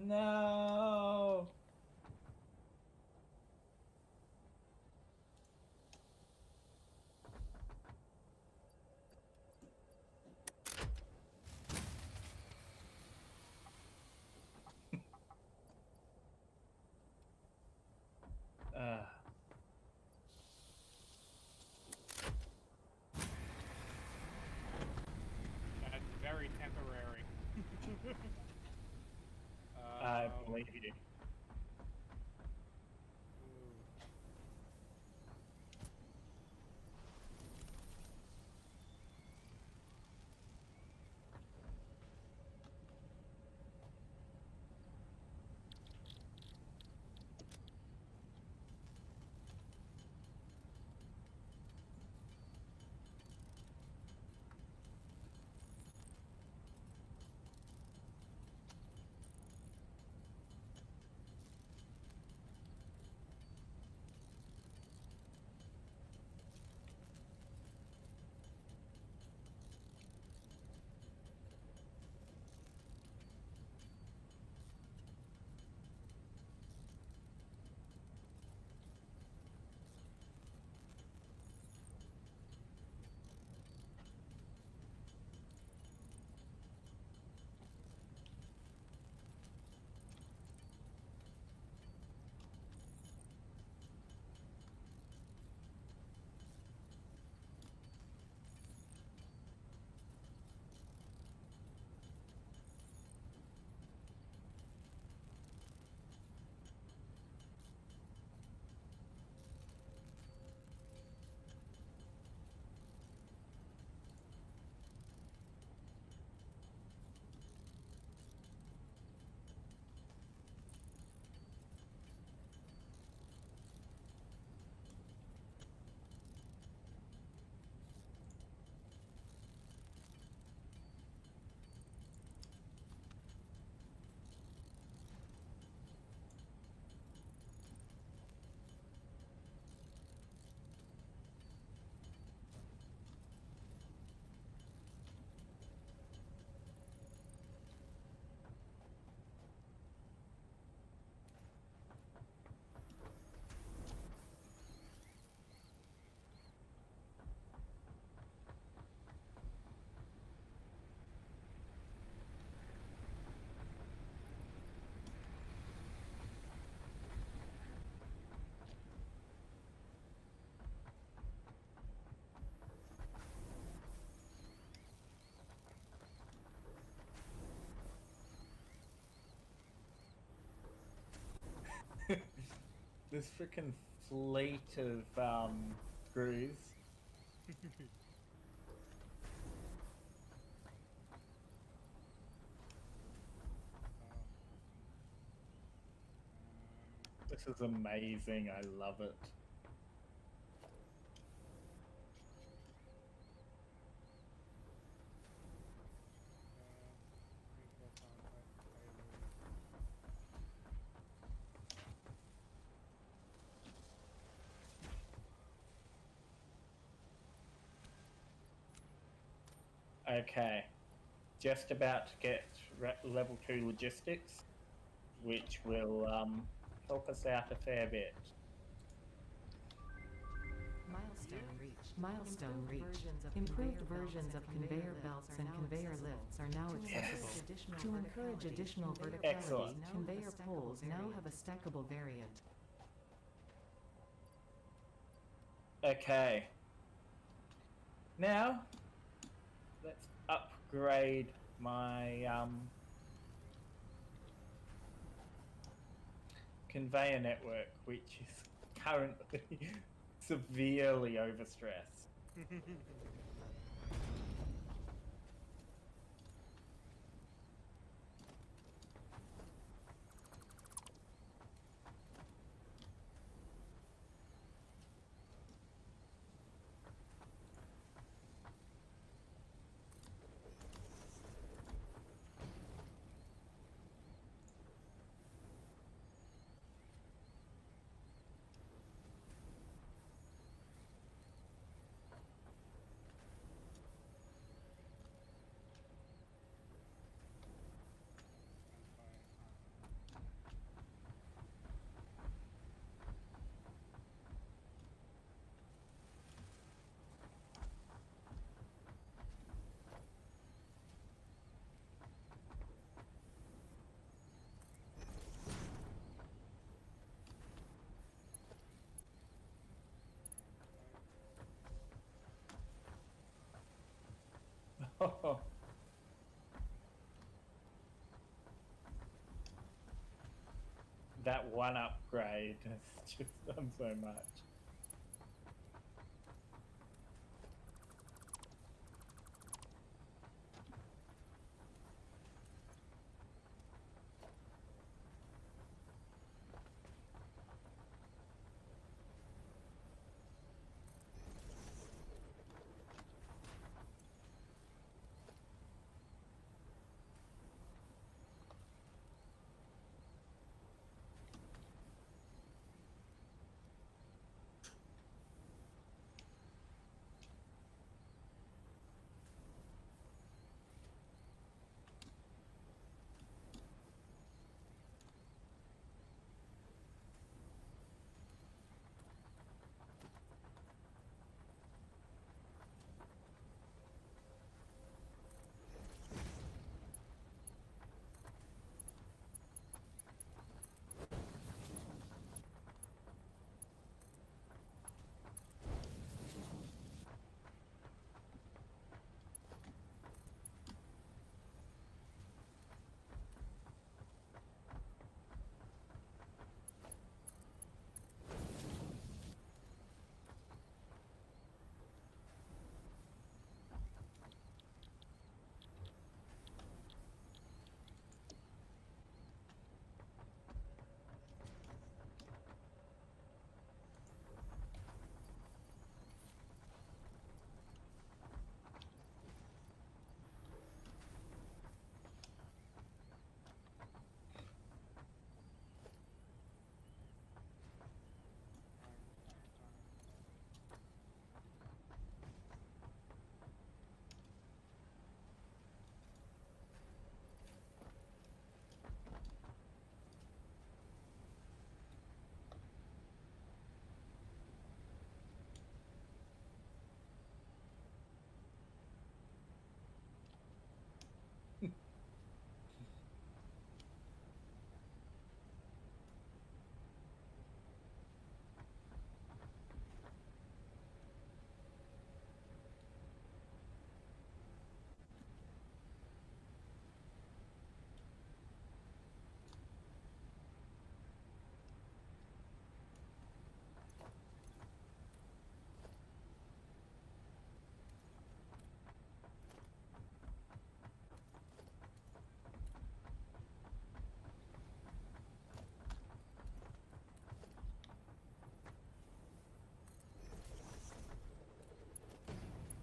No. Uh, That's very temporary. I believe you. Ooh. this freaking fleet of screws. This is amazing. I love it. Okay, just about to get level 2 logistics, which will help us out a fair bit. Milestone reached. Milestone reached. Improved versions of conveyor belts and conveyor lifts are now accessible. To encourage additional verticality, Excellent. conveyor poles now have a stackable variant. Okay. Now, let's upgrade my conveyor network, which is currently severely overstressed. That one upgrade has just done so much.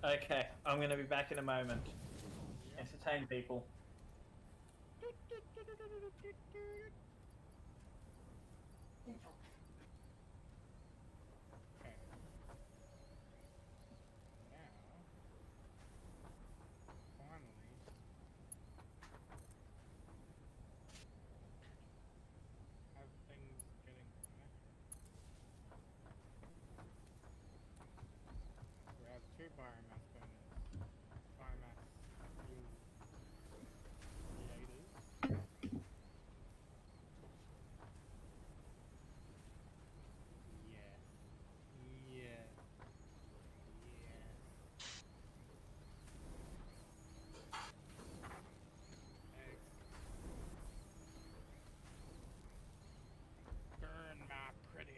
Okay, I'm gonna be back in a moment. Entertain people. Okay. Now, finally, have things getting connected. We have two biomass burners. Biomass fuel creators. Yes. Yes. Yes. Burn my pretty.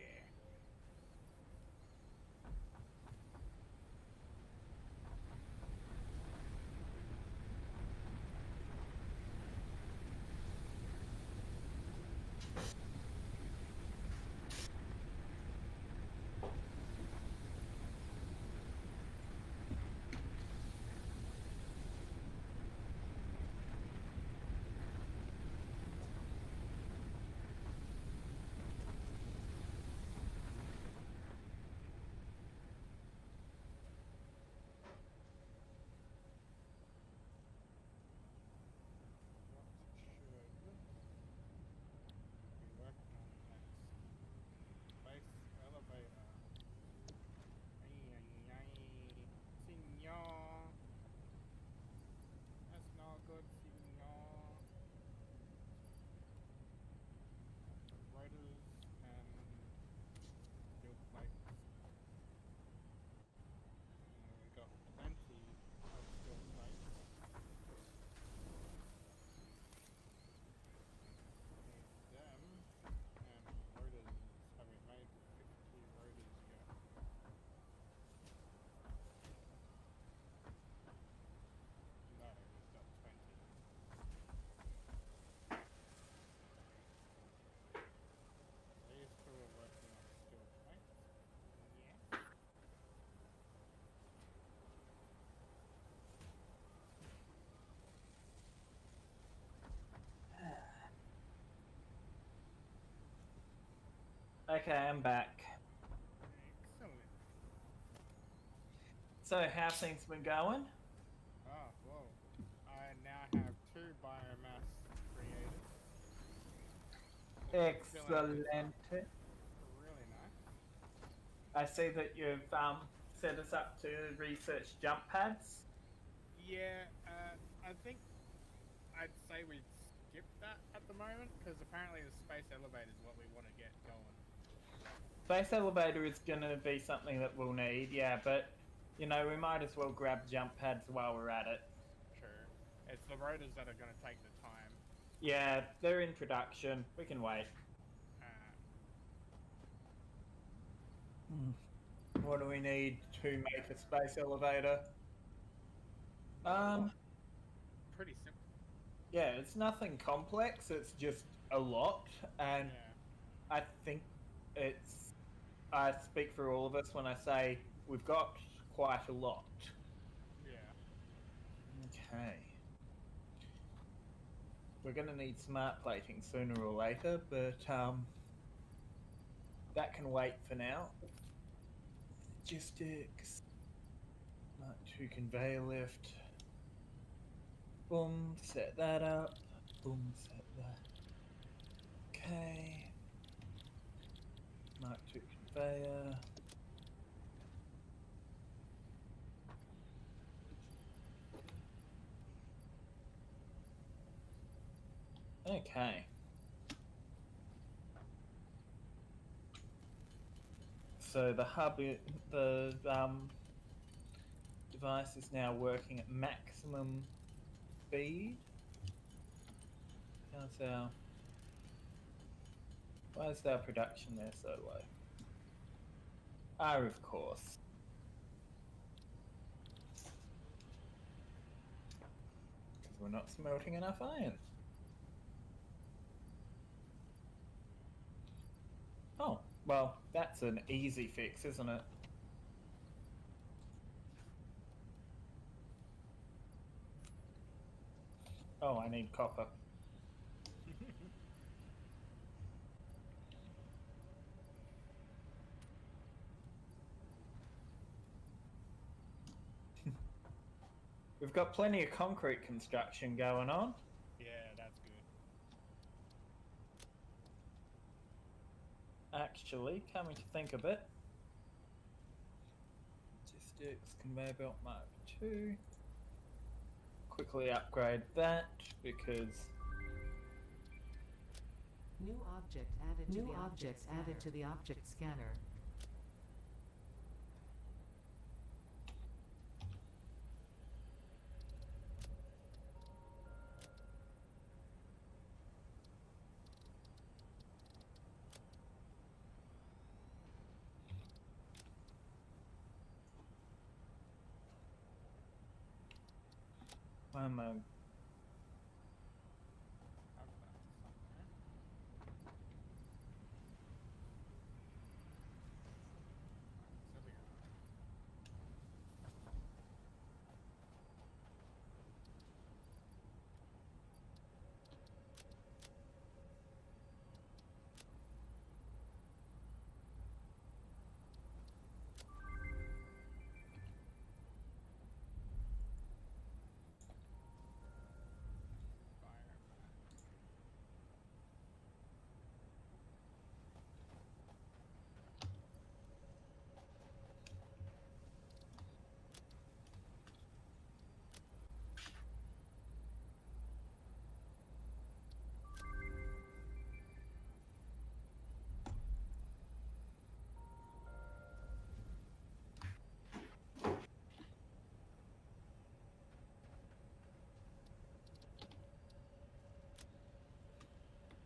What should be working on next? Space elevator. Senor. That's not good, senor. Rotors and steel plates. We got plenty of steel plates. Need them and rotors. Have we made 50 rotors yet? No, we've got 20. These two are working on steel plates. Yeah. Okay, I'm back. Excellent. So, how's things been going? Oh, whoa. I now have 2 biomass creators. Excellent. Really nice. I see that you've set us up to research jump pads. Yeah, I think I'd say we'd skip that at the moment because apparently the space elevator is what we want to get going. Space elevator is going to be something that we'll need, yeah, but we might as well grab jump pads while we're at it. Sure. It's the rotors that are going to take the time. Yeah, they're in production. We can wait. What do we need to make a space elevator? Pretty simple. Yeah, it's nothing complex. It's just a lot, and Yeah. I think I speak for all of us when I say we've got quite a lot. Yeah. Okay. We're going to need smart plating sooner or later, but that can wait for now. Logistics. Mark 2 conveyor lift. Boom, set that up. Boom, set that. Okay. Mark 2 conveyor. Okay. So the device is now working at maximum speed. Why is our production there so low? Of course. Because we're not smelting enough iron. Oh, well, that's an easy fix, isn't it? Oh, I need copper. We've got plenty of concrete construction going on. Yeah, that's good. Actually, coming to think of it, logistics conveyor belt Mark II. Quickly upgrade that because New object added to the objects added to the object scanner. I'm Have that somewhere. So we are. Fire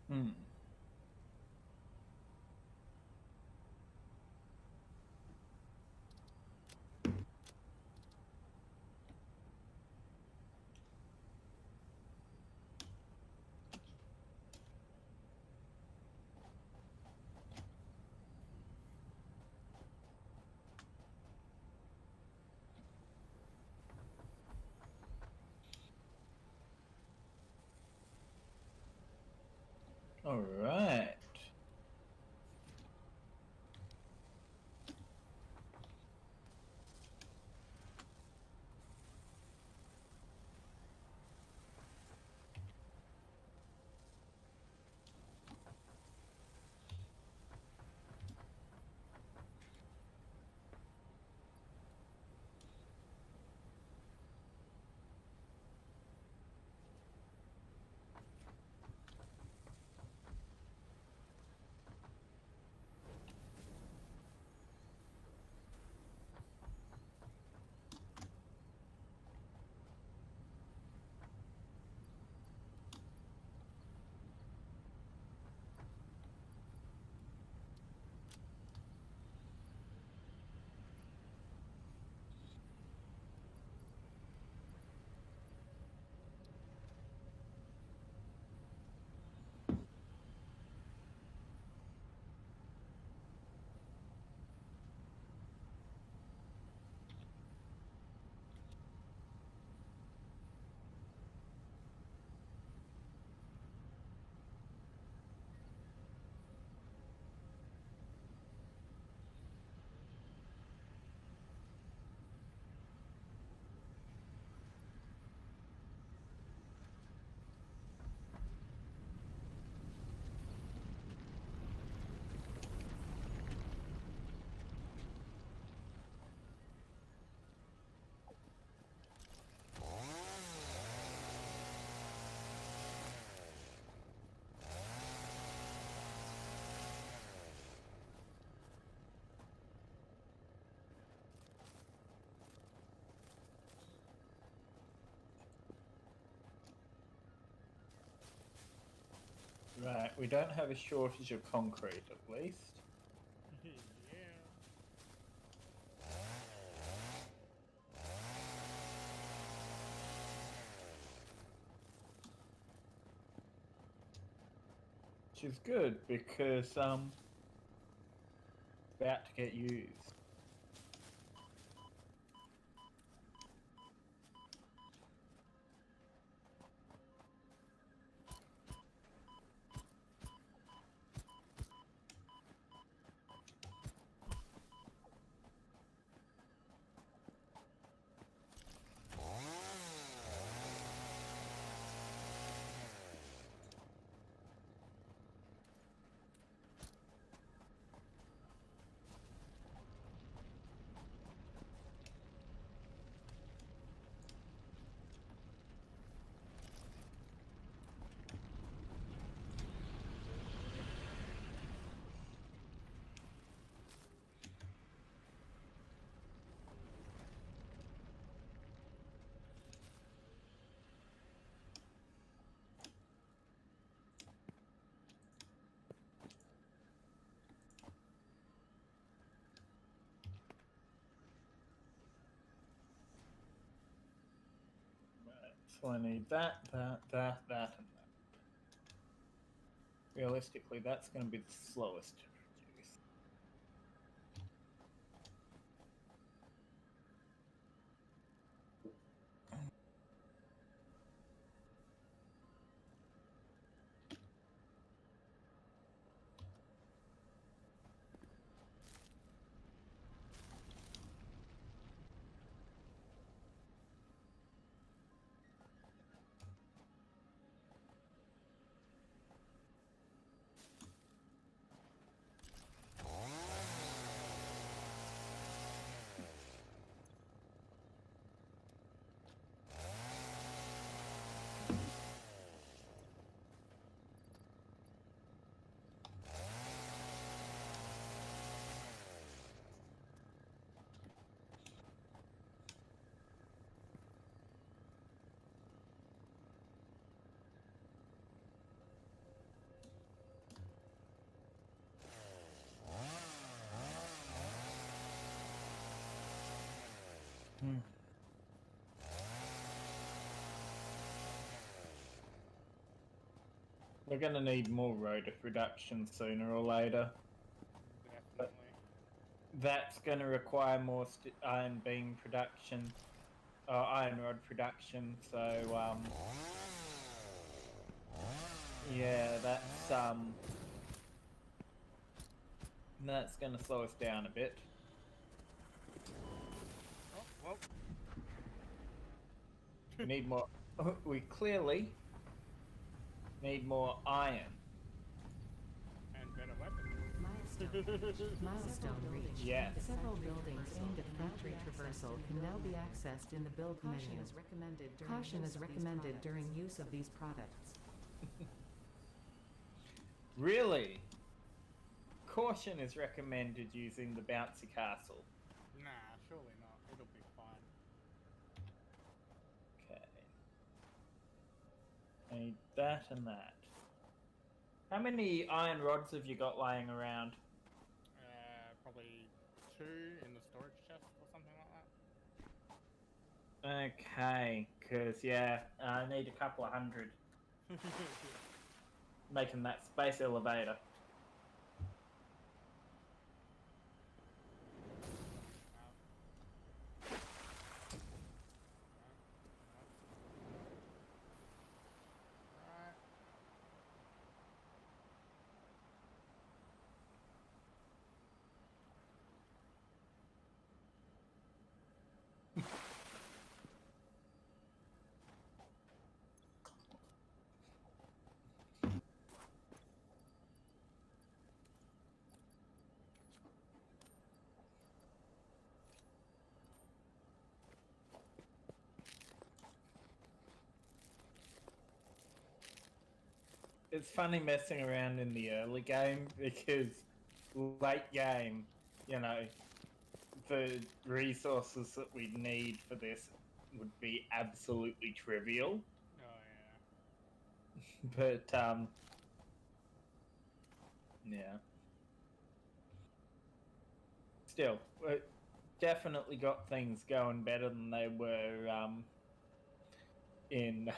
back. all right. Right, we don't have a shortage of concrete at least. Yeah. Which is good because about to get used. So I need that, and that. Realistically, that's going to be the slowest to produce. We're going to need more rotor production sooner or later. Definitely. That's going to require more iron beam production, iron rod production. So, yeah, that's going to slow us down a bit. Oh, well. We need more. We clearly need more iron. And better weapons. Milestone reached. Yes. Several buildings aimed at factory traversal can now be accessed in the build menu. Caution is recommended during use of these products. Really? Caution is recommended using the bouncy castle. Nah, surely not. It'll be fine. Okay. Need that and that. How many iron rods have you got lying around? Probably 2 in the storage chest or something like Okay, because, yeah, I need a couple of hundred. that. Making that space elevator. Right. It's funny messing around in the early game because late game, you know, the resources that we need for this would be absolutely trivial. Oh yeah. But yeah. Still, we definitely got things going better than they were in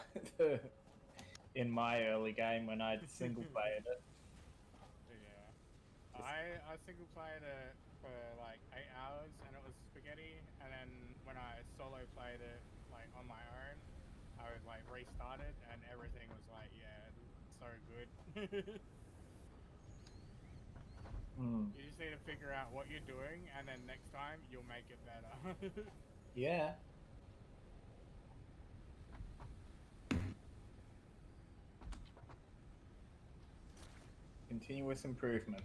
in my early game when I'd single played it. Yeah. The I single played it for like 8 hours and it was spaghetti, and then when I solo played it like on my own, I was like restarted and everything was like, yeah, so good. Hmm. You just need to figure out what you're doing, and then next time you'll make it better. Yeah. Continuous improvement.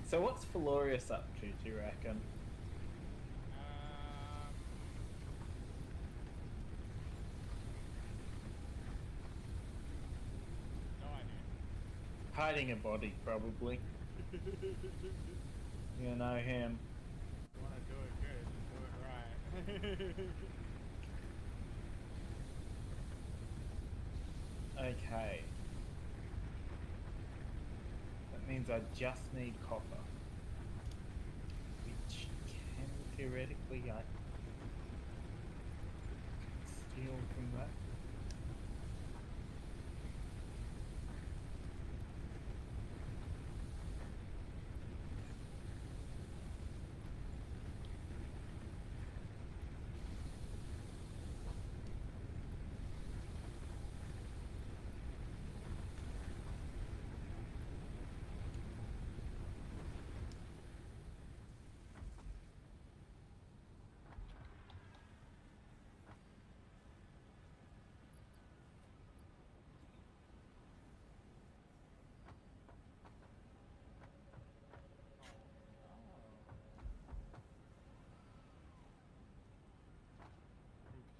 So what's Felorius up to, do you reckon? No idea. Hiding a body, probably. You know him. You want to do it good, do it right. Okay. That means I just need copper. Which can theoretically I steal from that.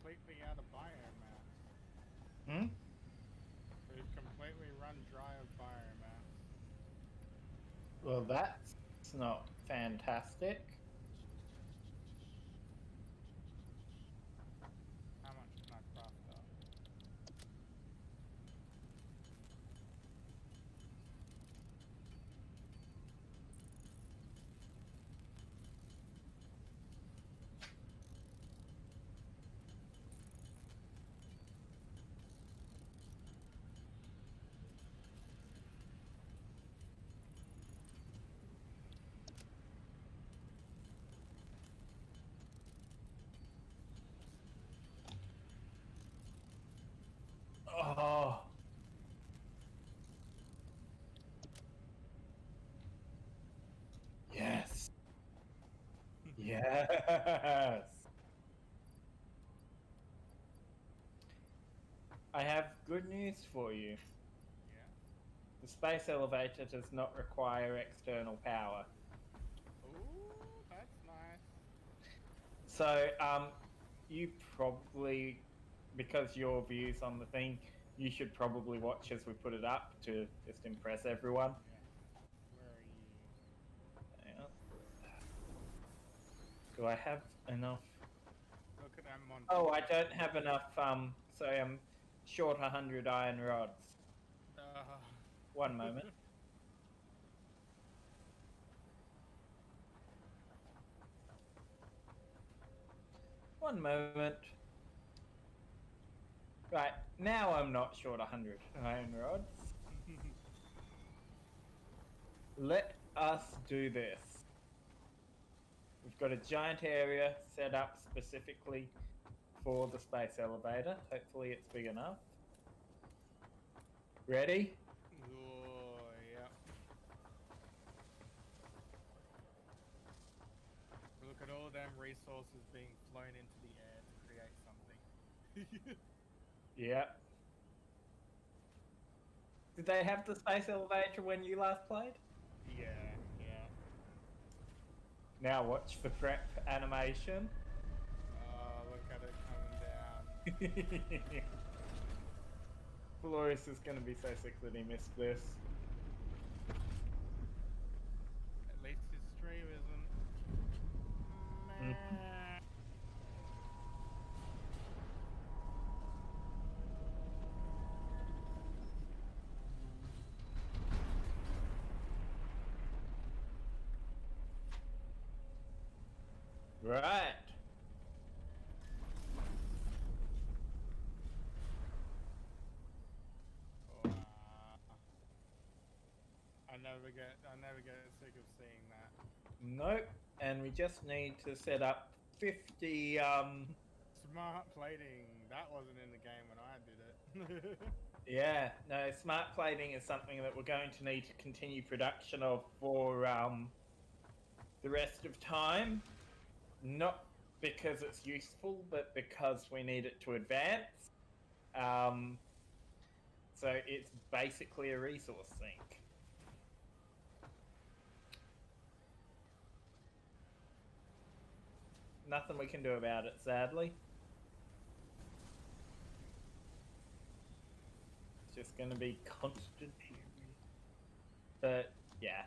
Completely out of biomass. Hmm? We've completely run dry of biomass. Well, that's not fantastic. How much can I craft up? Oh. Yes. Yes. I have good news for you. Yeah. The space elevator does not require external power. Ooh, that's nice. So, you probably, because your views on the thing, you should probably watch as we put it up to just impress everyone. Yeah. Where are you? Hang on. Do I have enough? Look at them on. Oh, I don't have enough. So I'm short 100 iron rods. One moment. One moment. Right, now I'm not short 100 iron rods. Let us do this. We've got a giant area set up specifically for the space elevator. Hopefully it's big enough. Ready? Oh, yeah. Look at all them resources being flown into the air to create something. Yep. Did they have the space elevator when you last played? Yeah, yeah. Now watch the prep animation. Oh, look at it coming down. Felorius is going to be so sick that he missed this. At least his stream isn't. Right. never get sick of seeing that. Nope. And we just need to set up 50 Smart plating. That wasn't in the game when I did it. yeah, no, smart plating is something that we're going to need to continue production of for the rest of time. Not because it's useful, but because we need it to advance. So it's basically a resource sink. Nothing we can do about it, sadly. It's just going to be constant. But yeah.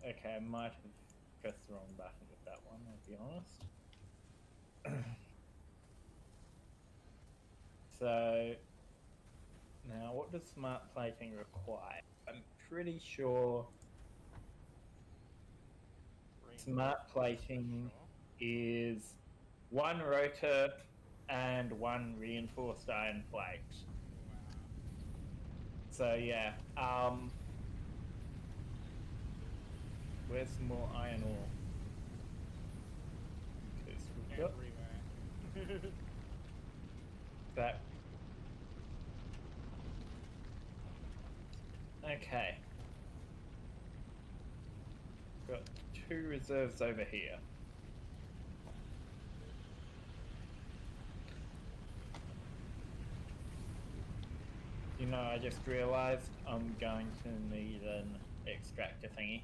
Okay, I might have pressed the wrong button with that one, I'll be honest. So, now what does smart plating require? I'm pretty sure smart plating is 1 rotor and 1 reinforced iron plate. So yeah, where's some more iron ore? Because we've got Everywhere. that. Okay. Got 2 reserves over here. You know, I just realized I'm going to need an extractor thingy.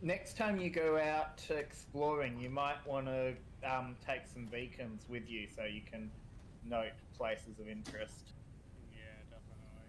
Next time you go out exploring, you might want to take some beacons with you so you can note places of interest. Yeah, definitely.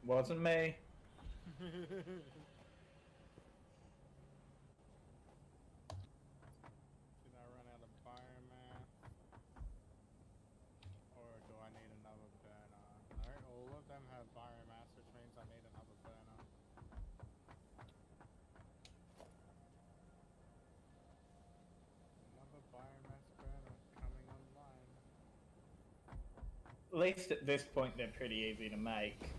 Wasn't me. Did I run out of biomass? Or do I need another burner? No, all of them have biomass, which means I need another burner. Another biomass burner coming online. At least at this point, they're pretty easy to make. Yeah.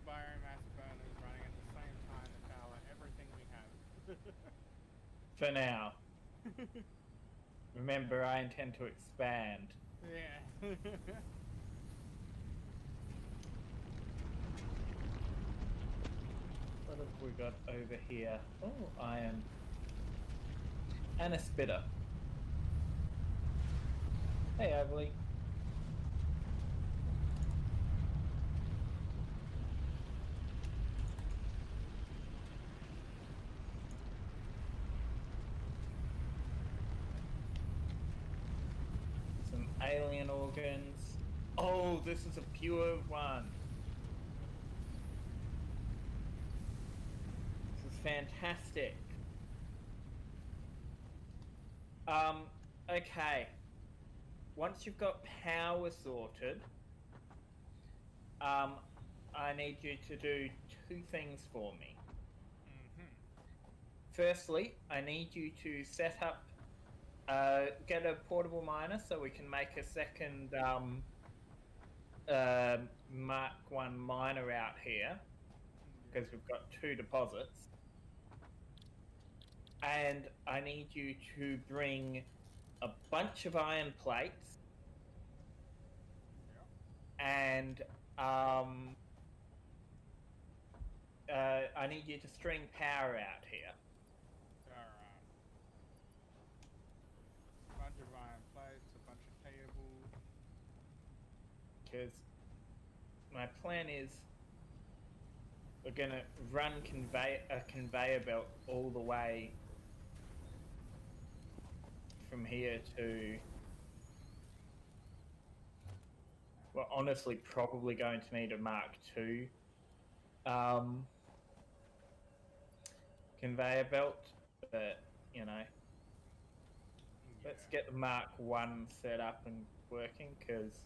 biomass burners running at the same time to power everything we have. For now. Remember, I intend to expand. Yeah. What have we got over here? Oh, iron. And a spitter. Hey, Overly. Some alien organs. Oh, this is a pure one. This is fantastic. Okay. Once you've got power sorted, I need you to do two things for me. Firstly, I need you to set up, get a portable miner so we can make a second Mark 1 miner out here, because we've got 2 deposits. And I need you to bring a bunch of iron plates and I need you to string power out here. Alright. Bunch of iron plates, a bunch of cables. Because my plan is we're gonna run a conveyor belt all the way from here to... We're honestly probably going to need a Mark II conveyor belt, but you know, let's get the Mark 1 set up and working, because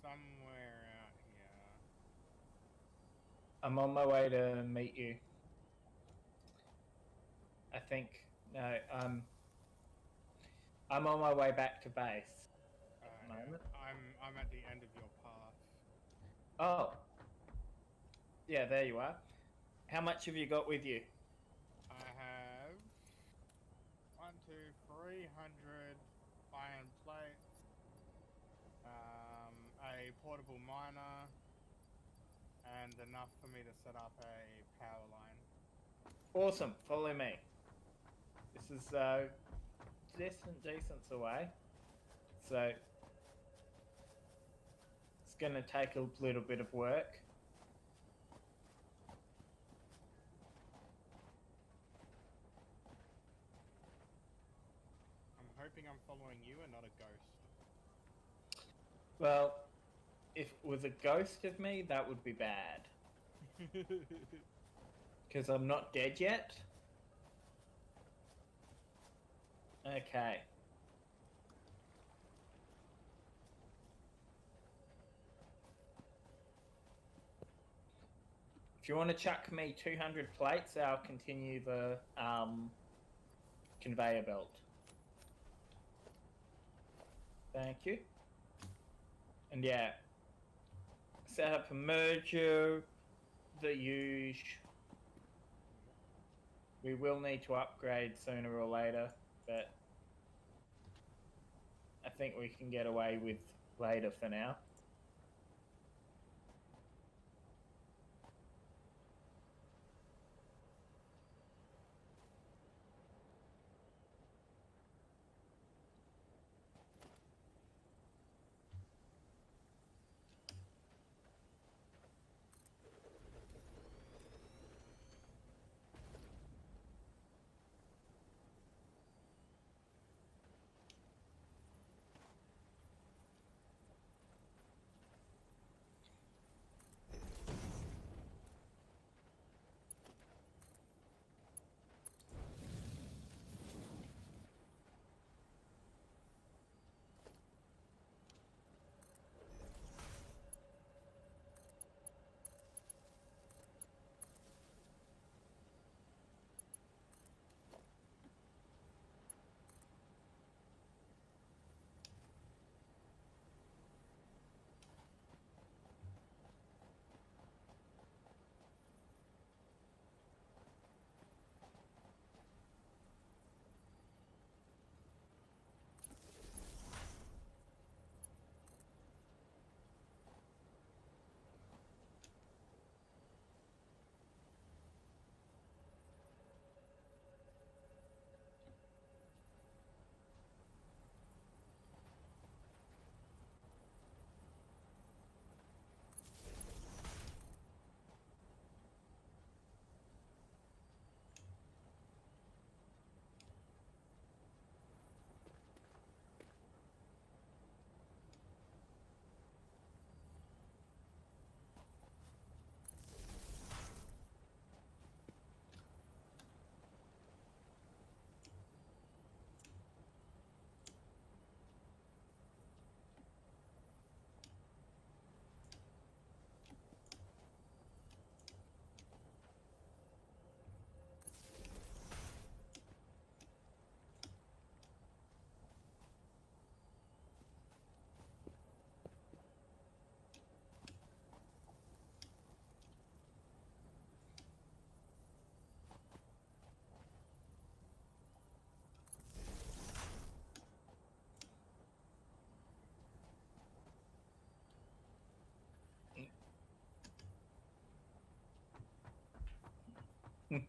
Somewhere out here. I'm on my way to meet you. I think no, I'm on my way back to base at the moment. I'm at the end of your path. Oh, yeah, there you are. How much have you got with you? I have 300 iron plates, a portable miner, and enough for me to set up a power line. Awesome, follow me. This is decent away, so it's gonna take a little bit of work. I'm hoping I'm following you and not a ghost. Well, if it was a ghost of me, that would be bad. Because I'm not dead yet. Okay. If you want to chuck me 200 plates, I'll continue the conveyor belt. Thank you. And yeah, set up a merger, the usual. We will need to upgrade sooner or later, but I think we can get away with later for now. Well,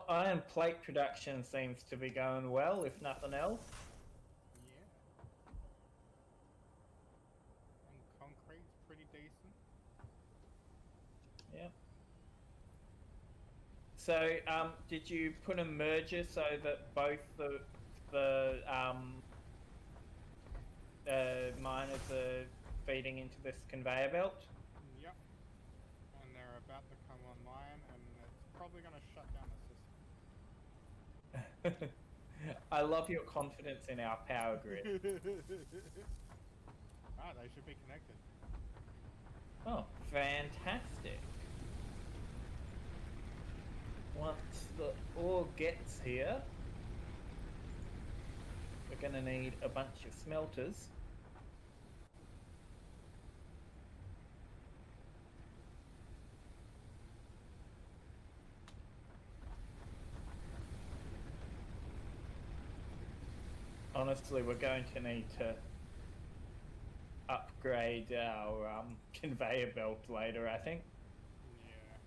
iron plate production seems to be going well, if nothing else. Yeah. And concrete's pretty decent. Yeah. So, did you put a merger so that both the miners are feeding into this conveyor belt? Yep. And they're about to come online, and it's probably going to shut down the system. I love your confidence in our power grid. Ah, they should be connected. Oh, fantastic. Once the ore gets here, we're going to need a bunch of smelters. Honestly, we're going to need to upgrade our conveyor belt later, I think. Yeah.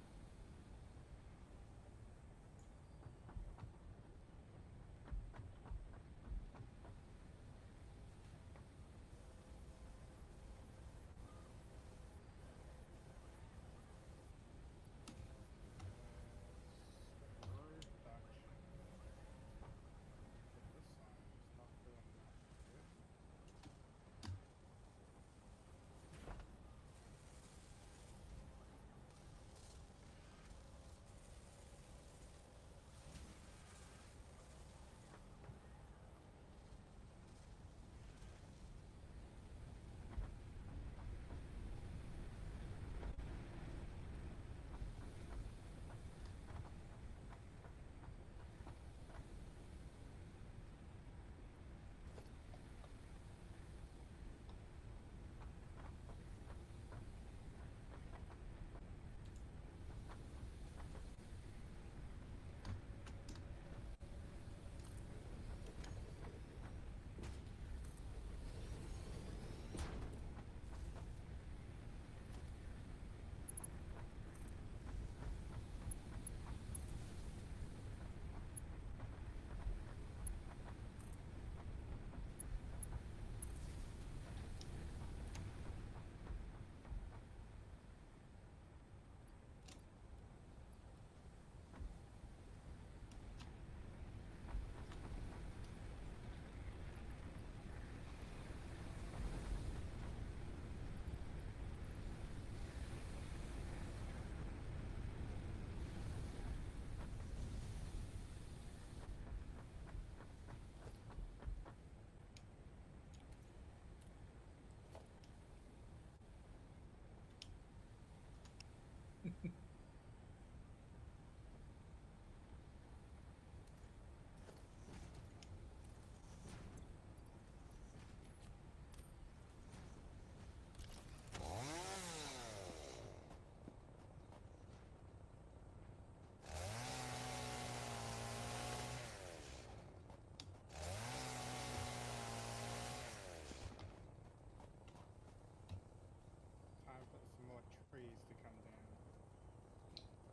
Time for some more trees to come down.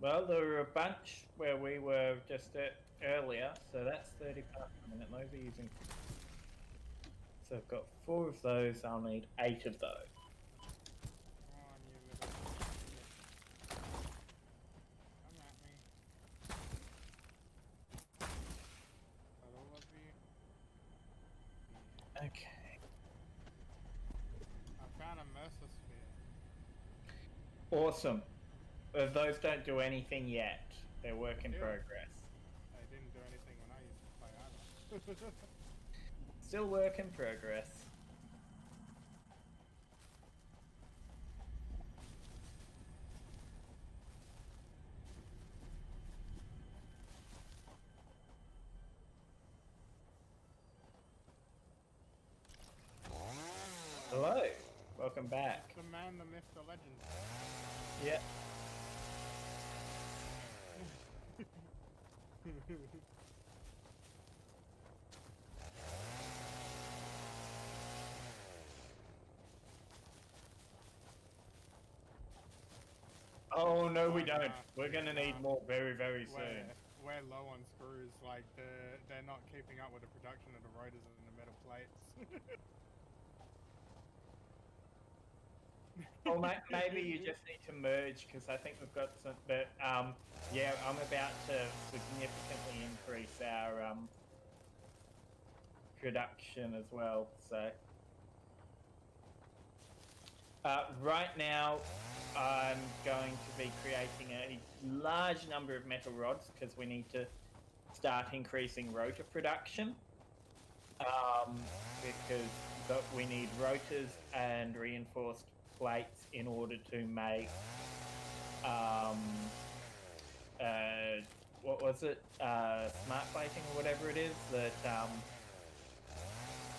Well, there were a bunch where we were just at earlier, so that's 30 parts per minute. Those are using. So I've got 4 of those, I'll need 8 of those. Come on, you little... Come at me. Got all of you. Okay. I found a Mercer sphere. Awesome. Those don't do anything yet. They're work in Yeah. progress. They didn't do anything when I used to play either. Still work in progress. Hello. Welcome back. The man, the myth, the legend. Yep. Oh no, we don't. Nah, We're gonna need nah. more very soon. We're low on screws. Like they're not keeping up with the production of the rotors and the metal plates. Or maybe you just need to merge because I think we've got some. But yeah, I'm about to significantly increase our production as well. So right now, I'm going to be creating a large number of metal rods because we need to start increasing rotor production. Because we need rotors and reinforced plates in order to make what was it, smart plating or whatever it is that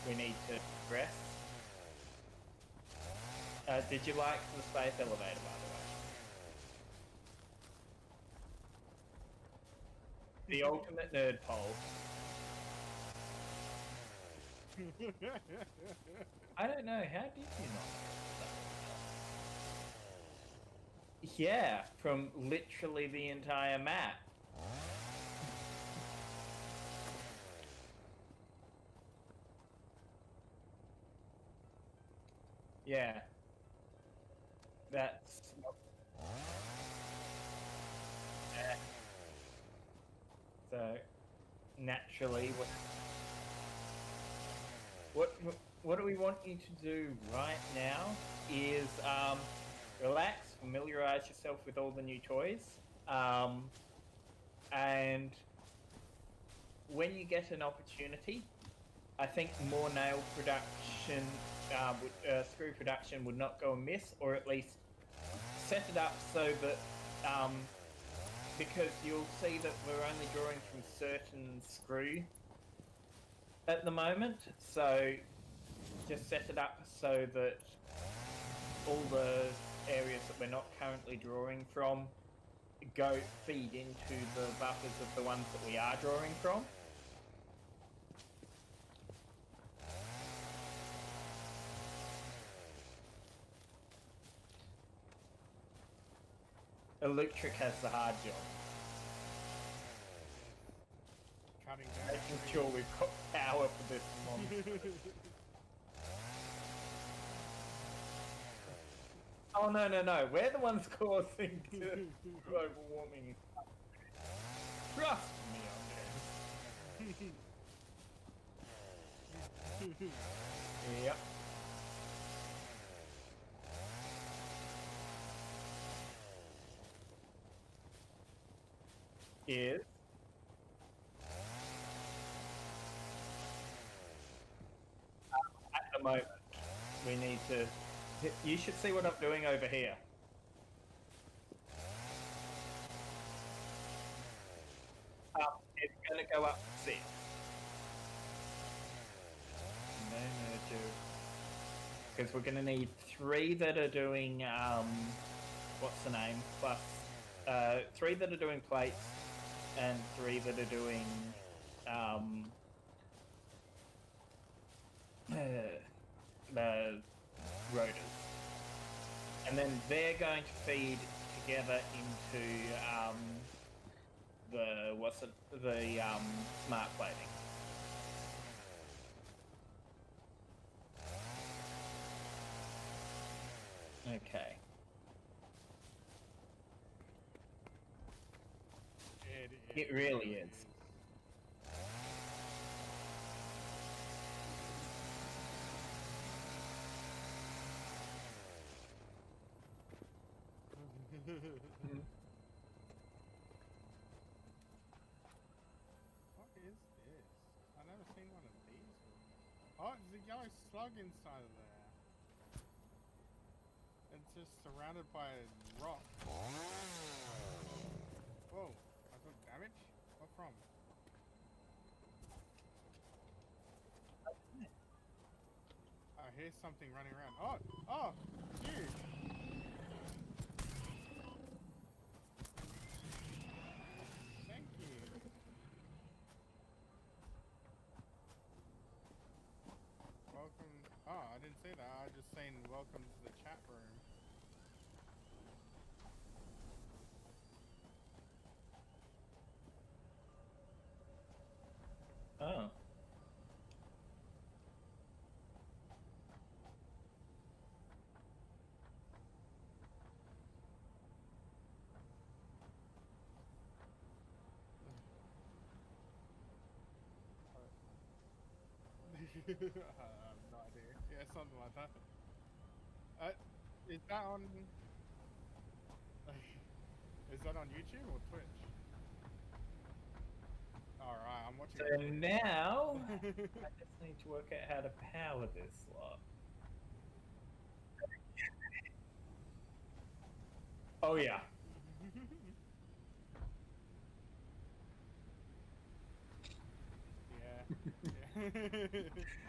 we need to progress. Did you like the space elevator, by the way? The ultimate nerd pole. I don't know, how did you not? Yeah, from literally the entire map. Yeah. That's... Yeah. So, naturally, what do we want you to do right now is relax, familiarize yourself with all the new toys, and when you get an opportunity, I think more nail production, screw production would not go amiss, or at least set it up so that, because you'll see that we're only drawing from certain screw at the moment, so just set it up so that all the areas that we're not currently drawing from feed into the buffers of the ones that we are drawing from. Electric has the hard job. Cutting down. Making sure we've got power for this monster. Oh no, we're the ones causing global warming. Trust me on this. Yep. Is at the moment we need to. You should see what I'm doing over here. It's going to go up 6. No, because we're going to need 3 that are doing what's the name? Plus 3 that are doing plates and 3 that are doing the rotors, and then they're going to feed together into the smart plating. Okay. It really is. What is this? I've never seen one of these before. Oh, there's a yellow slug inside of there. It's just surrounded by rock. Whoa, I took damage? What from? I hear something running around. Oh, huge! Thank you. see that. I just seen welcome to the chat room. Oh. I have no idea. Yeah, something like that. Is that on? Is that on YouTube or Twitch? All right, I'm watching. So now I just need to work out how to power this lot. Oh yeah. Yeah.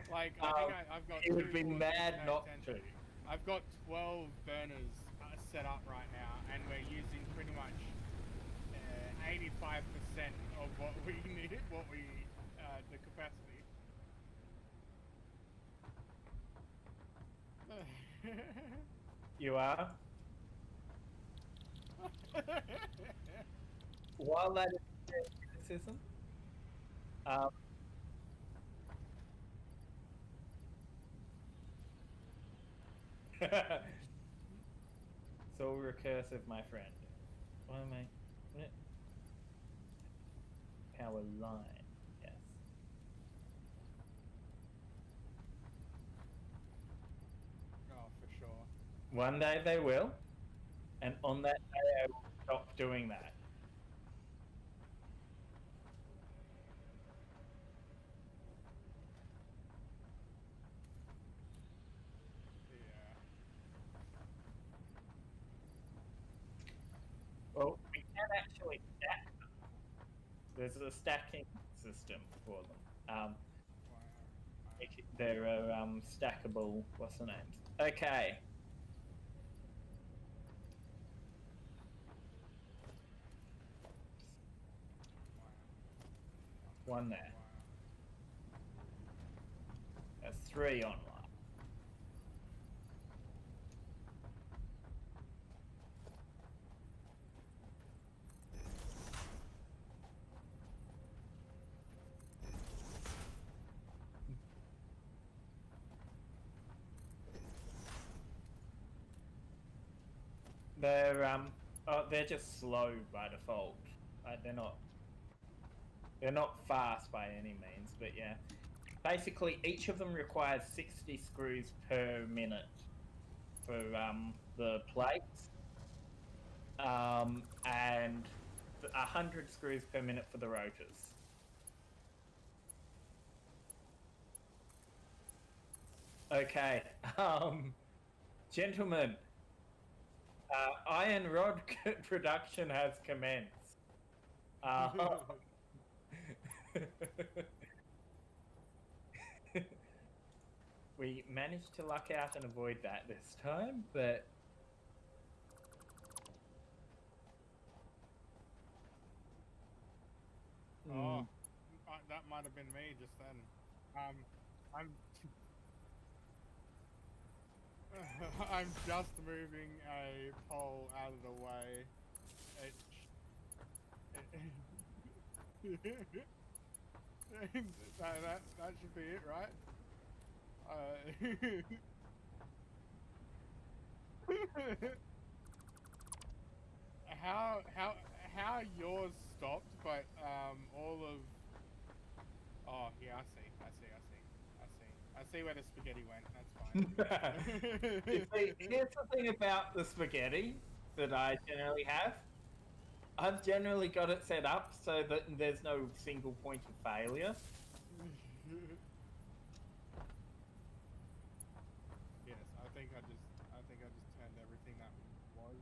Like I think I've got. It would be 2 mad not to. I've got 12 burners set up right now, and we're using pretty much 85% of what we need, the capacity. You are. While that is criticism, it's all recursive, my friend. Why am I? What? Power line. Yes. Oh, for sure. One day they will, and on that day I will stop doing that. Yeah. Well, we can actually stack them. There's a stacking system for them. Wow. They're stackable. What's the names? Okay. One there. That's 3 online. They're just slow by default. They're not fast by any means, but yeah. Basically, each of them requires 60 screws per minute for the plates, and 100 screws per minute for the rotors. Okay, gentlemen, iron rod production has commenced. We managed to luck out and avoid that this time, but Oh, that might have been me just then. I'm I'm just moving a pole out of the way. That should be it, right? How yours stopped, but all of. Oh yeah, I see where the spaghetti went. That's fine. you see, here's the thing about the spaghetti that I generally have. I've generally got it set up so that there's no single point of failure. Yes, I think I just turned everything that was.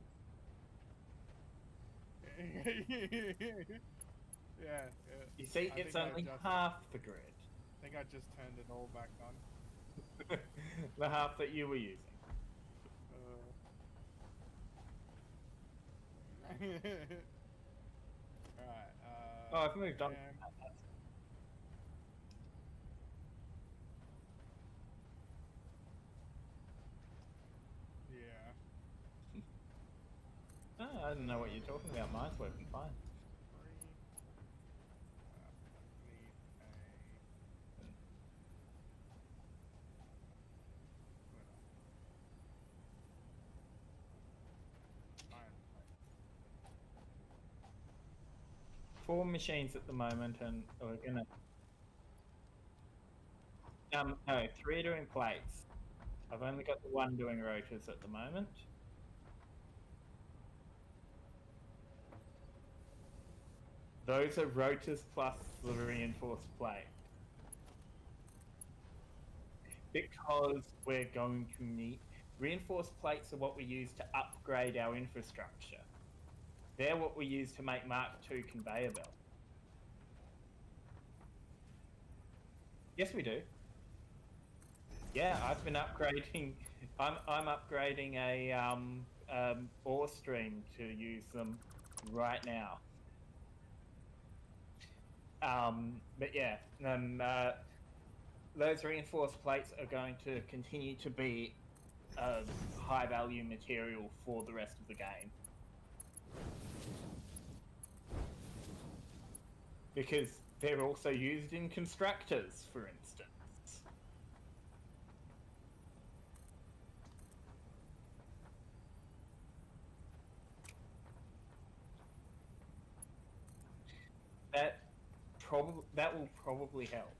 Yeah. You see, I it's think I only just- half the grid. I think I just turned it all back on. The half that you were using. Alright, Oh, I've moved on. I don't know what you're talking about. Mine's working fine. Need a... Iron plate. 4 machines at the moment, and we're gonna. No, 3 are doing plates. I've only got the 1 doing rotors at the moment. Those are rotors plus the reinforced plate. Because we're going to need reinforced plates are what we use to upgrade our infrastructure. They're what we use to make Mark II conveyor belt. Yes, we do. Yeah, I've been upgrading. I'm upgrading a ore stream to use them right now. But yeah, those reinforced plates are going to continue to be a high value material for the rest of the game. Because they're also used in constructors, for instance. That will probably help.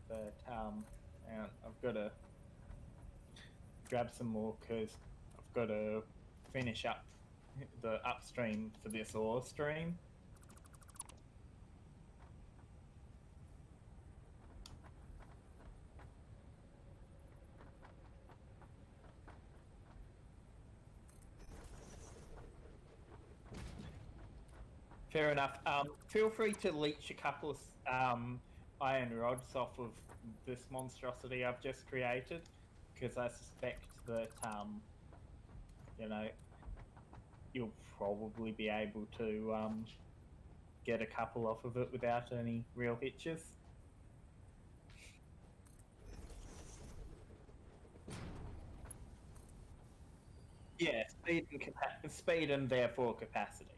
But and I've got to grab some more because I've got to finish up the upstream for this ore stream. Fair enough. Feel free to leech a couple of iron rods off of this monstrosity I've just created, because I suspect that you know, you'll probably be able to get a couple off of it without any real hitches. Yeah, speed and therefore capacity.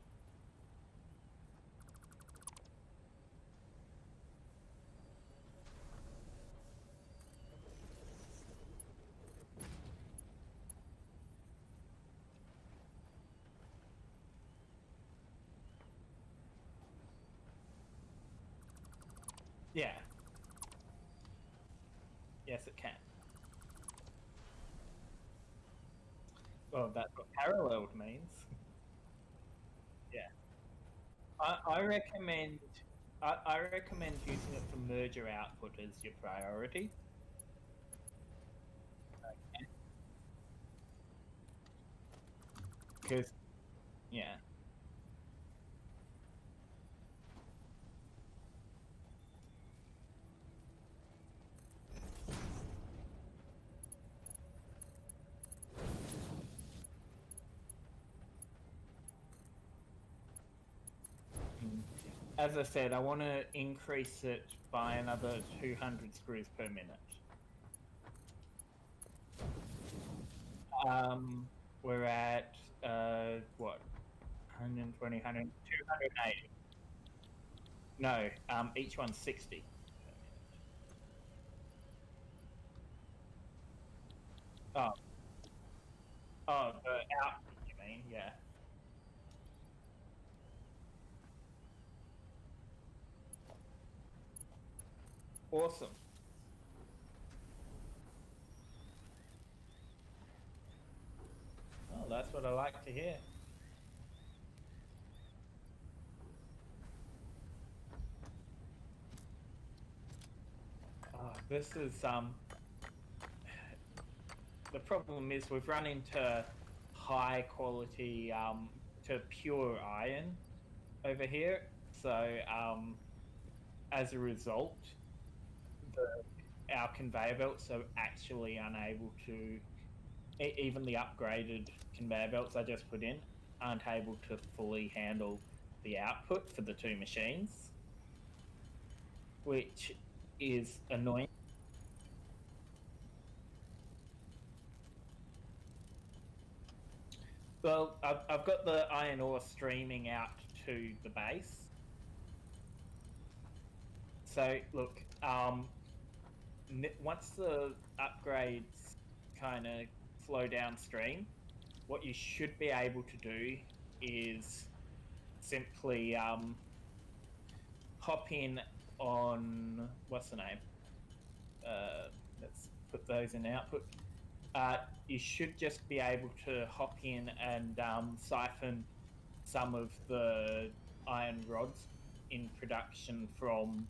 Yeah. Yes, it can. Well, that's what paralleled means. Yeah. I recommend I recommend using it for merger output as your priority. Okay. Because yeah. As I said, I want to increase it by another 200 screws per minute. We're at what? 120, 100, 280. No, each one's 60 per minute. Oh, the output, you mean? Yeah. Awesome. Oh, that's what I like to hear. Oh, this is the problem is we've run into high quality to pure iron over here. So as a result, our conveyor belts are actually unable to, even the upgraded conveyor belts I just put in, aren't able to fully handle the output for the 2 machines, which is annoying. Well, I've got the iron ore streaming out to the base. So look, once the upgrades kind of flow downstream, what you should be able to do is simply hop in on what's the name? Let's put those in output. You should just be able to hop in and siphon some of the iron rods in production from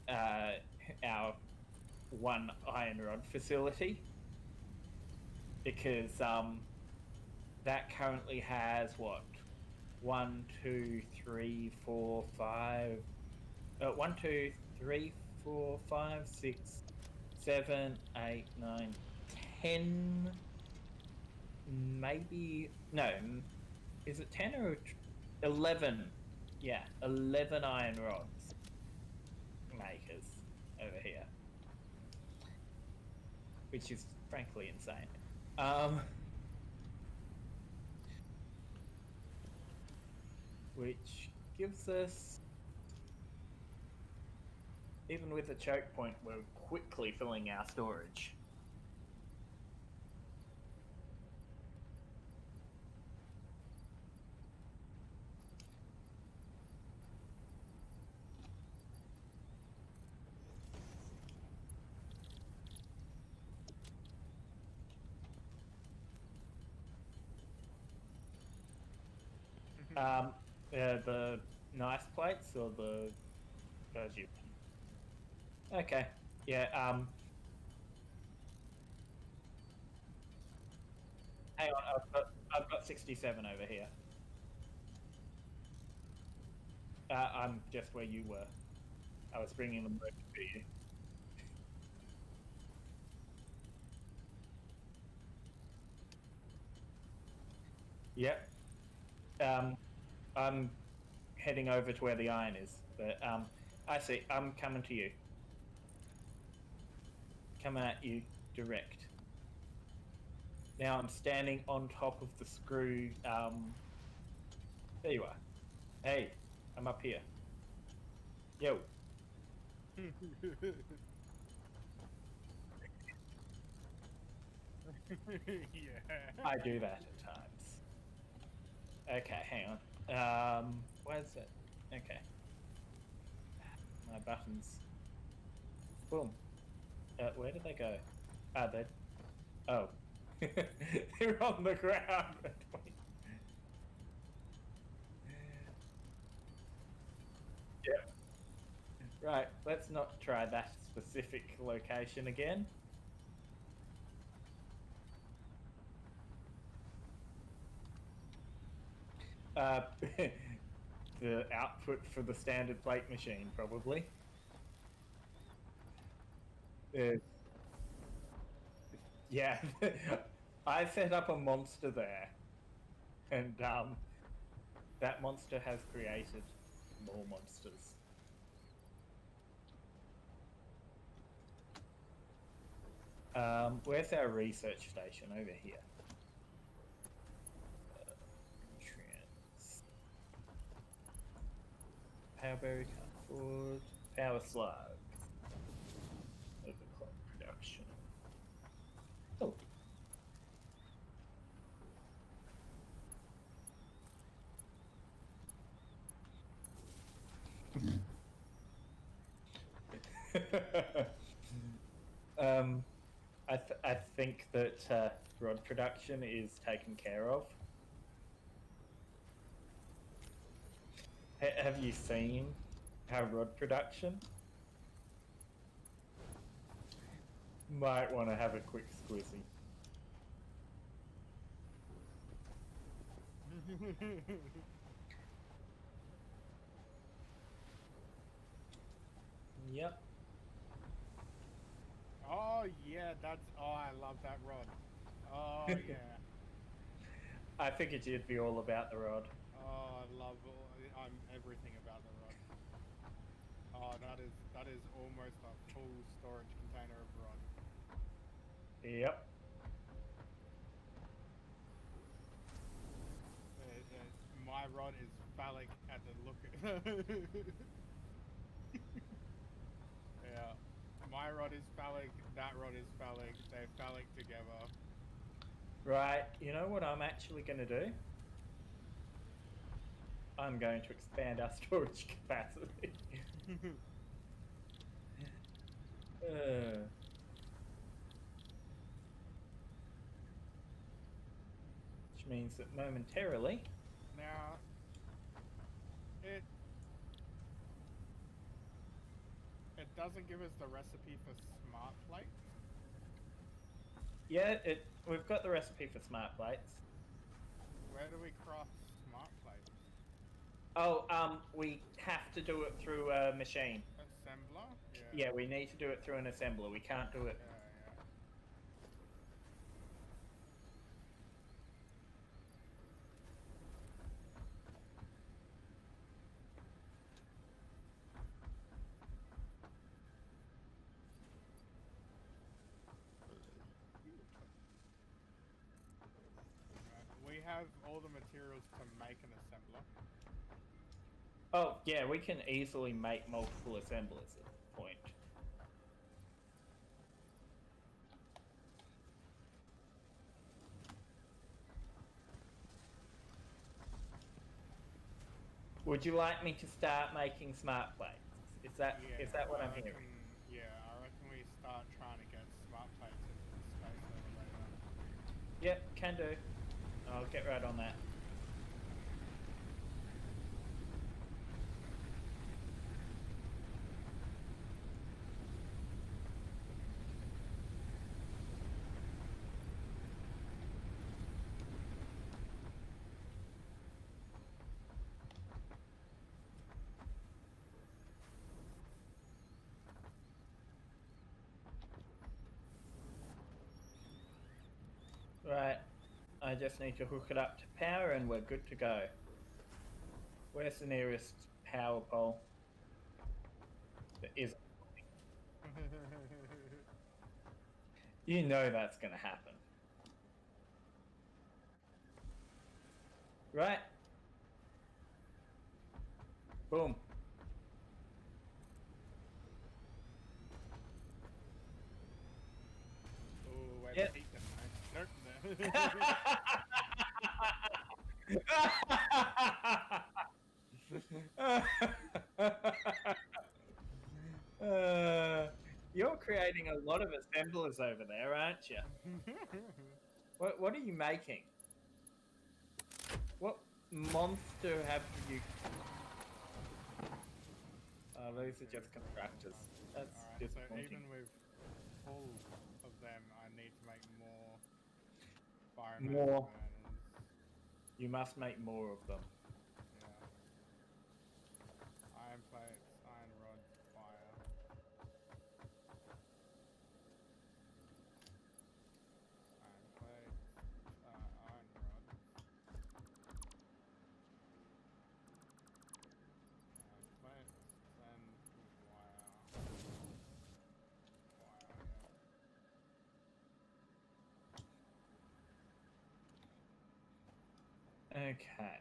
our one iron rod facility, because that currently has what, 1 2 3 4 5 1 2 3 4 5 6 7 8 9 10, maybe, no, is it 10 or 11? Yeah, 11 iron rods makers over here, which is frankly insane. Which gives us, even with the choke point, we're quickly filling our storage. The nice plates or the Virgil? Okay, yeah. Hang on, I've got 67 over here. I'm just where you were. I was bringing them over to you. Yep. I'm heading over to where the iron is, but I see. I'm coming to you. Coming at you direct. Now I'm standing on top of the screw. There you are. Hey, I'm up here. Yo. Yeah. I do that at times. Okay, hang on. Where's it? Okay. My buttons. Boom. Where did they go? Ah, they. Oh. They're on the ground. Yeah. Right, let's not try that specific location again. The output for the standard plate machine, probably. Yeah, I set up a monster there, and that monster has created more monsters. Where's our research station? Over here. Nutrients. Powerberry, can't afford. Power slug. Overclock production. Oh. I think that rod production is taken care of. Have you seen our rod production? Might want to have a quick squizzy. Yep. Oh yeah, I love that rod. Oh yeah. I figured you'd be all about the rod. Oh, I'm everything about the rod. Oh, that is almost a full storage container of rod. Yep. my rod is phallic at the look. Yeah, my rod is phallic. That rod is phallic. They're phallic together. Right, you know what I'm actually going to do? I'm going to expand our storage capacity. uh, which means that momentarily... Now, it doesn't give us the recipe for smart plates. Yeah, we've got the recipe for smart plates. Where do we craft smart plates? Oh, we have to do it through a machine. Assembler? Yeah. Yeah, we need to do it through an assembler. We can't do it. Yeah, yeah. We have all the materials to make an assembler. Oh, yeah, we can easily make multiple assemblers at this point. Would you like me to start making smart plates? Is that what I'm hearing? Yeah, I reckon we start trying to get smart plates into the space elevator. Yep, can do. I'll get right on that. Right, I just need to hook it up to power and we're good to go. Where's the nearest power pole? There isn't. You know that's going to happen. Right. Boom. Oh, where's Yep. the heat then, mate? You're creating a lot of assemblers over there, aren't you? What are you making? What monster have you... Oh, those are just constructors. That's Alright, so disappointing. even with full of them, I need to make more biomass More. burners. You must make more of them. Yeah. Iron plates, iron rods, fire. Iron plates, iron rods. Iron plates, then wire. Wire, yeah. Okay.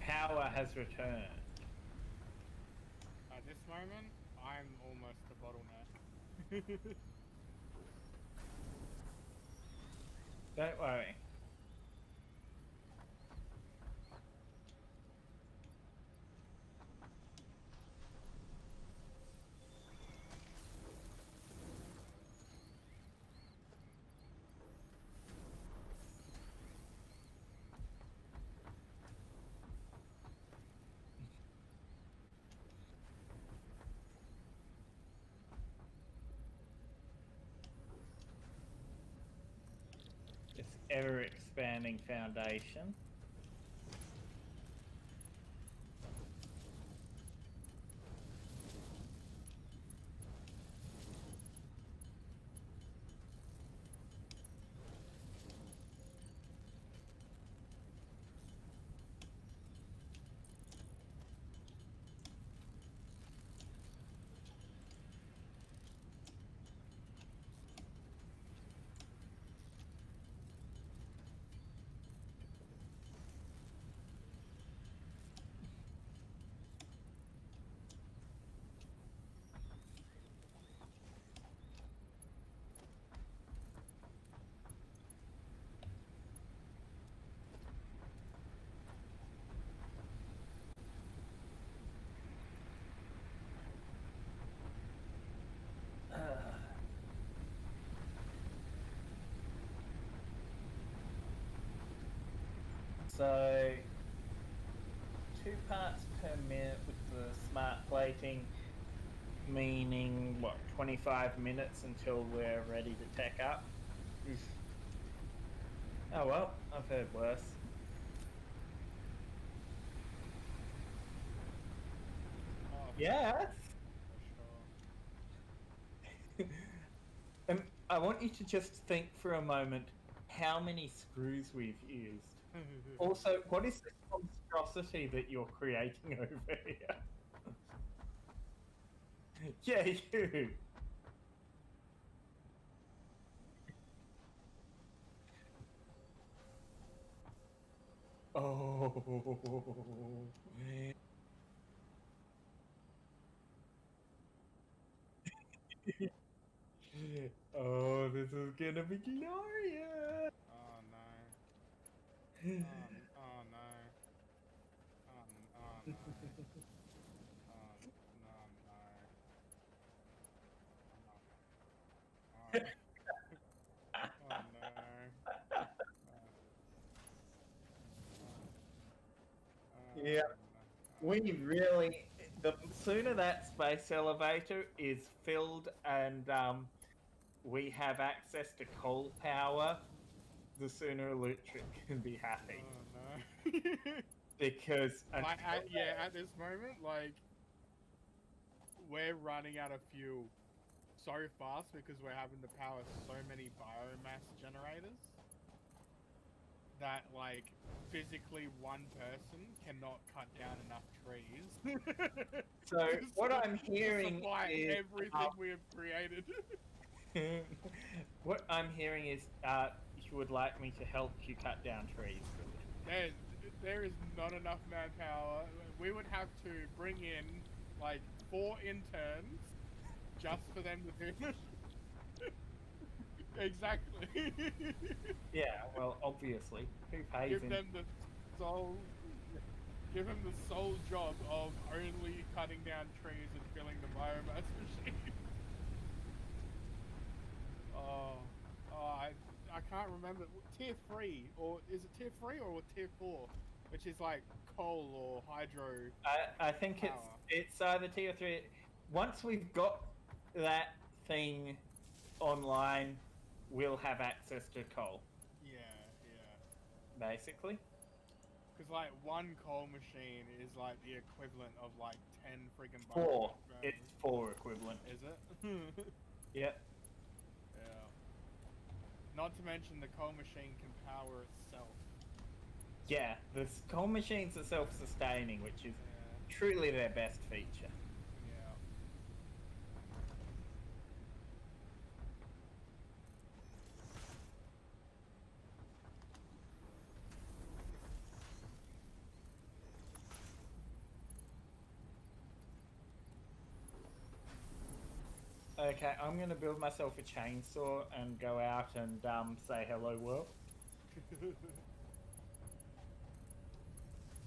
power has returned. At this moment, I'm almost the bottleneck. Don't worry. This ever-expanding foundation. So, 2 parts per minute with the smart plating, meaning, what, 25 minutes until we're ready to tech up? Oh well, I've heard worse. Oh, Yes! for sure. I want you to just think for a moment how many screws we've used. Also, what is this monstrosity that you're creating over here? Yeah, you. Oh. Oh, this is gonna be glorious. Oh no. Oh, oh no. Oh, oh no. Oh, no, no. Oh, oh no. Yeah, we really. The sooner that space elevator is filled and we have access to coal power, the sooner Electric can be happy. Oh no. Because Like, at this moment, like, we're running out of fuel so fast because we're having to power so many biomass generators that, like, physically one person cannot cut down enough trees. so what I'm hearing to supply is everything we have created. what I'm hearing is you would like me to help you cut down trees. There is not enough manpower. We would have to bring in like 4 interns just for them to do this. Exactly. Yeah, well, obviously, who pays Give him? them the sole job of only cutting down trees and filling the biomass machine. I can't remember. Tier 3, or is it tier 3 or tier 4? Which is like coal or hydro. I think power. it's either tier 3. Once we've got that thing online, we'll have access to coal, Yeah. basically. Because like one coal machine is like the equivalent of like 10 friggin' 4. biomass It's 4 equivalent. Is it? Yep. Yeah. Not to mention the coal machine can power itself. Yeah, the coal machines are self-sustaining, which is Yeah. truly their best feature. Yeah. Okay, I'm gonna build myself a chainsaw and go out and say hello world.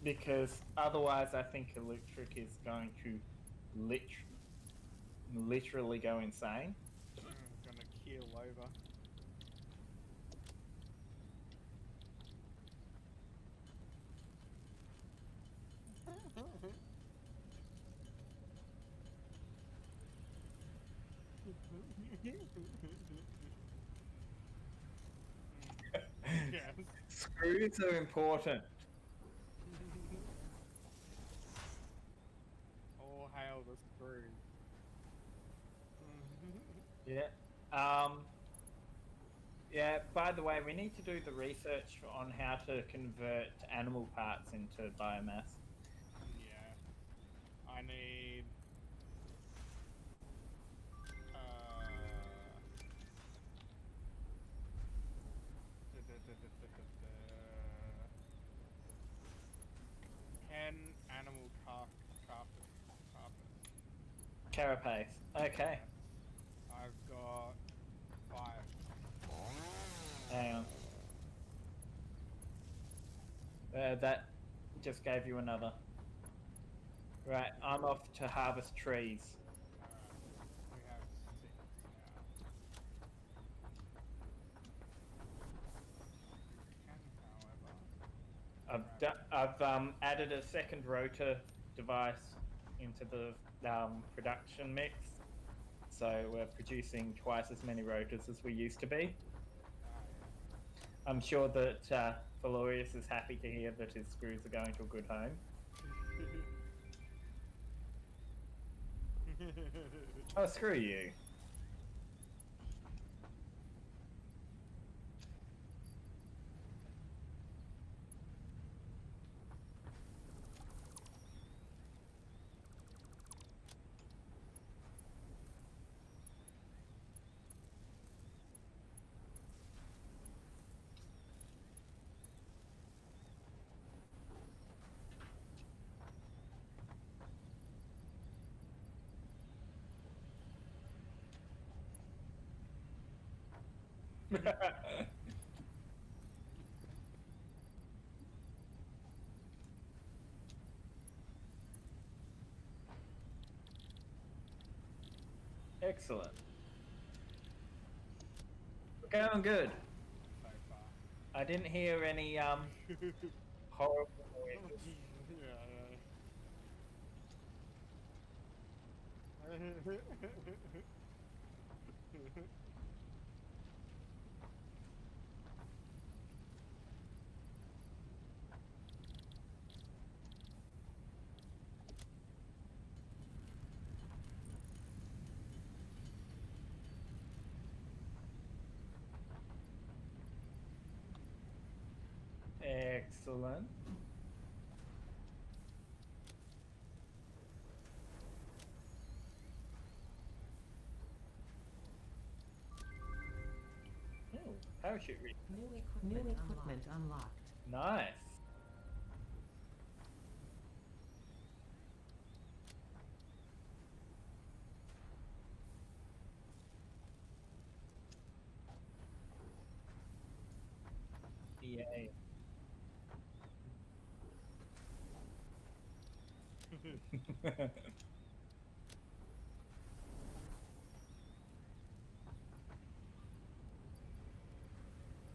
Because otherwise I think Electric is going to literally go insane. Gonna keel over. Yes. Screws are important. All hail the screws. Yeah. Yeah, by the way, we need to do the research on how to convert animal parts into biomass. Yeah. I need uh 10 animal carcass. Carapace. Okay. I've got 5. Hang on. That just gave you another. Right, I'm off to harvest trees. Alright. We have 6 now. You can, however. I've added a second rotor device into the production mix, so we're producing twice as many rotors as we used to be. I'm sure that Felorius is happy to hear that his screws are going to a good home. Oh, screw you. Excellent. We're going good. So far. I didn't hear any horrible noises. Excellent. Oh, parachute reach. New equipment unlocked. Nice. Yay.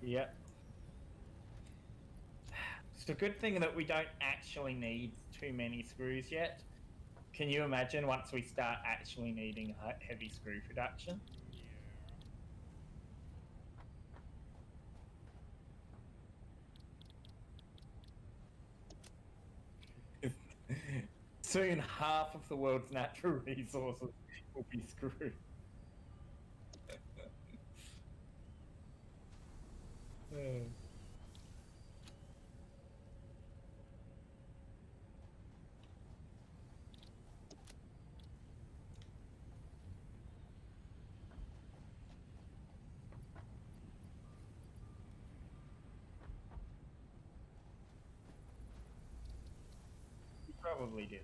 Yep. It's a good thing that we don't actually need too many screws yet. Can you imagine once we start actually needing heavy screw production? Soon half of the world's natural resources will be screwed. You probably did.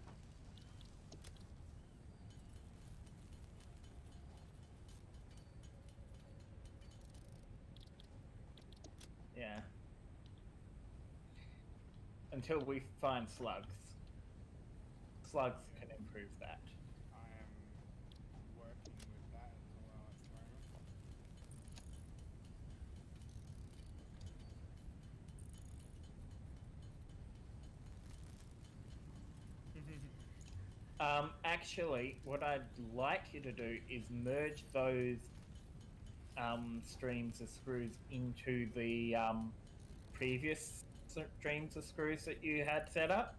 until we find slugs. Slugs can improve that. I am working with that as well at the moment. Actually, what I'd like you to do is merge those streams of screws into the previous streams of screws that you had set up.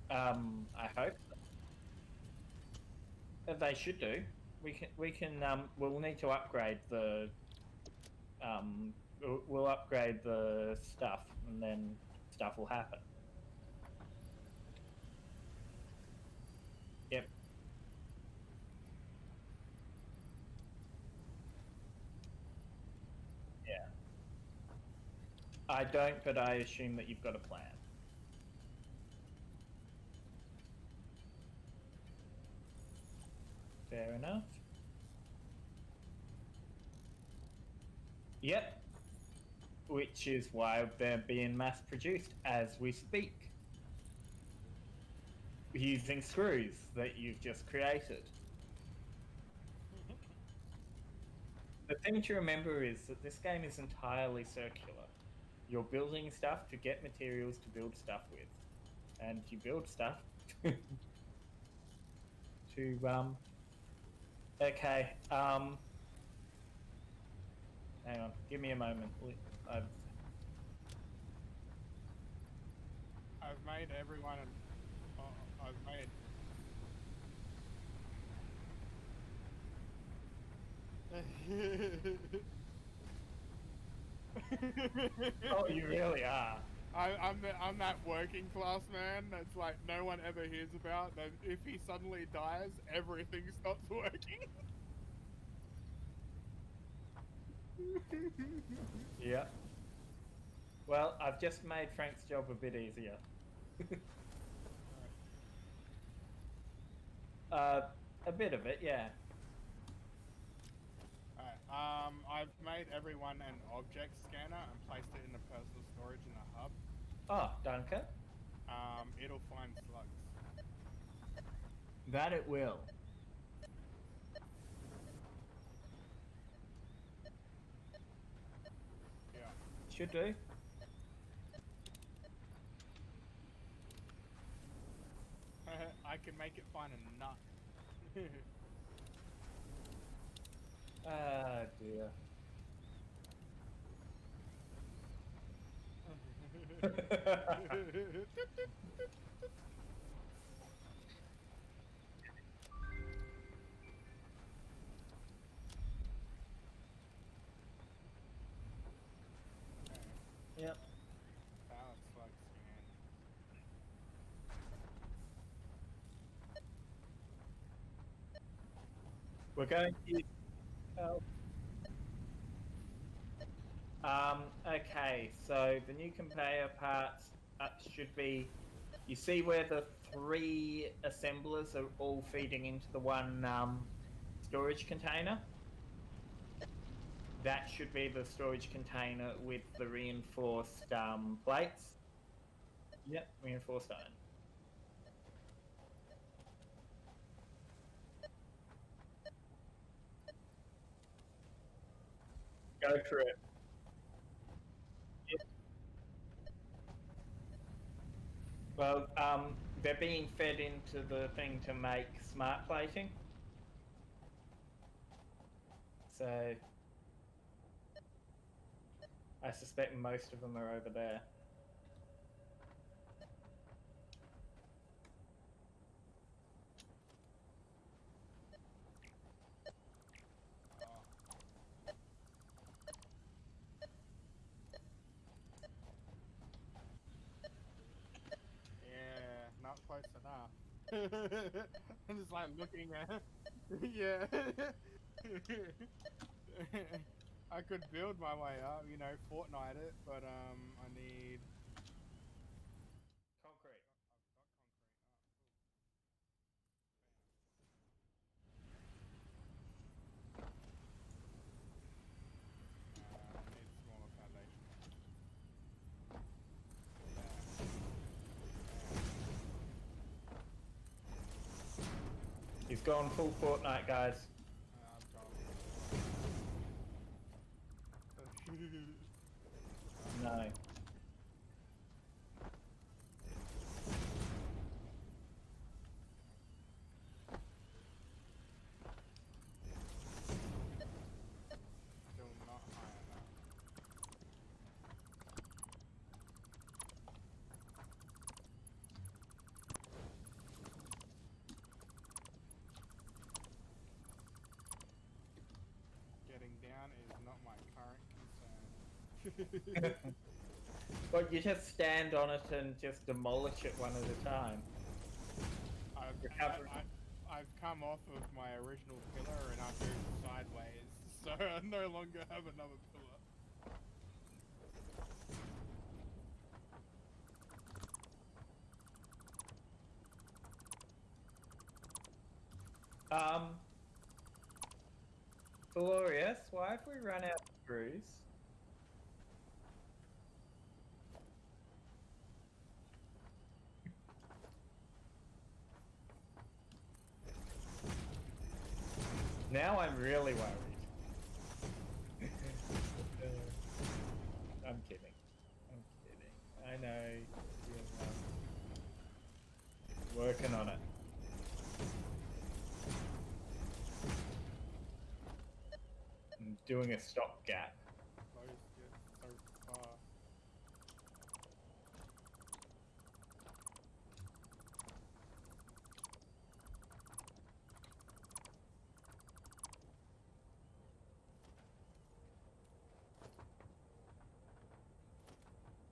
I hope they should do. We'll need to upgrade the we'll upgrade the stuff, and then stuff will happen. Yep. Yeah. I don't, but I assume that you've got a plan. Fair enough. Yep. Which is why they're being mass produced as we speak. Using screws that you've just created. The thing to remember is that this game is entirely circular. You're building stuff to get materials to build stuff with. And you build stuff to okay, hang on, give me a moment. I've made everyone I've made Oh, you really are. I'm that working class man that's like no one ever hears about. That if he suddenly dies, everything stops working. Yeah. Well, I've just made Frank's job a bit easier. A bit of it, yeah. Alright, I've made everyone an object scanner and placed it in the personal storage in the hub. Oh, danke. It'll find slugs. That it will. Yeah. Should do. I can make it find a nut. Ah, dear. Yep. Power slug scan. We're going to... okay, so the new conveyor parts should be... You see where the 3 assemblers are all feeding into the one storage container? That should be the storage container with the reinforced plates. Yep, reinforced iron. Go for it. Yep. Well, they're being fed into the thing to make smart plating. So I suspect most of them are over there. Yeah, not close enough. I'm just like looking at. Yeah. I could build my way up, you know, Fortnite it, but I need Concrete. I've got concrete. I need gone full Fortnite, guys. I'm gone. No. Still not high enough. Getting down is not my current concern. But you just stand on it and just demolish it one at a time. I've come off of my original pillar and I've moved sideways, so I no longer have another pillar. Felorius, why have we run out of screws? Now I'm really worried. I'm kidding. I'm kidding. I know. You're working on it. I'm doing a stopgap. Close yet so far.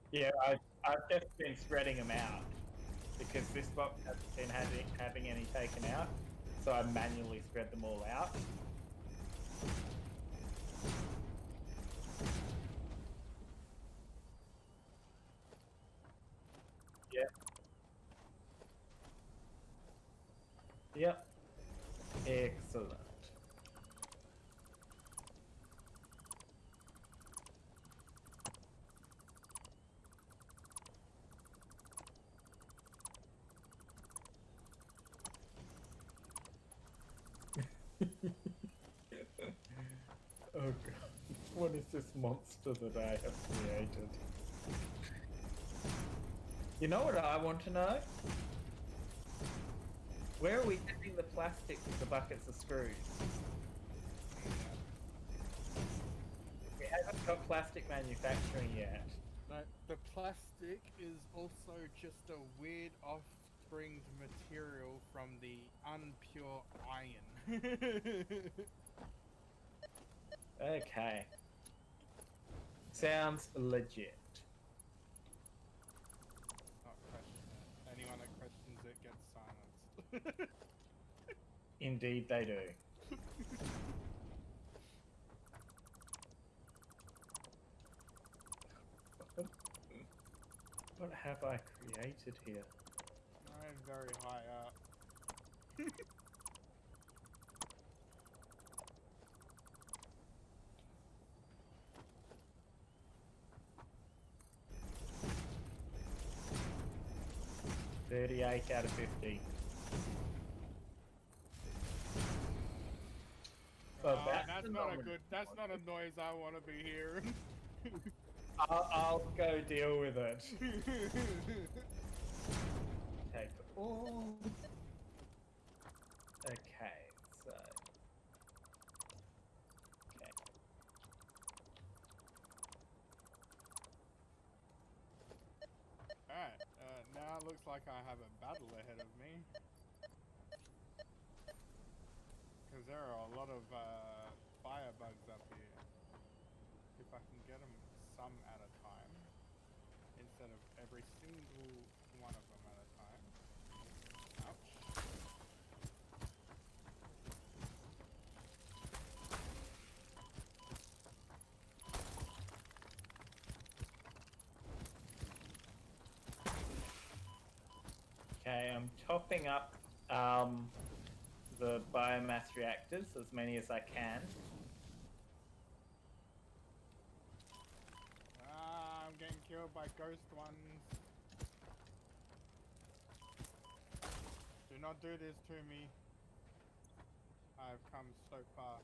Yeah, I've just been spreading them out because this box hasn't been having any taken out, so I manually spread them all out. Yeah. Yep. Excellent. Oh god, what is this monster that I have created? You know what I want to know? Where are we getting the plastic for the buckets of screws? We haven't got plastic manufacturing yet. No, the plastic is also just a weird off-springed material from the unpure iron. Okay. Sounds legit. Not question it. Anyone that questions it gets silenced. Indeed they do. What have I created here? I'm very high up. $38 out of 50. Well, That's not a good. That's not a noise I want to be hearing. I'll go deal with it. Take all. Okay, so. Okay. Alright, now it looks like I have a battle ahead of me. Because there are a lot of firebugs up here. If I can get them some at a time, instead of every single one of them at a time. Ouch. Okay, I'm topping up the biomass reactors, as many as I can. I'm getting killed by ghost ones. Do not do this to me. I've come so far.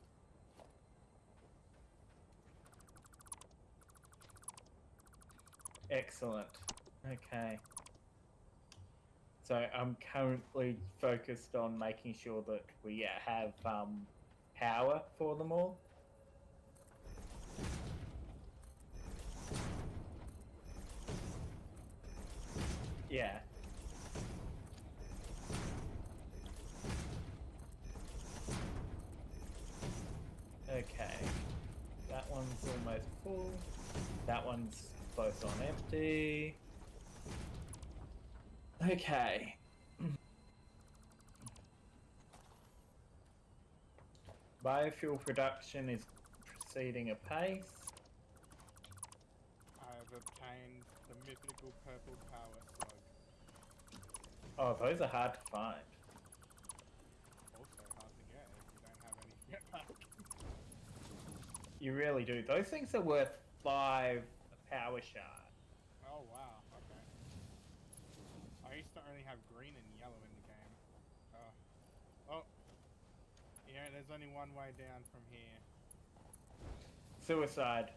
Excellent. Okay. So I'm currently focused on making sure that we have power for them all. Yeah. Okay. That one's almost full. That one's close on empty. Okay. Biofuel production is proceeding apace. I have obtained the mythical purple power slug. Oh, those are hard to find. Also hard to get if you don't have any jetpack. You really do. Those things are worth 5 power shards. Oh wow, okay. I used to only have green and yellow in the game. Oh. Yeah, there's only one way down from here. Suicide.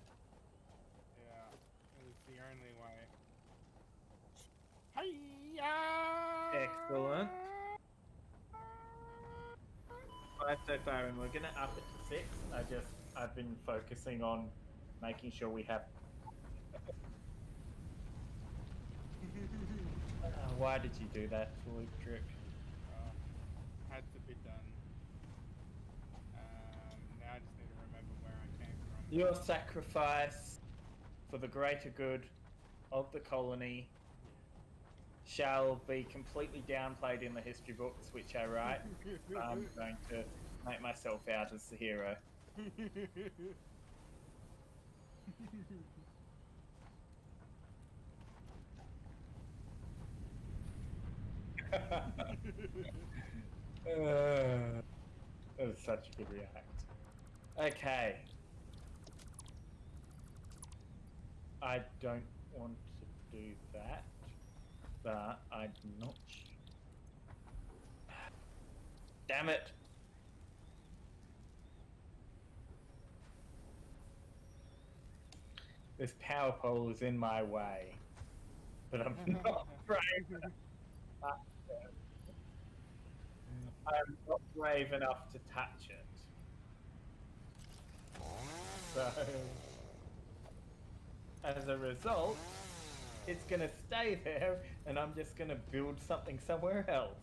Yeah, it was the only way. Hiya! Excellent. 5 so far, and we're gonna up it to 6. I've been focusing on making sure we have. Why did you do that, Electric? Had to be done. Now I just need to remember where I came from. Your sacrifice for the greater good of the colony shall be completely downplayed in the history books which I write. I'm going to make myself out as the hero. That was such a good react. Okay. I don't want to do that, but I'm not sure. Damn it! This power pole is in my way, but I'm not brave enough. I'm not brave enough to touch it. So, as a result, it's gonna stay there, and I'm just gonna build something somewhere else.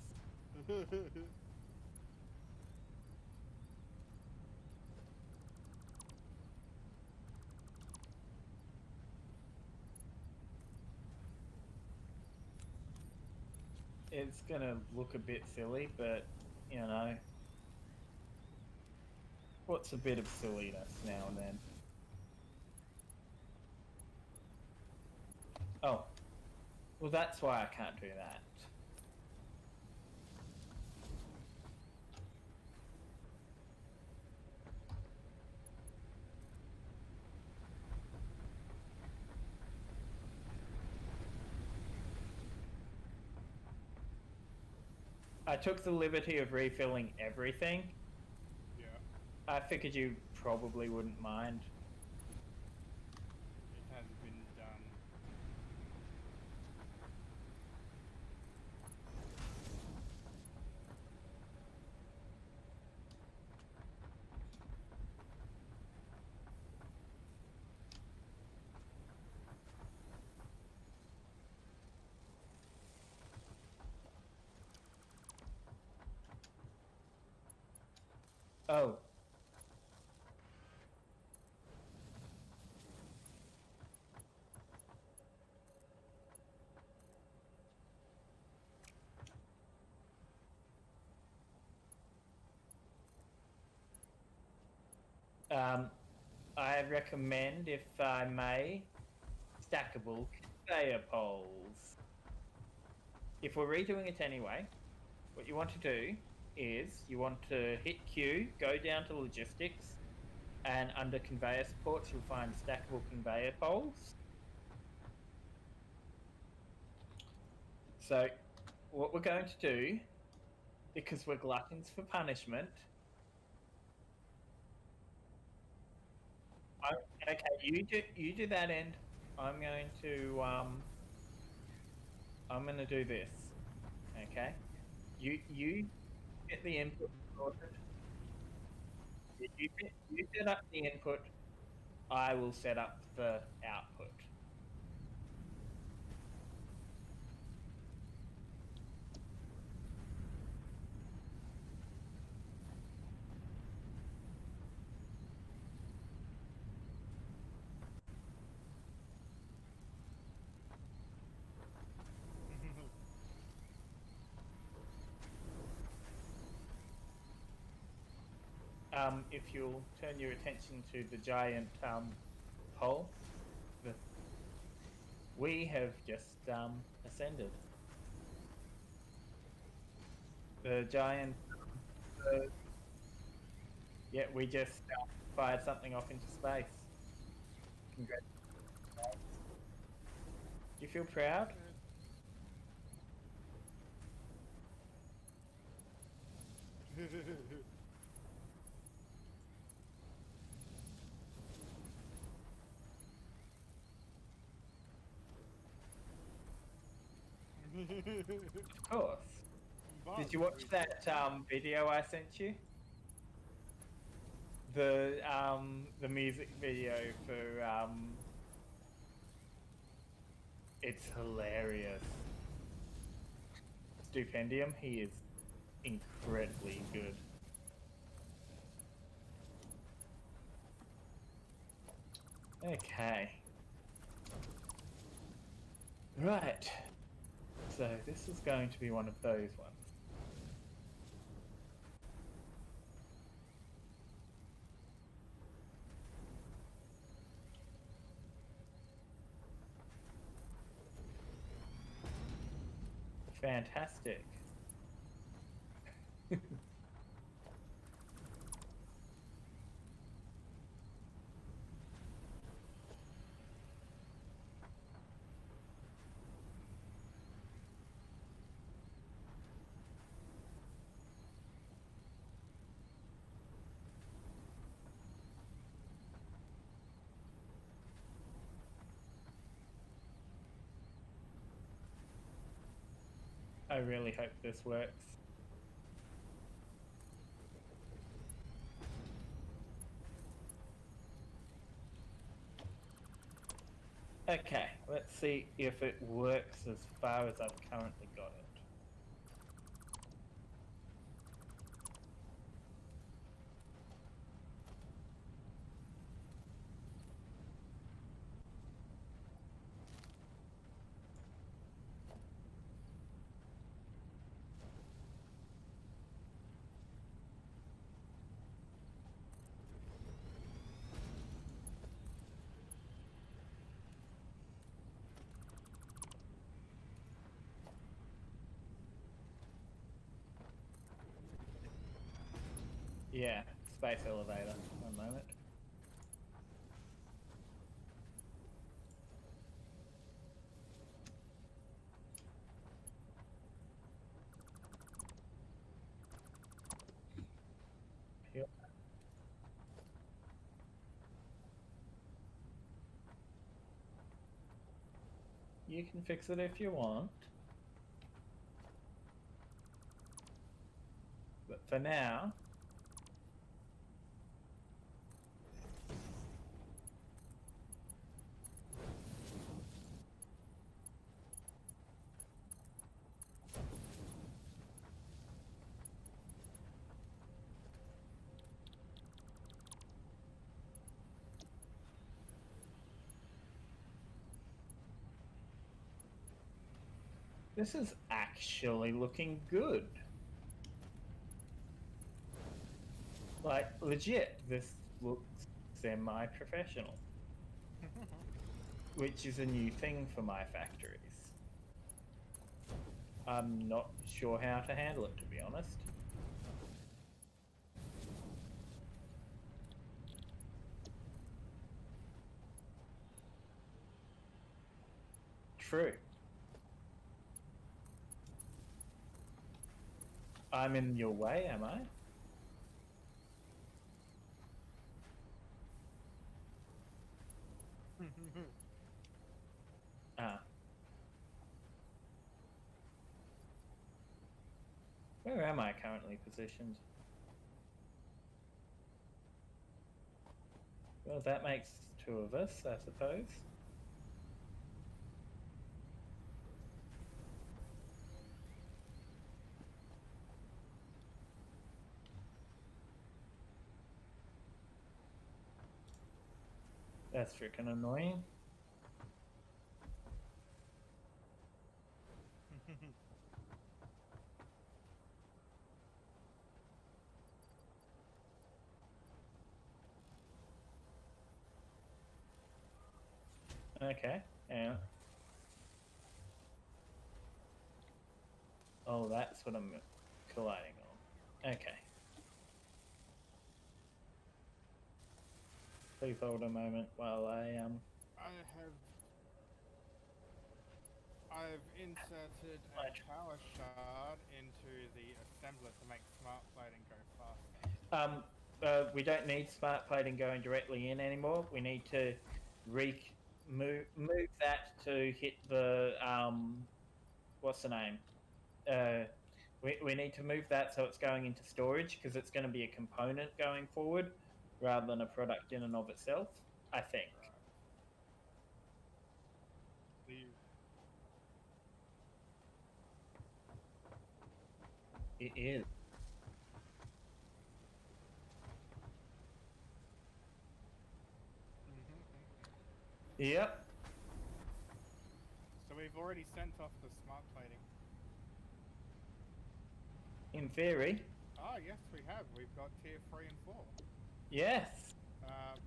It's gonna look a bit silly, but, you know, what's a bit of silliness now and then? Oh, well, that's why I can't do that. I took the liberty of refilling everything. Yeah. I figured you probably wouldn't mind. It has been done. Oh. I recommend, if I may, stackable conveyor poles. If we're redoing it anyway, what you want to do is you want to hit Q, go down to logistics, and under conveyor supports you'll find stackable conveyor poles. So what we're going to do, because we're gluttons for punishment, you do that end. I'm going to do this. Okay. You get the input sorted. You set up the input. I will set up the output. If you'll turn your attention to the giant pole, we have just ascended. The giant. Yeah, we just fired something off into space. Congratulations. Do you feel proud? Of course. Did you watch that video I sent you? The music video for it's hilarious. Stupendium, he is incredibly good. Okay. Right. So this is going to be one of those ones. Fantastic. I really hope this works. Okay, let's see if it works as far as I've currently got it. Yeah, space elevator. One moment. Yep. You can fix it if you want. But for now, this is actually looking good. Like, legit, this looks semi-professional. Which is a new thing for my factories. I'm not sure how to handle it, to be honest. True. I'm in your way, am I? Where am I currently positioned? Well, that makes two of us, I suppose. That's freaking annoying. Okay, yeah. Oh, that's what I'm colliding on. Okay. Please hold a moment while I've inserted a power shard into the assembler to make smart plating go faster. we don't need smart plating going directly in anymore. We need to move that to hit the what's the name? We need to move that so it's going into storage because it's going to be a component going forward rather than a product in and of itself, I think. It is. Yep. So we've already sent off the smart plating. In theory. Ah, yes, we have. We've got tier 3 and 4. Yes.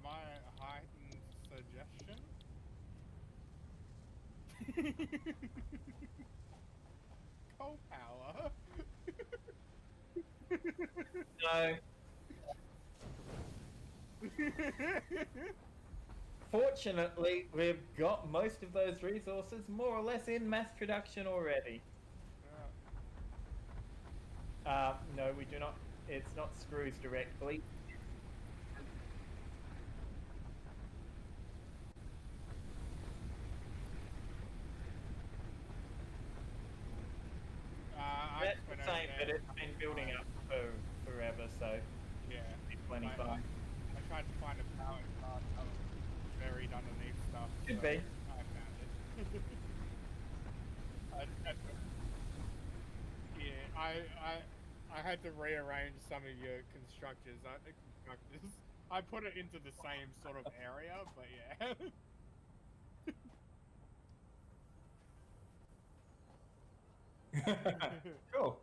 My heightened suggestion. Coal power. No. Fortunately, we've got most of those resources more or less in mass production already. No, we do not. It's not screws directly. That's the same, but it's been building up for forever, so yeah, it's plenty fun. I tried to find a power card that was buried underneath stuff. Could so be. I found it. I had to rearrange some of your constructors. I put it into the same sort of area, but yeah. Cool.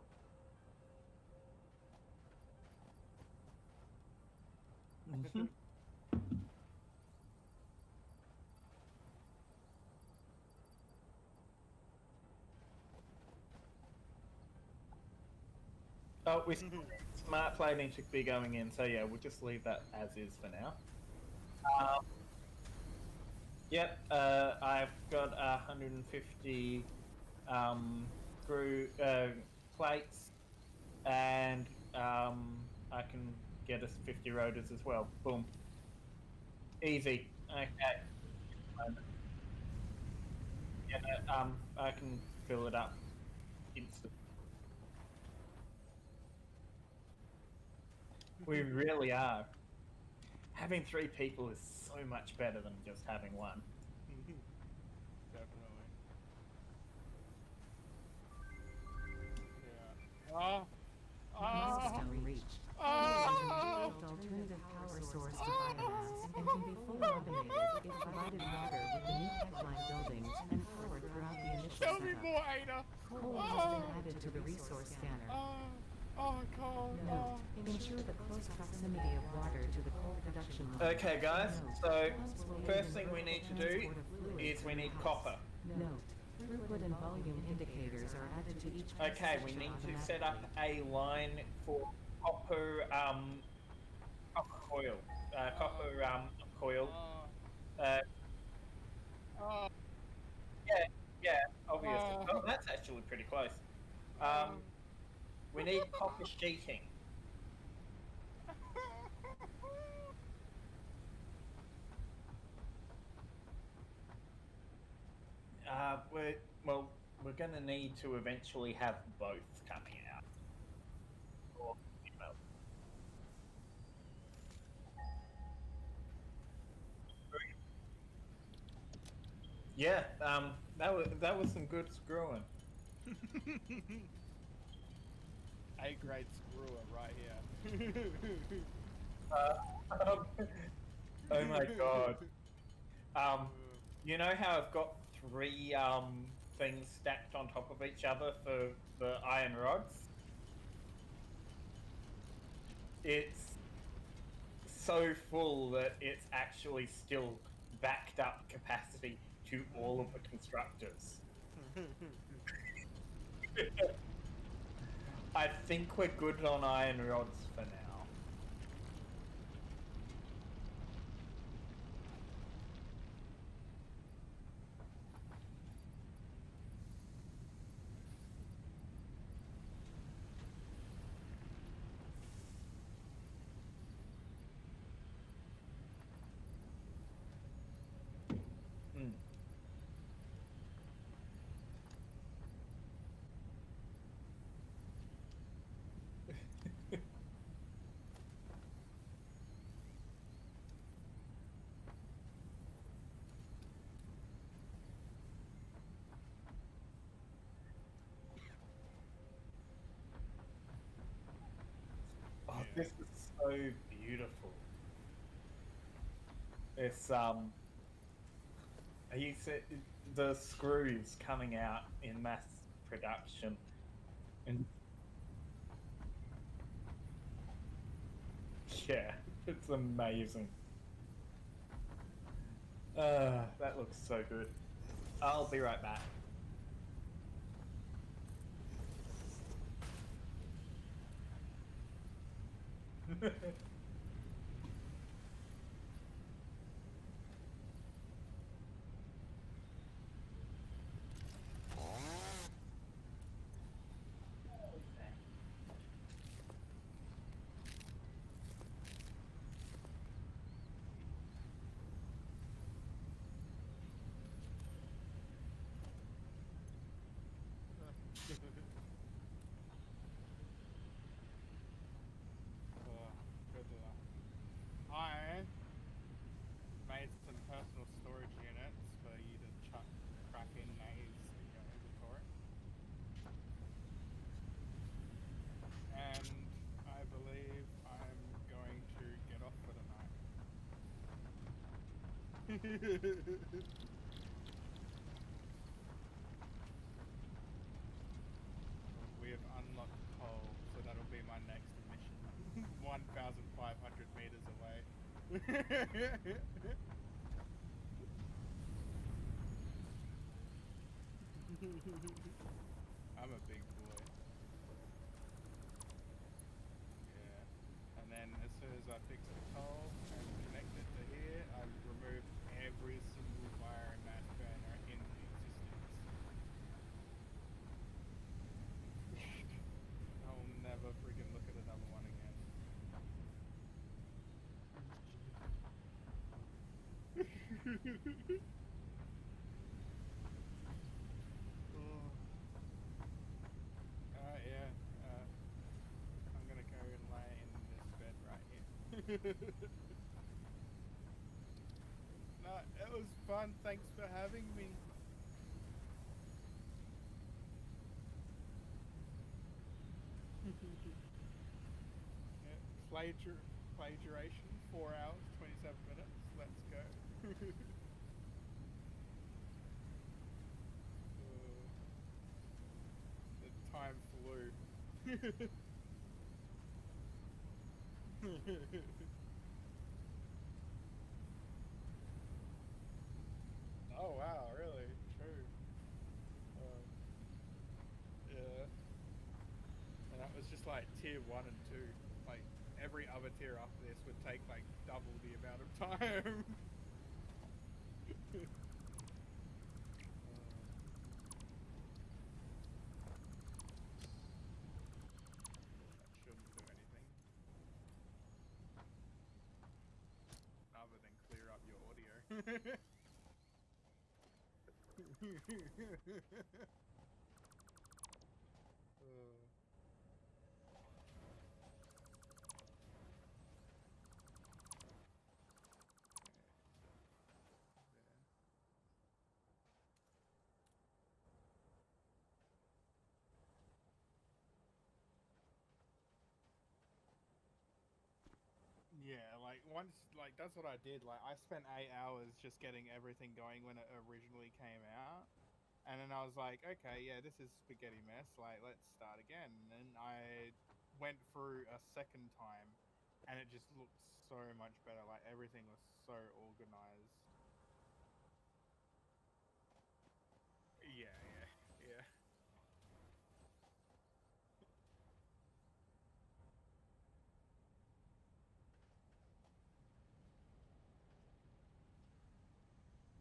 Mm-hmm. Oh, smart plating should be going in, so yeah, we'll just leave that as is for now. Yep, I've got 150 plates, and I can get us 50 rotors as well. Boom. Easy. Okay. Yeah, I can fill it up instantly. We really are. Having 3 people is so much better than just having one. Definitely. Yeah. Milestone reached. Alternative power source to biomass and can be fully automated if provided water with the new pipeline buildings and power throughout the initial Tell me setup. more, Ada. Coal has been added to the resource scanner. Coal. Note, ensure the close proximity of water to the coal production line. Okay, guys, so Costs will first aid thing we the need to do transport of fluids is we and need pipes. copper. Note, throughput and volume indicators are added to each Okay, we need to set up a line for copper coil. Coil. Yeah, obviously. Oh, that's actually pretty close. We need copper sheeting. We're going to need to eventually have both coming out. Yeah, that was some good screwing. A grade screwer right here. Uh, oh my god. You know how I've got three things stacked on top of each other for the iron rods? It's so full that it's actually still backed up capacity to all of the constructors. I think we're good on iron rods for now. Hmm. Oh, Yeah. this is so beautiful. It's he said the screws coming out in mass production, and yeah, it's amazing. That looks so good. I'll be right back. Good to know. I made some personal storage units for you to crack in maze in your inventory. And I believe I'm going to get off for the night. We have unlocked coal, so that'll be my next mission. 1,500 meters away. I'm a big boy. Yeah. And then as soon as I fix the coal and connect it to here, I remove every single wire and mass burner in existence. I'll never freaking look at another one again. Yeah. I'm gonna go and lay in this bed right here. No, it was fun. Thanks for having me. Yeah, plagiaration, 4 hours, 27 minutes. Let's go. The time flew. Oh wow, really? True. Yeah. And that was just like tier 1 and 2. Like every other tier after this would take like double the amount of time. That shouldn't do anything other than clear up your audio. once, like, that's what I did. Like, I spent 8 hours just getting everything going when it originally came out. And then I was like, okay, yeah, this is spaghetti mess. Like, let's start again. And I went through a second time, and it just looked so much better. Like, everything was so organized. Yeah, yeah.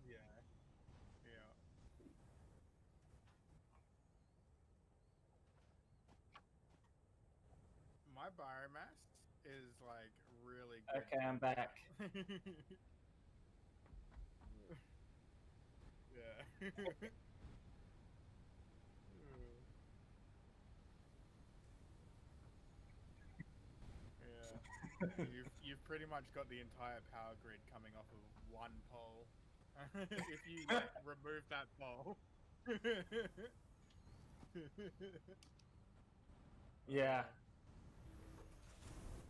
Yeah, yeah. My biomass is like really good. Okay, I'm back. Yeah. Yeah. You've pretty much got the entire power grid coming off of one pole. If you like remove that pole. Yeah.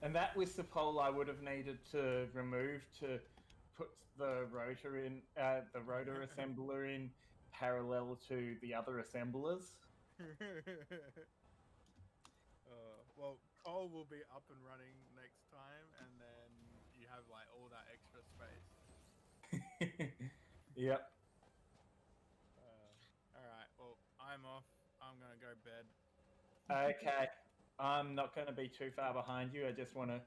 And that was the pole I would have needed to remove to put the rotor in, the rotor assembler in parallel to the other assemblers. Well, Cole will be up and running next time, and then you have like all that extra space. Yep. All right. Well, I'm off. I'm gonna go bed. Okay. I'm not going to be too far behind you. I just want to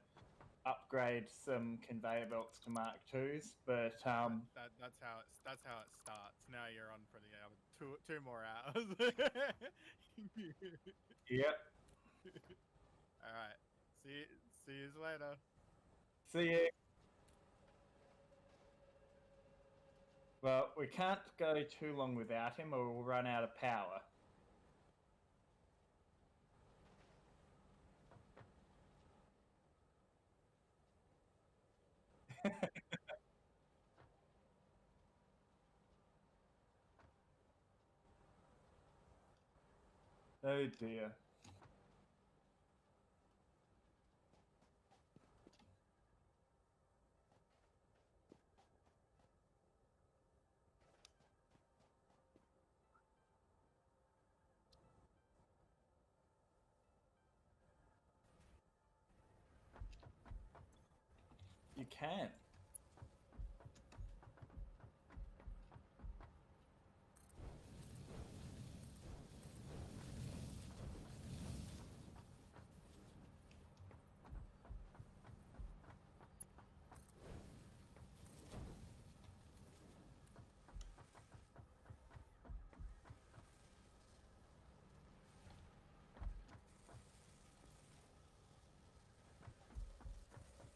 upgrade some conveyor belts to Mark IIs, but That's how it starts. Now you're on for the other two more hours. yep. All right. See you later. See you. Well, we can't go too long without him or we'll run out of power. Oh dear. You can.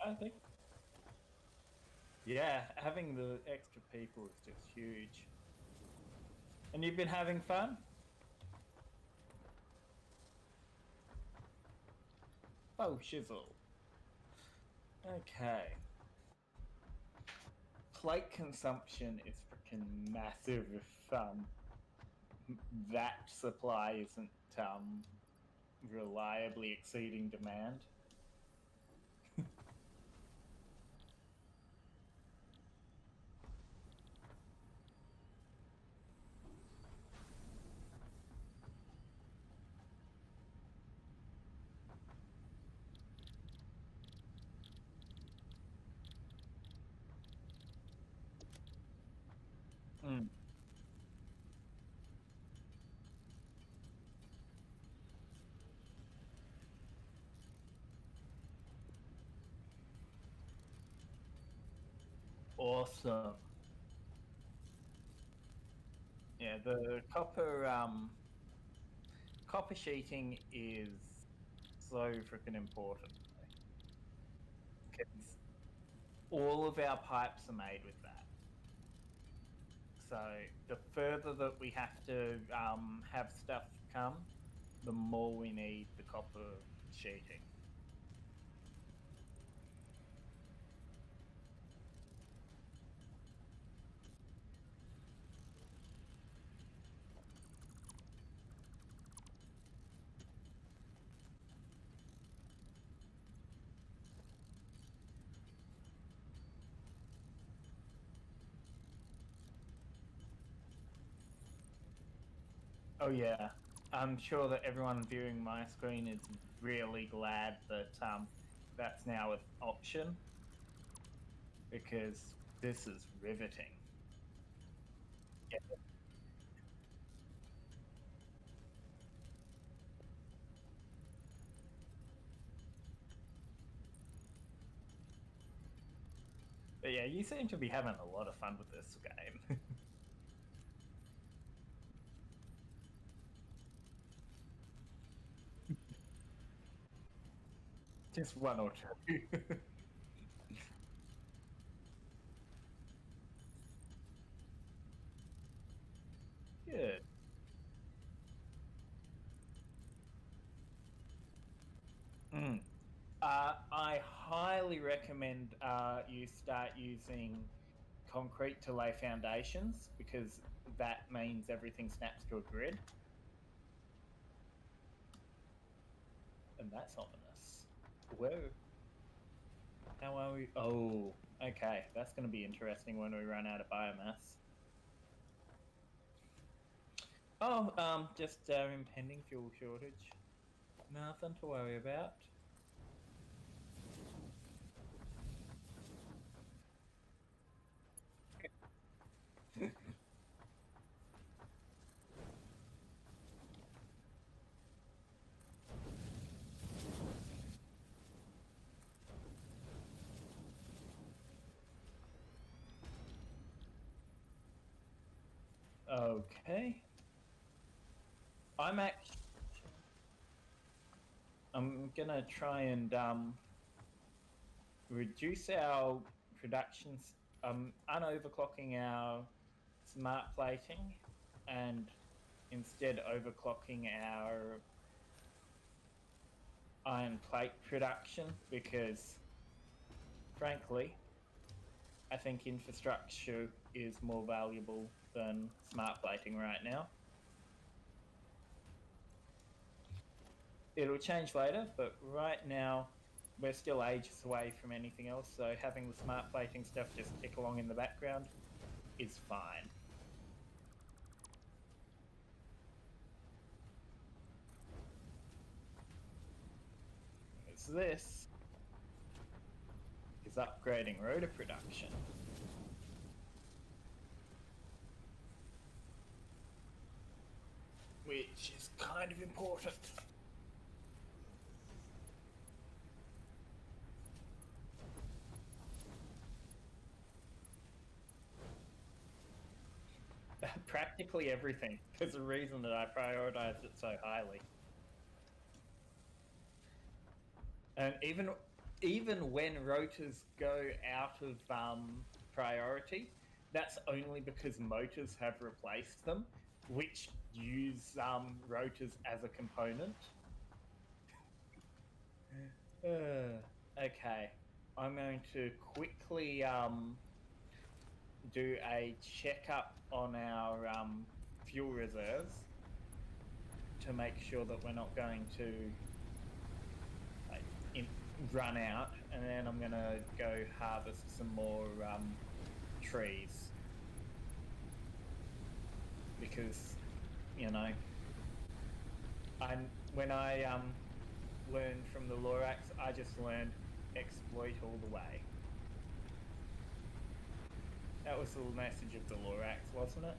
I think. Yeah, having the extra people is just huge. And you've been having fun? Oh, shizzle. Okay. Plate consumption is freaking massive if that supply isn't reliably exceeding demand. Mm. Awesome. Yeah, the copper sheeting is so freaking important because all of our pipes are made with that. So the further that we have to have stuff come, the more we need the copper sheeting. Oh yeah, I'm sure that everyone viewing my screen is really glad that that's now an option because this is riveting. Yeah. But yeah, you seem to be having a lot of fun with this game. Just one or two. Good. Mm. I highly recommend you start using concrete to lay foundations because that means everything snaps to a grid. And that's ominous. Whoa. How are we? Oh, okay. That's going to be interesting when we run out of biomass. Oh, just impending fuel shortage. Nothing to worry about. Okay. I'm gonna try and reduce our production, unoverclocking our smart plating, and instead overclocking our iron plate production because, frankly, I think infrastructure is more valuable than smart plating right now. It'll change later, but right now we're still ages away from anything else, so having the smart plating stuff just tick along in the background is fine. This is upgrading rotor production. Which is kind of important. Practically everything. There's a reason that I prioritized it so highly. And even when rotors go out of priority, that's only because motors have replaced them, which use rotors as a component. Okay, I'm going to quickly do a checkup on our fuel reserves to make sure that we're not going to run out, and then I'm gonna go harvest some more trees because when I learned from the Lorax, I just learned exploit all the way. That was the message of the Lorax, wasn't it?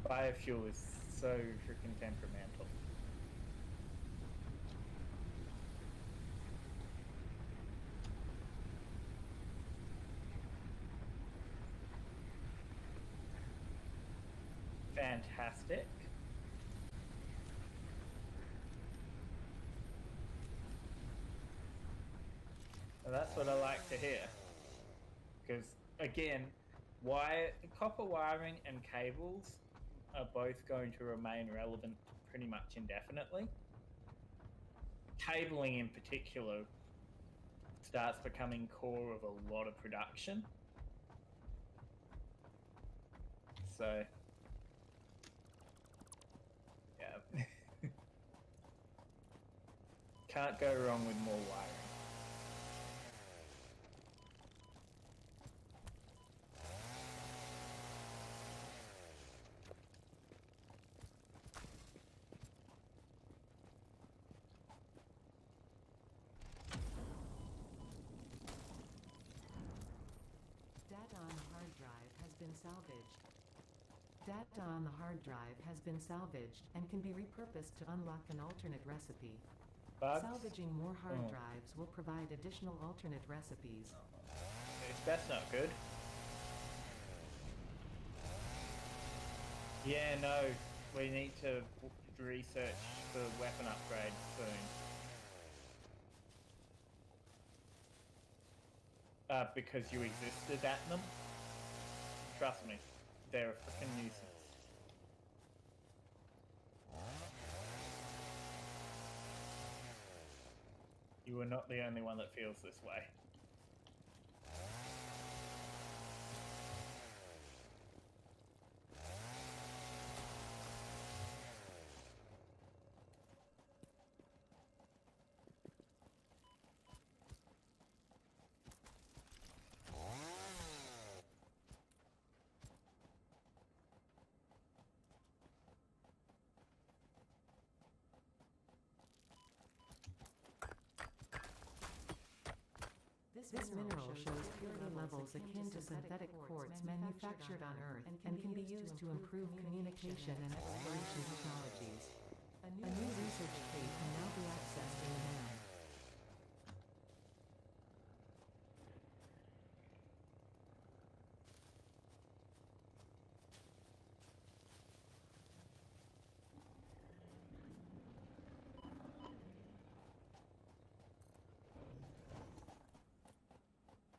Biofuel is so freaking temperamental. Fantastic. Well, that's what I like to hear. Because, again, copper wiring and cables are both going to remain relevant pretty much indefinitely. Cabling in particular starts becoming core of a lot of production. So, yeah. Can't go wrong with more wiring. drive has been salvaged. Data on the hard drive has been salvaged and can be repurposed to unlock an alternate recipe. Bugs? Salvaging more hard Oh. drives will provide additional alternate recipes. That's not good. Yeah, no, we need to research the weapon upgrade soon. Because you existed at them. Trust me, they're a freaking nuisance. You are not the only one that feels this way. This mineral shows purity levels akin to synthetic quartz manufactured on Earth and can be used to improve communication and exploration technologies. A new research tree can now be accessed in the mineral.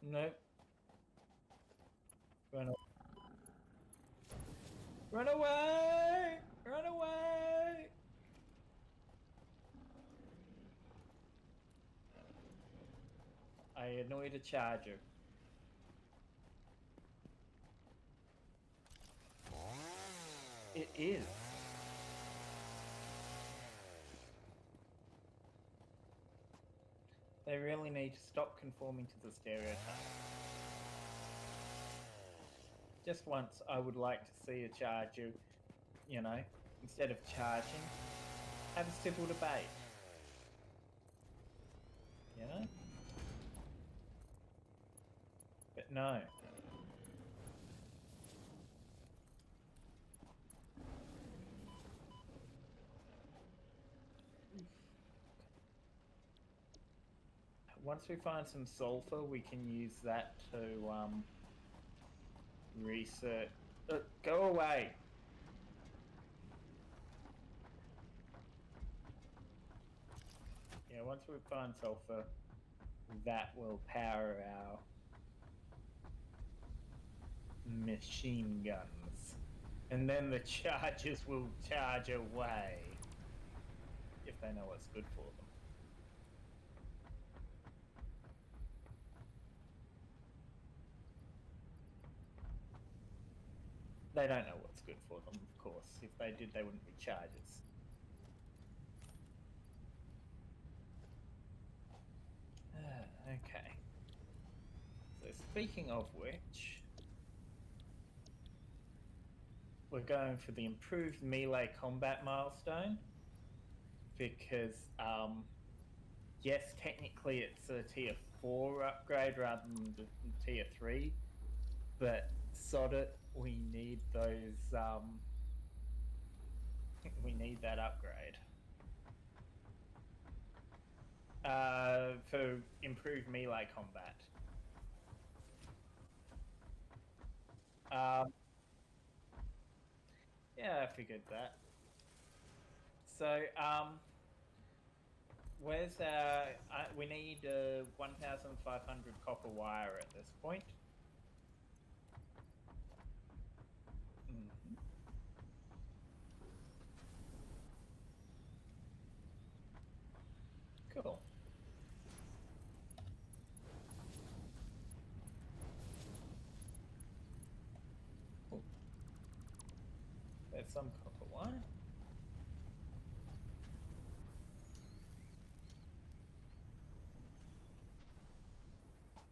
Nope. Run away! Run away! I annoyed a charger. It is. They really need to stop conforming to the stereotype. Just once, I would like to see a charger, you know, instead of charging, have a civil debate. You know? But no. Once we find some sulfur, we can use that to research. Go away. Yeah, once we find sulfur, that will power our machine guns. And then the chargers will charge away. If they know what's good for them. They don't know what's good for them, of course. If they did, they wouldn't be chargers. Okay. So speaking of which, we're going for the improved melee combat milestone because, yes, technically it's a tier 4 upgrade rather than the tier 3, but sod it, we need those, we need that upgrade. For improved melee combat. Yeah, I figured that. So, where's our... we need 1,500 copper wire at this point. Mm-hmm. Cool. Ooh. There's some copper wire.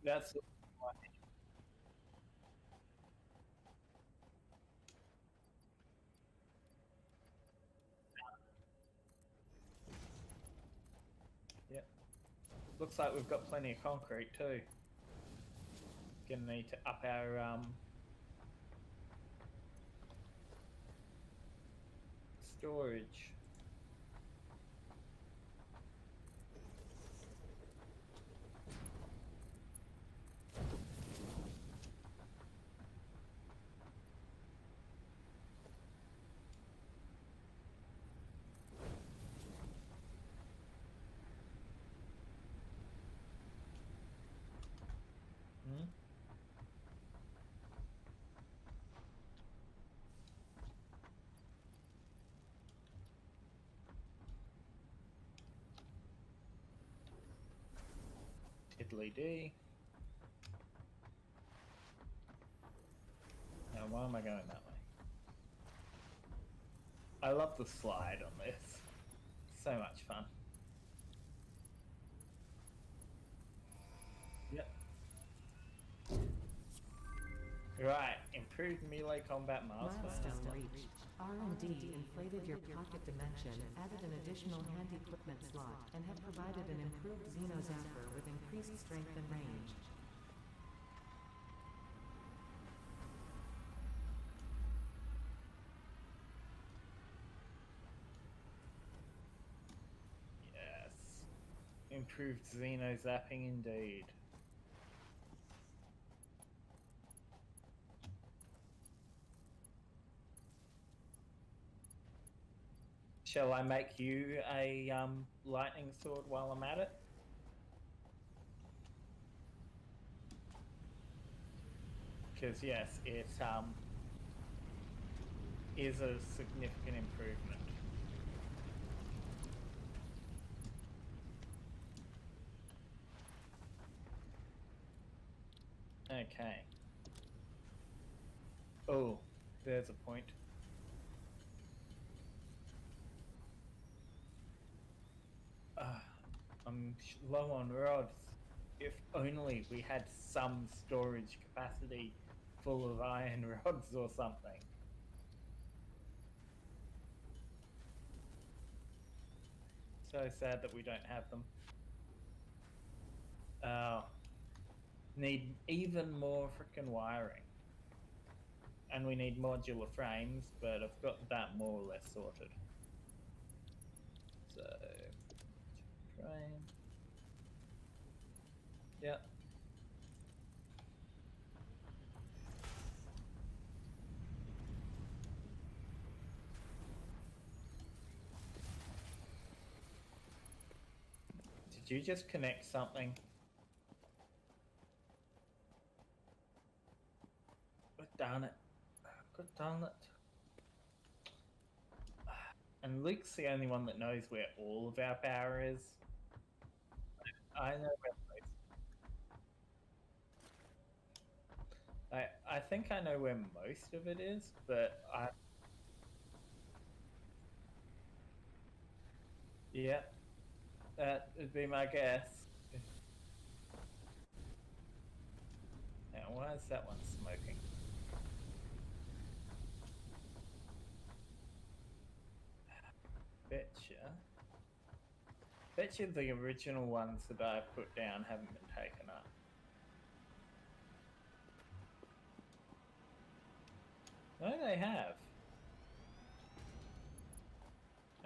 That's the one. Yep. Looks like we've got plenty of concrete too. Gonna need to up our storage. Hmm? Tiddly D. Now, why am I going that way? I love the slide on this. So much fun. Yep. Right, improved melee combat milestone. Milestone reached. R&D inflated your pocket dimension, added an additional hand equipment slot, and have provided an improved Xeno Zapper with increased strength and range. Yes. Improved Xeno zapping indeed. Shall I make you a lightning sword while I'm at it? Because yes, it is a significant improvement. Okay. Oh, there's a point. I'm low on rods. If only we had some storage capacity full of iron rods or something. So sad that we don't have them. Need even more frickin' wiring. And we need modular frames, but I've got that more or less sorted. So, frame. Yep. Did you just connect something? God darn it. God darn it. And Luke's the only one that knows where all of our power is. I know where most. I think I know where most of it is, but yeah, that would be my guess. Now, why is that one smoking? Betcha the original ones that I put down haven't been taken up. No, they have.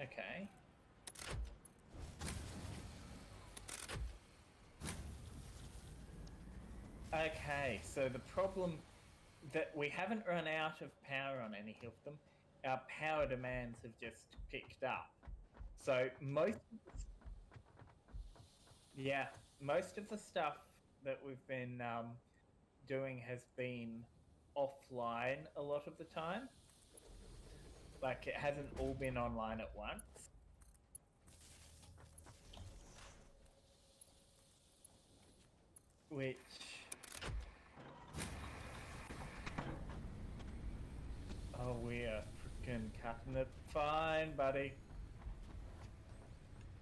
Okay. Okay, so the problem that we haven't run out of power on any of them. Our power demands have just picked up. So most of the stuff that we've been doing has been offline a lot of the time. Like, it hasn't all been online at once. Which... Oh, we are freaking cutting it fine, buddy.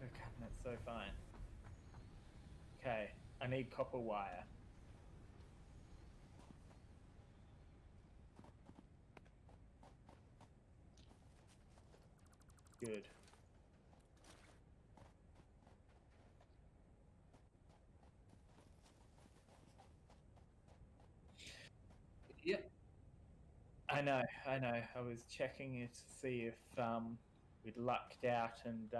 We're cutting it so fine. Okay, I need copper wire. Good. Yep. I know. I was checking it to see if we'd lucked out and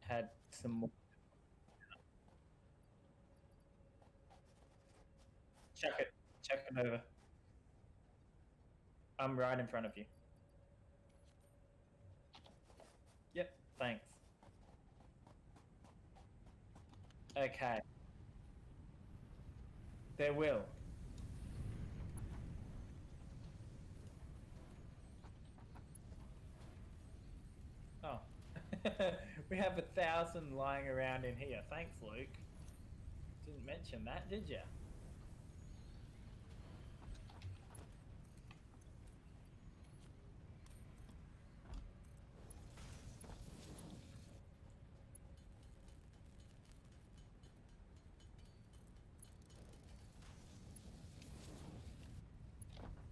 had some more. Chuck it over. I'm right in front of you. Yep, thanks. Okay. There will. Oh. We have 1,000 lying around in here. Thanks, Luke. Didn't mention that, did you?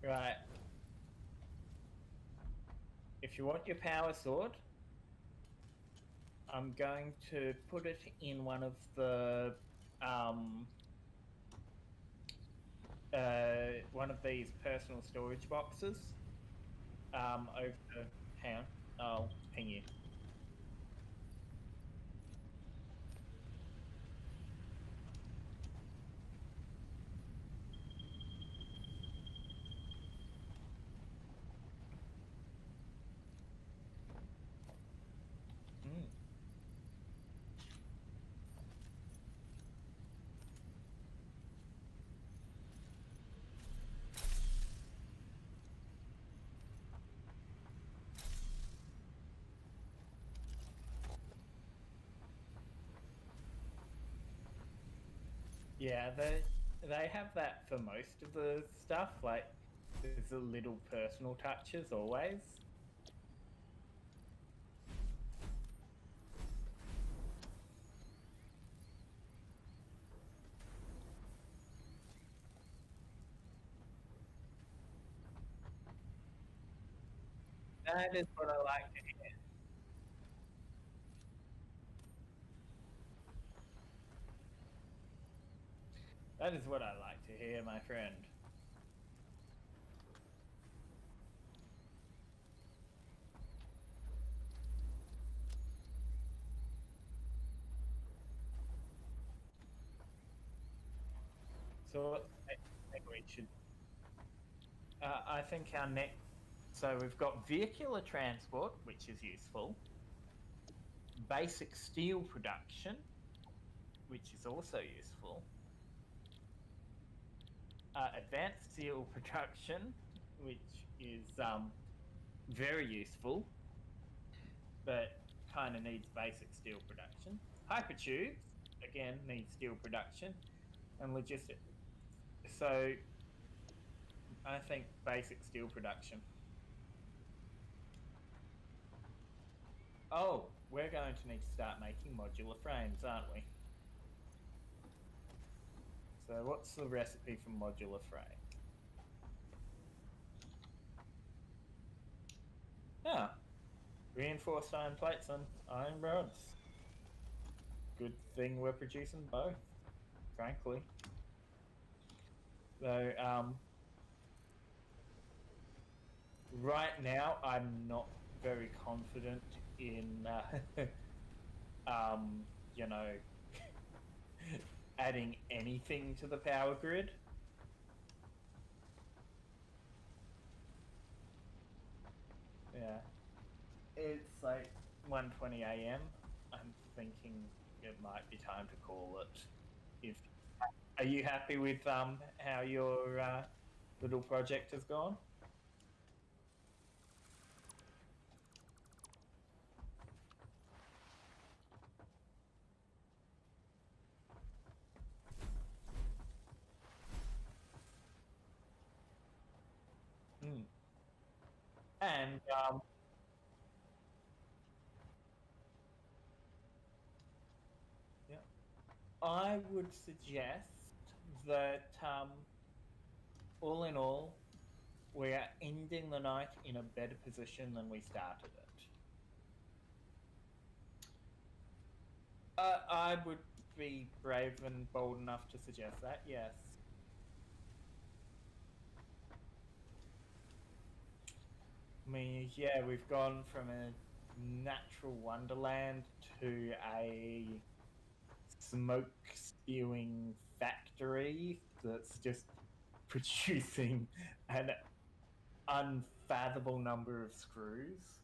Right. If you want your power sword, I'm going to put it in one of the one of these personal storage boxes. Over. Hang on, I'll ping you. Mm. Yeah, they have that for most of the stuff. Like, there's the little personal touches always. That is what I like to hear. That is what I like to hear, my friend. So I think we should. I think our next. So we've got vehicular transport, which is useful. Basic steel production, which is also useful. Advanced steel production, which is very useful, but kind of needs basic steel production. Hypertubes, again, needs steel production. And logistics. So I think basic steel production. Oh, we're going to need to start making modular frames, aren't we? So what's the recipe for modular frame? Ah, reinforced iron plates and iron rods. Good thing we're producing both, frankly. So, right now I'm not very confident in, you know, adding anything to the power grid. Yeah. It's like 1:20 a.m. I'm thinking it might be time to call it. If Are you happy with how your little project has gone? Mm. And yeah, I would suggest that all in all, we are ending the night in a better position than we started it. I would be brave and bold enough to suggest that, yes. I mean, yeah, we've gone from a natural wonderland to a smoke spewing factory that's just producing an unfathomable number of screws.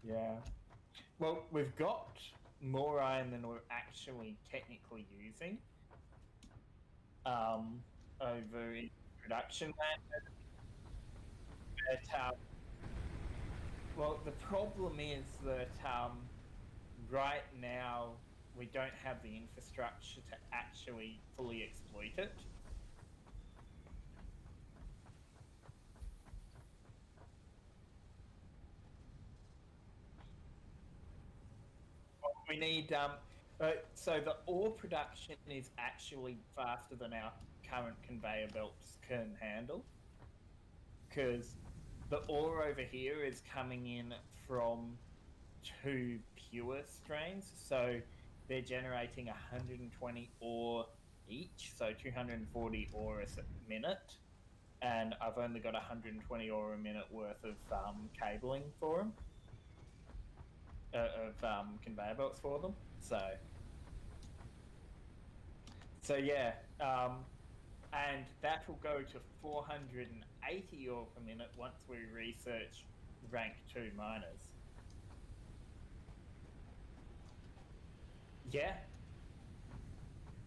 Yeah. Well, we've got more iron than we're actually technically using. Over in production land. But, well, the problem is that right now we don't have the infrastructure to actually fully exploit it. We need so the ore production is actually faster than our current conveyor belts can handle, because the ore over here is coming in from 2 pure strains, so they're generating 120 ore each, so 240 ore a minute, and I've only got 120 ore a minute worth of cabling for them. Of conveyor belts for them. So yeah, and that will go to 480 ore per minute once we research rank 2 miners. Yeah,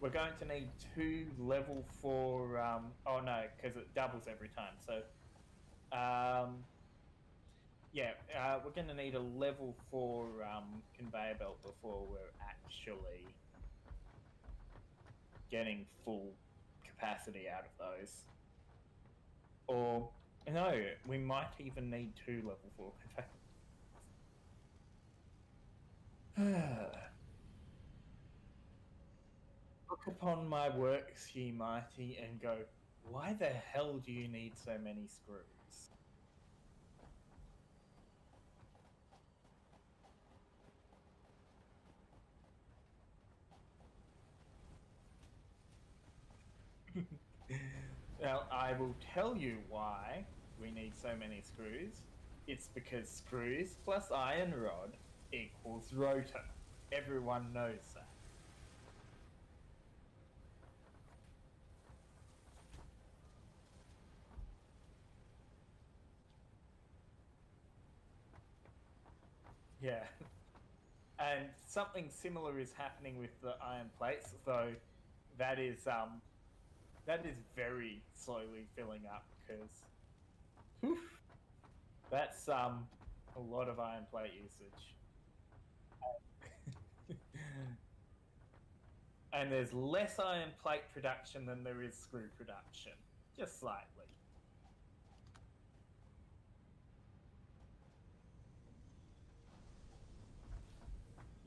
we're going to need 2 level 4. Oh no, because it doubles every time. So, yeah, we're going to need a level 4 conveyor belt before we're actually getting full capacity out of those. Or, no, we might even need 2 level 4 conveyor. Look upon my works, ye mighty, and go, why the hell do you need so many screws? Well, I will tell you why we need so many screws. It's because screws plus iron rod equals rotor. Everyone knows that. Yeah. And something similar is happening with the iron plates, though that is very slowly filling up, because that's a lot of iron plate usage. And there's less iron plate production than there is screw production, just slightly.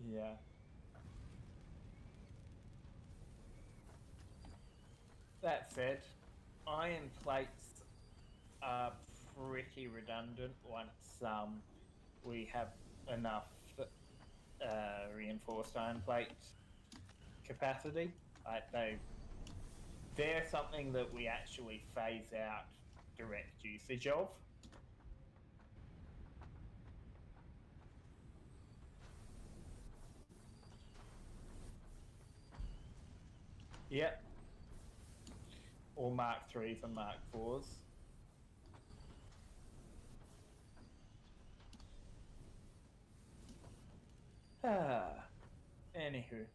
Yeah. That said, iron plates are pretty redundant once we have enough reinforced iron plate capacity. They're something that we actually phase out direct usage of. Yep. Or Mark 3s and Mark 4s. Anywho.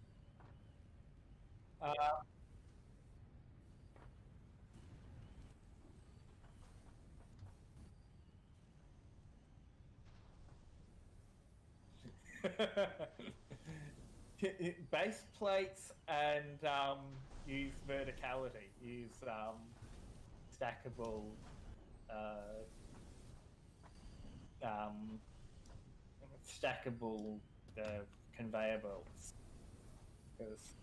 Base plates and use verticality. Use stackable stackable conveyor belts. Because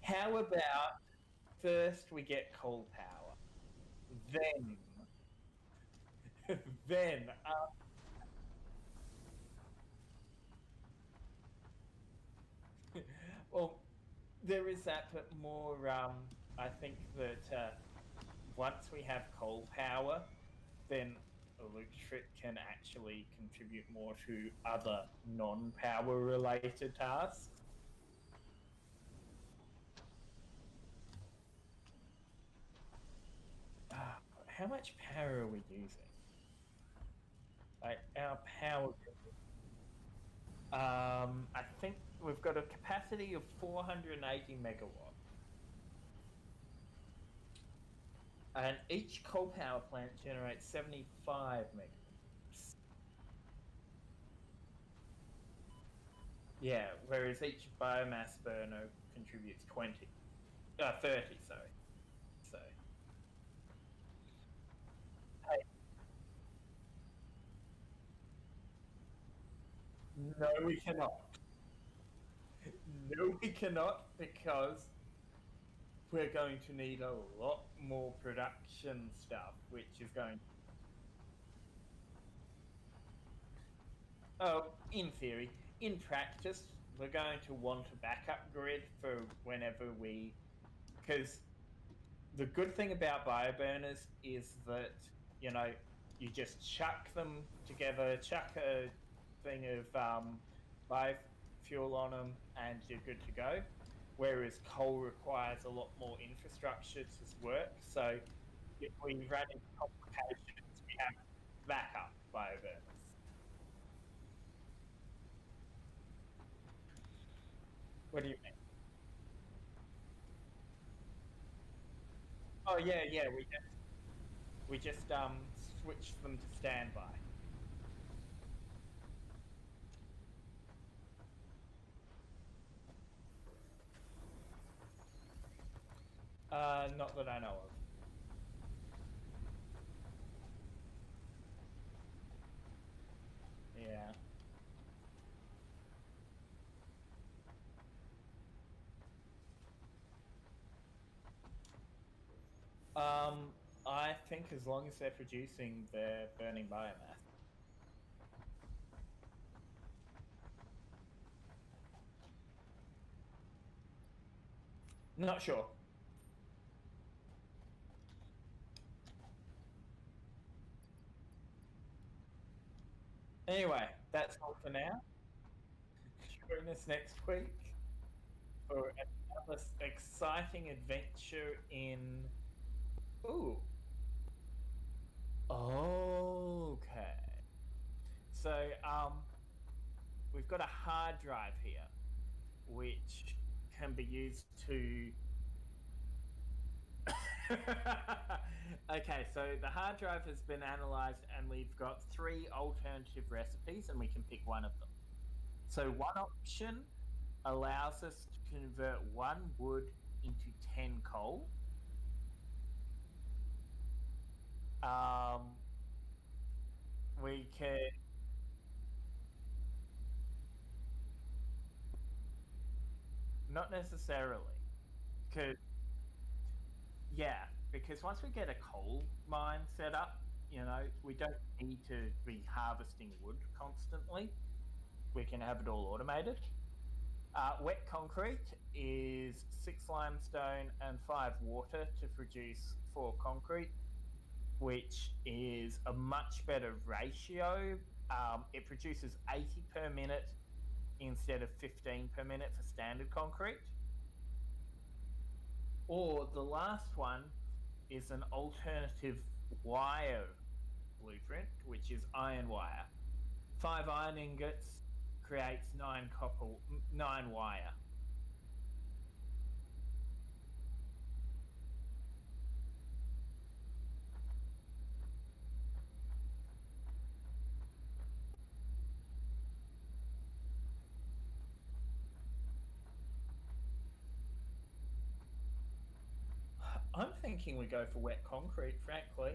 how about first we get coal power, then Well, there is that, but more. I think that once we have coal power, then electric can actually contribute more to other non-power related tasks. How much power are we using? Like our power. I think we've got a capacity of 480 megawatts. And each coal power plant generates 75 megawatts. Yeah, whereas each biomass burner contributes 30, sorry. So, hey, no, we cannot. No, we cannot, because we're going to need a lot more production stuff, which is going. Oh, in theory. In practice, we're going to want a backup grid for whenever we. Because the good thing about bioburners is that, you know, you just chuck them together, chuck a thing of biofuel on them, and you're good to go. Whereas coal requires a lot more infrastructure to work. So if we run into complications, we have backup bioburners. What do you mean? Oh yeah, yeah. We just switched them to standby. Not that I know of. Yeah. I think as long as they're producing their burning biomass. Not sure. Anyway, that's all for now. Join us next week for another exciting adventure in. Ooh. Okay. So, we've got a hard drive here, which can be used to. Okay, so the hard drive has been analyzed, and we've got 3 alternative recipes, and we can pick one of them. So one option allows us to convert 1 wood into 10 coal. We can. Not necessarily, because because once we get a coal mine set up, we don't need to be harvesting wood constantly. We can have it all automated. Wet concrete is 6 limestone and 5 water to produce 4 concrete, which is a much better ratio. It produces 80 per minute instead of 15 per minute for standard concrete. Or the last one is an alternative wire blueprint, which is iron wire. 5 iron ingots creates 9 wire. I'm thinking we go for wet concrete, frankly,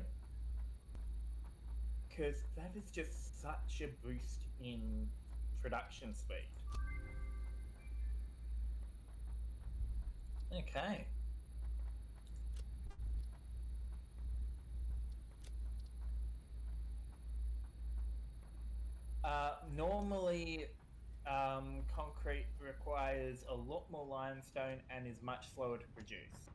because that is just such a boost in production speed. Okay. Normally, Concrete requires a lot more limestone and is much slower to produce.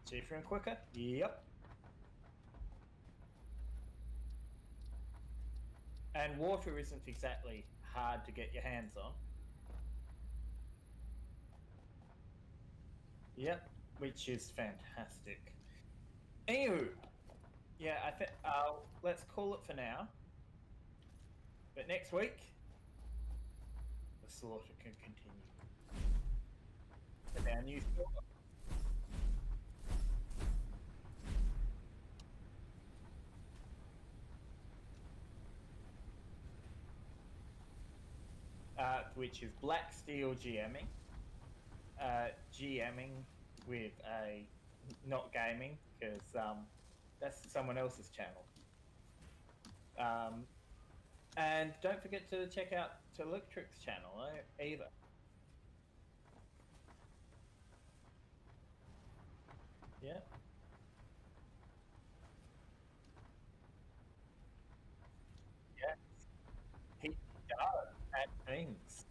Cheaper and quicker? Yep. And water isn't exactly hard to get your hands on. Yep, which is fantastic. Anywho, yeah, I think let's call it for now. But next week, the slaughter can continue. With our new slaughter. Which is Black Steel GMing. GMing with a not gaming because that's someone else's channel. And don't forget to check out Electric's channel either. Yeah. Yeah. He does add things.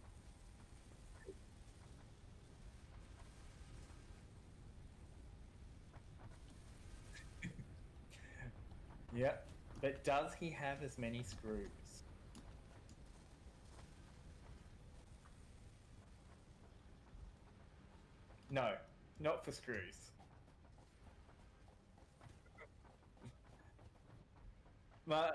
Yep. But does he have as many screws? No, not for screws. My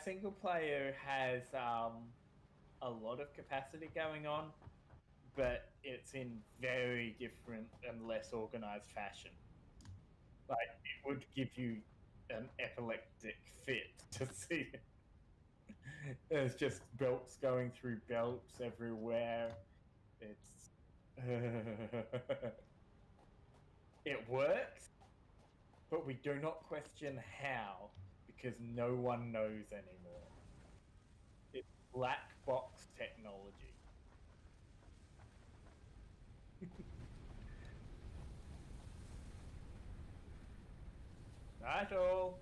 single player has a lot of capacity going on, but it's in very different and less organized fashion. Like it would give you an epileptic fit to see it. There's just belts going through belts everywhere. It's it works, but we do not question how because no one knows anymore. It's black box technology. Right all.